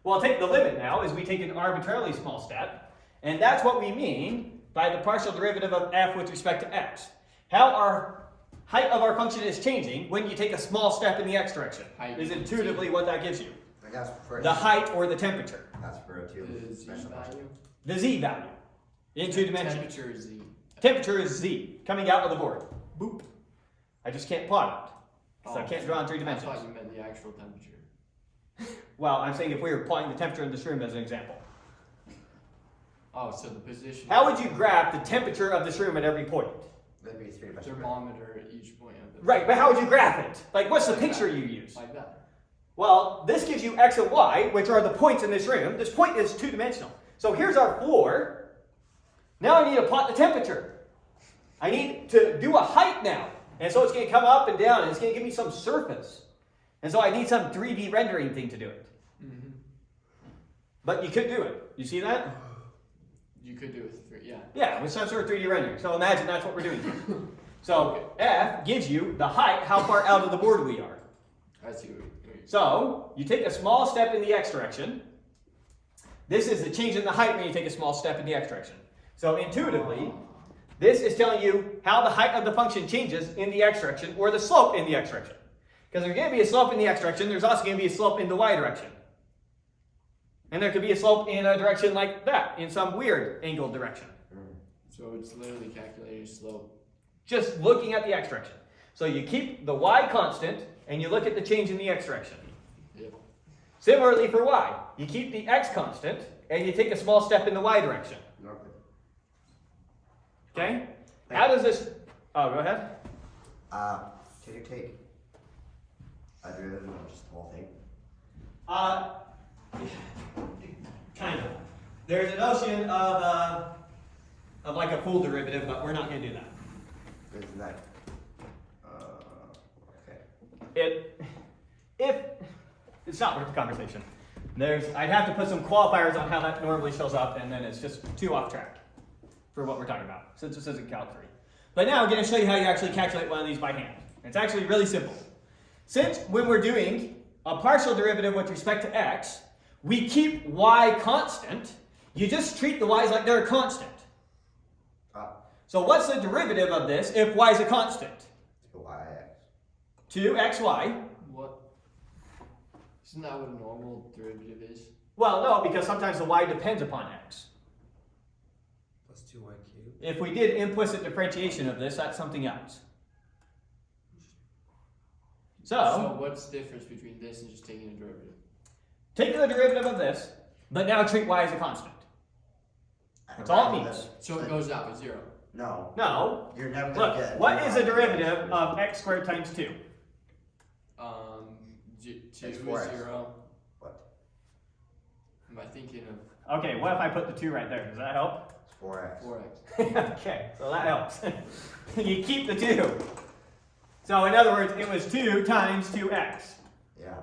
Well, take the limit now as we take an arbitrarily small step. And that's what we mean by the partial derivative of f with respect to x. How our height of our function is changing when you take a small step in the x direction Height. is intuitively what that gives you. And that's for The height or the temperature. That's for a The z two-dimensional function. value? The z value in two dimensions. Temperature is z. Temperature is z, coming out of the board. Boop. I just can't plot it. So I can't draw in three I dimensions. thought you meant the actual temperature. Well, I'm saying if we were plotting the temperature in this room as an example. Oh, so the position. How would you graph the temperature of this room at every point? That'd be three-dimensional. Thermometer at each point of the. Right, but how would you graph it? Like, what's the Like picture that. you use? Like that. Well, this gives you x and y, which are the points in this room. This point is two-dimensional. So here's our floor. Now I need to plot the temperature. I need to do a height now. And so it's going to come up and down, and it's going to give me some surface. And so I need some 3D rendering thing to do it. Mm-hmm. But you could do it. You see that? You could do it with three, yeah. Yeah, with some sort of 3D rendering. So imagine that's what we're doing here. So f gives you the height, how far out of the board we are. I see what you're So you take a small step in the x direction. This is the change in the height when you take a small step in the x direction. So intuitively, this is telling you how the height of the function changes in the x direction, or the slope in the x direction. Because there's going to be a slope in the x direction, there's also going to be a slope in the y direction. And there could be a slope in a direction like that, in some weird angled direction. So it's literally calculating slope. Just looking at the x direction. So you keep the y constant, and you look at the change in the x direction. Yep. Similarly for y, you keep the x constant and you take a small step in the y direction. Okay? How does this? Oh, go ahead. Can you take a derivative of just the whole thing? Kind of. There's a notion of like a full derivative, but we're not going to do that. Isn't that? Okay. If it's not worth the conversation. I'd have to put some qualifiers on how that normally shows up, and then it's just too off track for what we're talking about, since this isn't Calc 3. But now I'm going to show you how you actually calculate one of these by hand. It's actually really simple. Since when we're doing a partial derivative with respect to x, we keep y constant, you just treat the y's like they're a constant. So what's the derivative of this if y is a constant? 2xy. What? Isn't that what a normal derivative is? Well, no, because sometimes the y depends upon x. Plus 2y cubed. If we did implicit differentiation of this, that's something else. So what's the difference between this and just taking a derivative? Take the derivative of this, but now treat y as a constant. That's all it means. So it goes out with 0. No. No. You're never going to Look, get. what is the derivative of x squared times 2? 2 is X4x. 0. What? Am I thinking of Okay, what if I put the 2 right there? Does that help? It's 4x. 4x? Okay, so that helps. You keep the 2. So in other words, it was 2 times 2x. Yeah.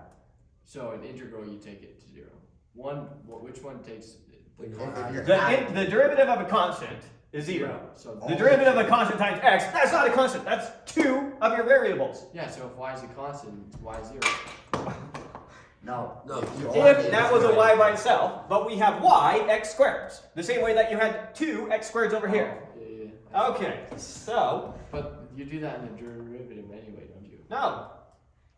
So an integral, you take it to 0. Which one takes the If constant? you're The derivative of a constant is 0. So The derivative of a constant times x, that's not a constant, that's 2 of your variables. yeah, so if y is a constant, y is 0. No. No. If that was a y by itself, but we have y x squareds, the same way that you had 2 x squareds over here. Yeah. Okay, so, But you do that in the derivative anyway, don't you? no.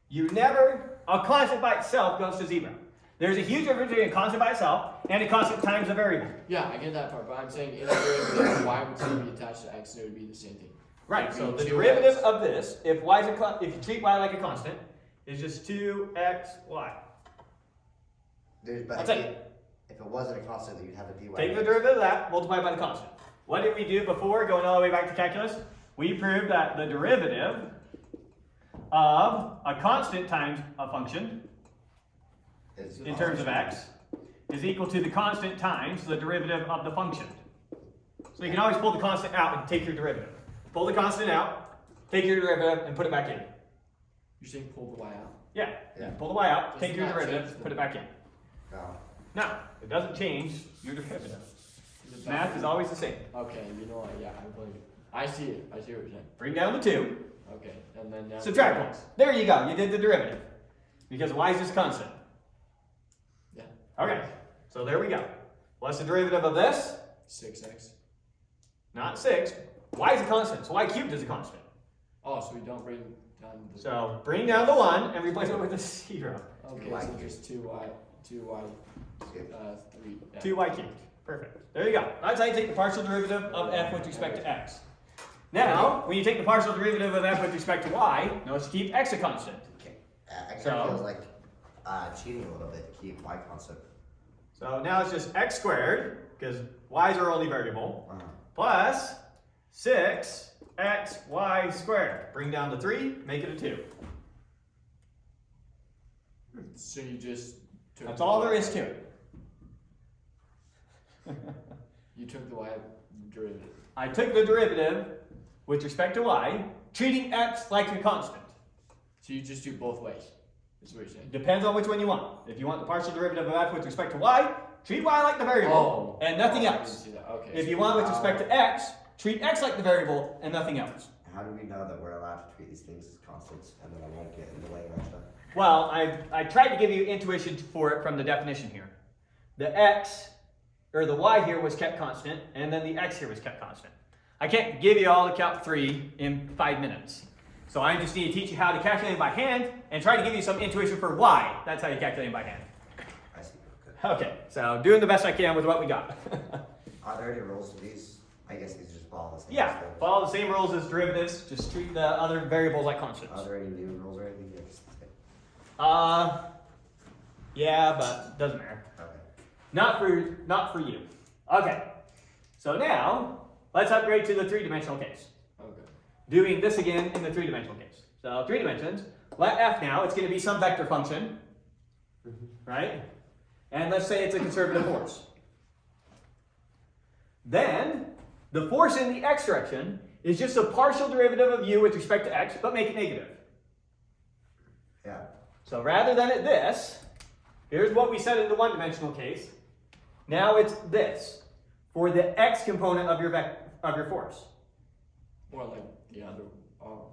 You never, a constant by itself goes to 0. There's a huge difference between a constant by itself and a constant times a variable. Yeah, I get that part, but I'm saying in a derivative, y would still be attached to x, and it would be the same thing. Right, so the 2x. derivative of this, if you treat y like a constant, is just 2xy. But That's if, it. if it wasn't a constant, then you'd have to dy. Take the derivative of that, multiply by the constant. What did we do before, going all the way back to calculus? We proved that the derivative of a constant times a function in terms of x is equal to the constant times the derivative of the function. So you can always pull the constant out and take your derivative. Pull the constant out, take your derivative, and put it back in. You're saying pull the y out? Yeah, Yeah. pull the y out, take Doesn't your that derivative, change the- put it back in. No. No, it doesn't change your derivative. Is it Math back? is always the same. Okay, you know what? Yeah, I believe it. I see it. I see what you're saying. Bring down the 2, Okay, and then now subtract 1. There you go, you did the derivative. Because y is just constant. Yeah. Okay, so there we go. What's the derivative of this? 6x. Not 6. Y is a constant, so y cubed is a constant. Oh, so we don't bring down the. So bring down the 1 and replace it with a 0. Okay, 2y so just 2y, 3. Yeah. 2y cubed. Perfect. There you go. That's how you take the partial derivative of f with respect to x. Now, when you take the partial derivative of f with respect to y, notice you keep x a constant. Okay. I kind So- of feels like cheating a little bit to keep y constant. So now it's just x squared, because y's our only variable, plus 6xy squared. Bring down the 3, make it a 2. So you just took. That's the all y there is out. to it. You took the y derivative. I took the derivative with respect to y, treating x like a constant. So you just do both ways. Is what you're saying. Depends on which one you want. If you want the partial derivative of f with respect to y, treat y like the variable and nothing I didn't else. see that. Okay. If so you want with now- respect to x, treat x like the variable and nothing else. How do we know that we're allowed to treat these things as constants and then I won't get in the way of our stuff? Well, I tried to give you intuition for it from the definition here. The x, or the y here was kept constant, and then the x here was kept constant. I can't give you all the calc 3 in 5 minutes. So I just need to teach you how to calculate it by hand and try to give you some intuition for y. That's how you calculate it by hand. I see. Good. Okay, so doing the best I can with what we got. Are there any rules to these? I guess these just follow the same. Yeah, steps. follow the same rules as derivatives, just treat the other variables like constants. Are there any new rules or anything? Yeah, just- Yeah, but doesn't matter. Okay. Not for you. Okay. So now let's upgrade to the three-dimensional case. Okay. Doing this again in the three-dimensional case. So 3 dimensions. Let f now, it's going to be some vector function, right? And let's say it's a conservative force. Then the force in the x direction is just a partial derivative of u with respect to x, but make it negative. Yeah. So rather than at this, here's what we said in the one-dimensional case. Now it's this for the x component of your force. Or like the other. Oh,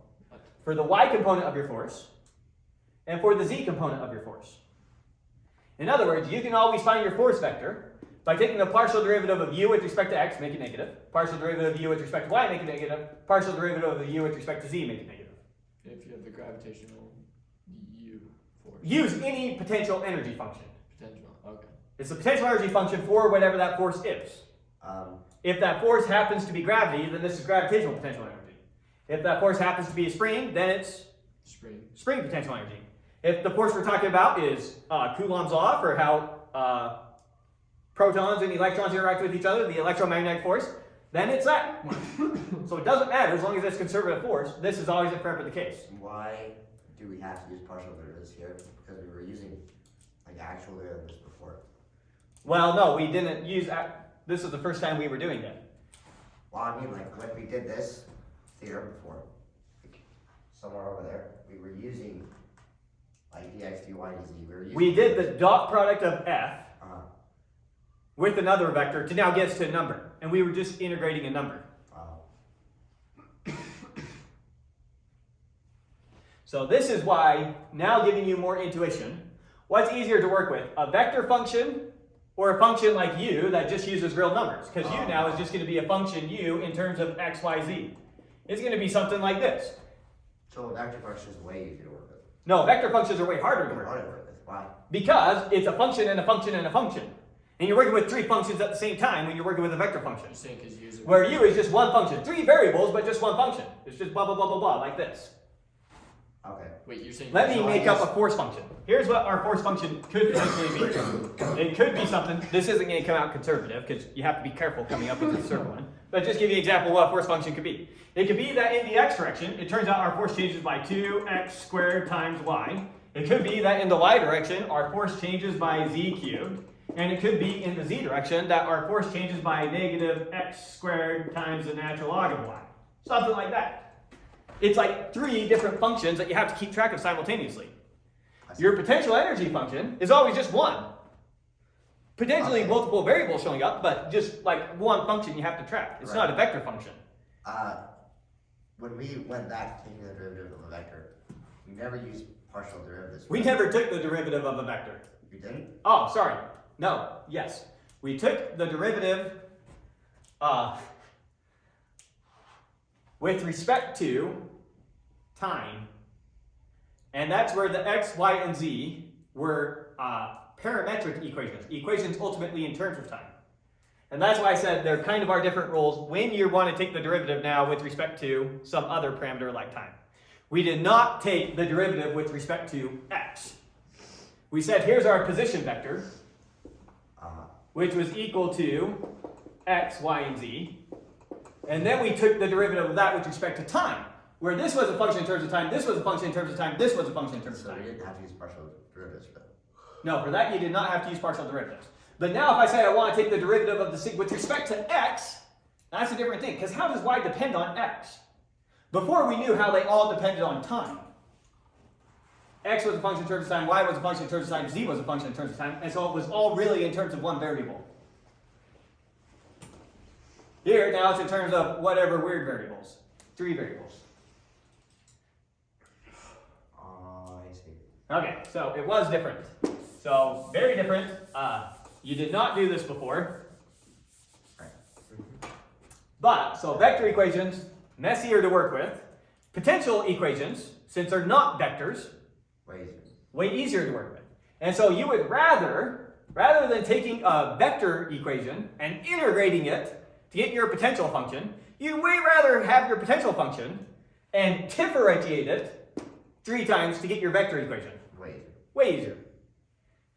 For the y component of your force, and for the z component of your force. In other words, you can always find your force vector by taking the partial derivative of u with respect to x, make it negative, partial derivative of u with respect to y, make it negative, partial derivative of u with respect to z, make it negative. if you have the gravitational U force. Use any potential energy function. Potential. Okay. It's the potential energy function for whatever that force is. If that force happens to be gravity, then this is gravitational potential energy. If that force happens to be a spring, then it's spring potential energy. If the force we're talking about is Coulomb's law for how protons and electrons interact with each other, the electromagnetic force, then it's that one. So it doesn't matter as long as it's conservative force. This is always forever the case. Why do we have to use partial derivatives here? Because we were using like actual derivatives before. Well, no, we didn't use. This is the first time we were doing that. Well, I mean, like when we did this theorem before, like, somewhere over there, we were using like dx, dy, dz. We did the dot product of f with another vector to now get us to a number, and we were just integrating a number. So this is why, now giving you more intuition, what's easier to work with, a vector function or a function like u that just uses real numbers? Because u now is just going to be a function u in terms of x, y, z. It's going to be something like this. So a vector function is way easier to work with. No, vector functions are way harder to work with. Why? Because it's a function and a function and a function. And you're working with three functions at the same time when you're working with a vector function. I'm saying because user. Where u is just one function. Three variables, but just one function. It's just blah, blah, blah, blah, blah, like this. Okay. Wait, you're saying. Let me make up a force function. Here's what our force function could potentially be. It could be something. This isn't going to come out conservative because you have to be careful coming up with the circle one. But just give you an example of what a force function could be. It could be that in the x direction, it turns out our force changes by 2x squared times y. It could be that in the y direction, our force changes by z cubed. And it could be in the z direction that our force changes by negative x squared times the natural log of y. Something like that. It's like three different functions that you have to keep track of simultaneously. Your potential energy function is always just one. Potentially multiple variables showing up, but just like one function you have to track. It's not a vector function. When we went back to taking the derivative of a vector, we never used partial derivatives. We never took the derivative of a vector. You didn't? Oh, sorry. No, yes. We took the derivative with respect to time. And that's where the x, y, and z were parametric equations. Equations ultimately in terms of time. And that's why I said there kind of are different rules when you want to take the derivative now with respect to some other parameter like time. We did not take the derivative with respect to x. We said here's our position vector, which was equal to x, y, and z. And then we took the derivative of that with respect to time, where this was a function in terms of time, this was a function in terms of time, this was a function in terms of So time. we didn't have to use partial derivatives for that. No, for that you did not have to use partial derivatives. But now if I say I want to take the derivative of the sig with respect to x, that's a different thing, because how does y depend on x? Before we knew how they all depended on time. X was a function in terms of time, y was a function in terms of time, z was a function in terms of time, and so it was all really in terms of one variable. Here, now it's in terms of whatever weird variables. Three variables. I see. Okay, so it was different. So, very different. You did not do this before. But, so vector equations, messier to work with. Potential equations, since they're not vectors, way easier to work with. And so you would rather than taking a vector equation and integrating it to get your potential function, you'd way rather have your potential function and differentiate it 3 times to get your vector equation. Way easier.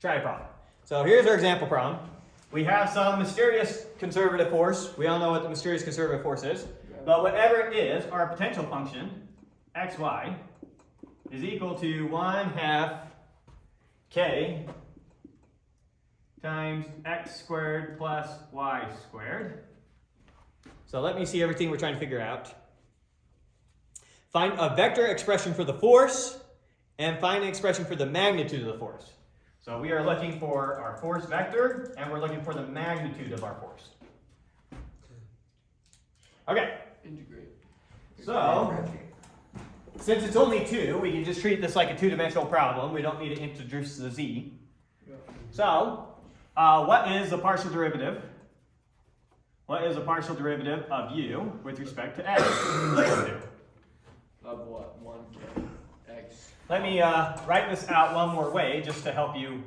Try a problem. So here's our example problem. We have some mysterious conservative force. We all know what the mysterious conservative force is. But whatever it is, our potential function, xy, is equal to 1/2 k times x squared plus y squared. So let me see everything we're trying to figure out. Find a vector expression for the force and find an expression for the magnitude of the force. So we are looking for our force vector and we're looking for the magnitude of our force. Okay, Integrate. so since it's only 2, we can just treat this like a 2-dimensional problem. We don't need to introduce the z. So, what is the partial derivative? What is the partial derivative of u with respect to x? Let's do. Of what? 1k x. Let me write this out one more way just to help you.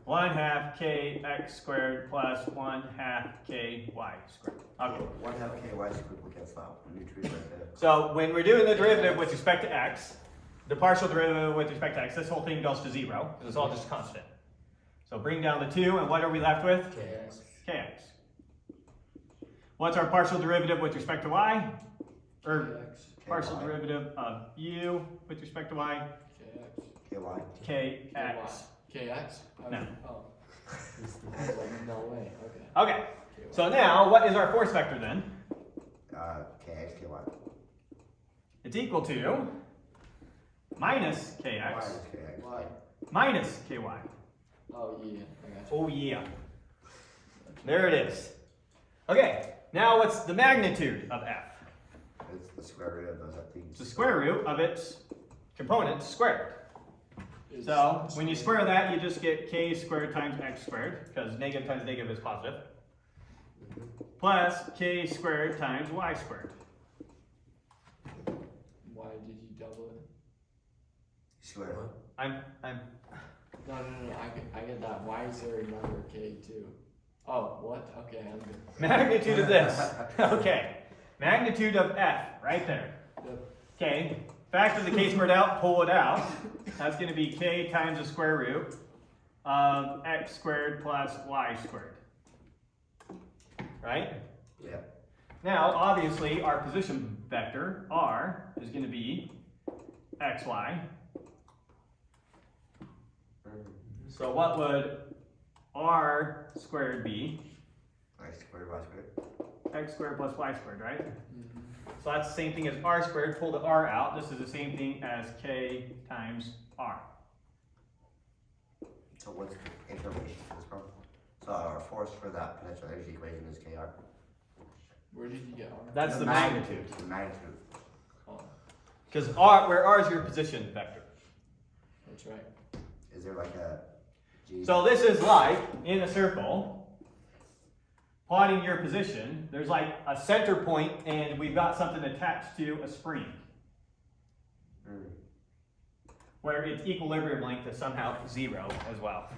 1/2 k x squared plus 1/2 k y squared. Okay. 1/2 ky squared will cancel out when you treat it like that. So when we're doing the derivative with respect to x, the partial derivative with respect to x, this whole thing goes to 0 because it's all just constant. So bring down the 2, and what are we left with? Kx. Kx. What's our partial derivative with respect to y? Or Kx. partial derivative of u with respect to y? Kx. Ky. Kx. Kx? No. Oh. I was like, no way. Okay. Okay. So now, what is our force vector then? Kx, ky. It's equal to minus kx Minus kx. Why? minus ky. Oh, yeah. I got you. Oh yeah. There it is. Okay, now what's the magnitude of f? It's the square root of those things. It's the square root of its components squared. It's- So when you square that, you just get k squared times x squared, because negative times negative is positive, plus k squared times y squared. Why did you double it? Square root. I'm No. I get that. Why is there a number k too? Oh, what? Okay, I'm good. magnitude of this. Okay, magnitude of f right there. Yep. Okay, factor the k squared out, pull it out. That's going to be k times the square root of x squared plus y squared. Right? Yeah. Now, obviously, our position vector, r, is going to be xy. So what would r squared be? X squared, y squared. X squared plus y squared, right? Mm-hmm. So that's the same thing as r squared. Pull the r out. This is the same thing as k times r. So what's the information for this problem? So our force for that potential energy equation is kr. Where did you get r? That's the magnitude. The magnitude. Oh, Because where r is your position vector. that's right. Is there like a G? So this is like, in a circle, plotting your position. There's like a center point, and we've got something attached to a spring, where its equilibrium length is somehow 0 as well.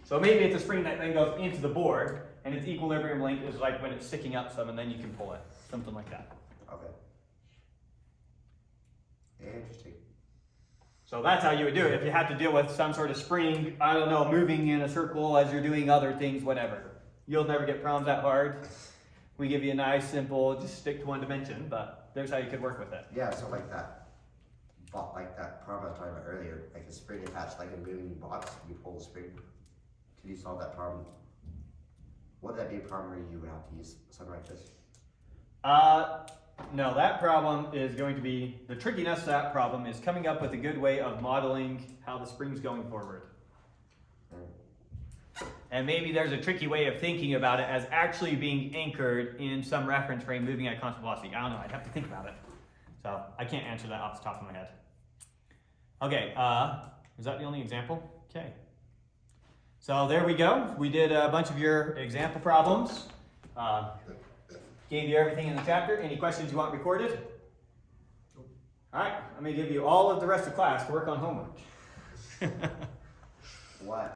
So maybe it's a spring that then goes into the board, and its equilibrium length is like when it's sticking up some, and then you can pull it. Something like that. Okay. Interesting. So that's how you would do it if you had to deal with some sort of spring, I don't know, moving in a circle as you're doing other things, whatever. You'll never get problems that hard. We give you a nice, simple, just stick to one dimension, but there's how you could work with it. Yeah, so like that problem I was talking about earlier, like a spring attached like a moving box, you pull the spring. Could you solve that problem? Would that be a problem where you would have to use something like this? No, that problem is going to be, the trickiness of that problem is coming up with a good way of modeling how the spring's going forward. And maybe there's a tricky way of thinking about it as actually being anchored in some reference frame moving at constant velocity. I don't know, I'd have to think about it. So I can't answer that off the top of my head. Okay, is that the only example? Okay. So there we go. We did a bunch of your example problems. Gave you everything in the chapter. Any questions you want recorded? All right, I'm going to give you all of the rest of class to work on homework. What?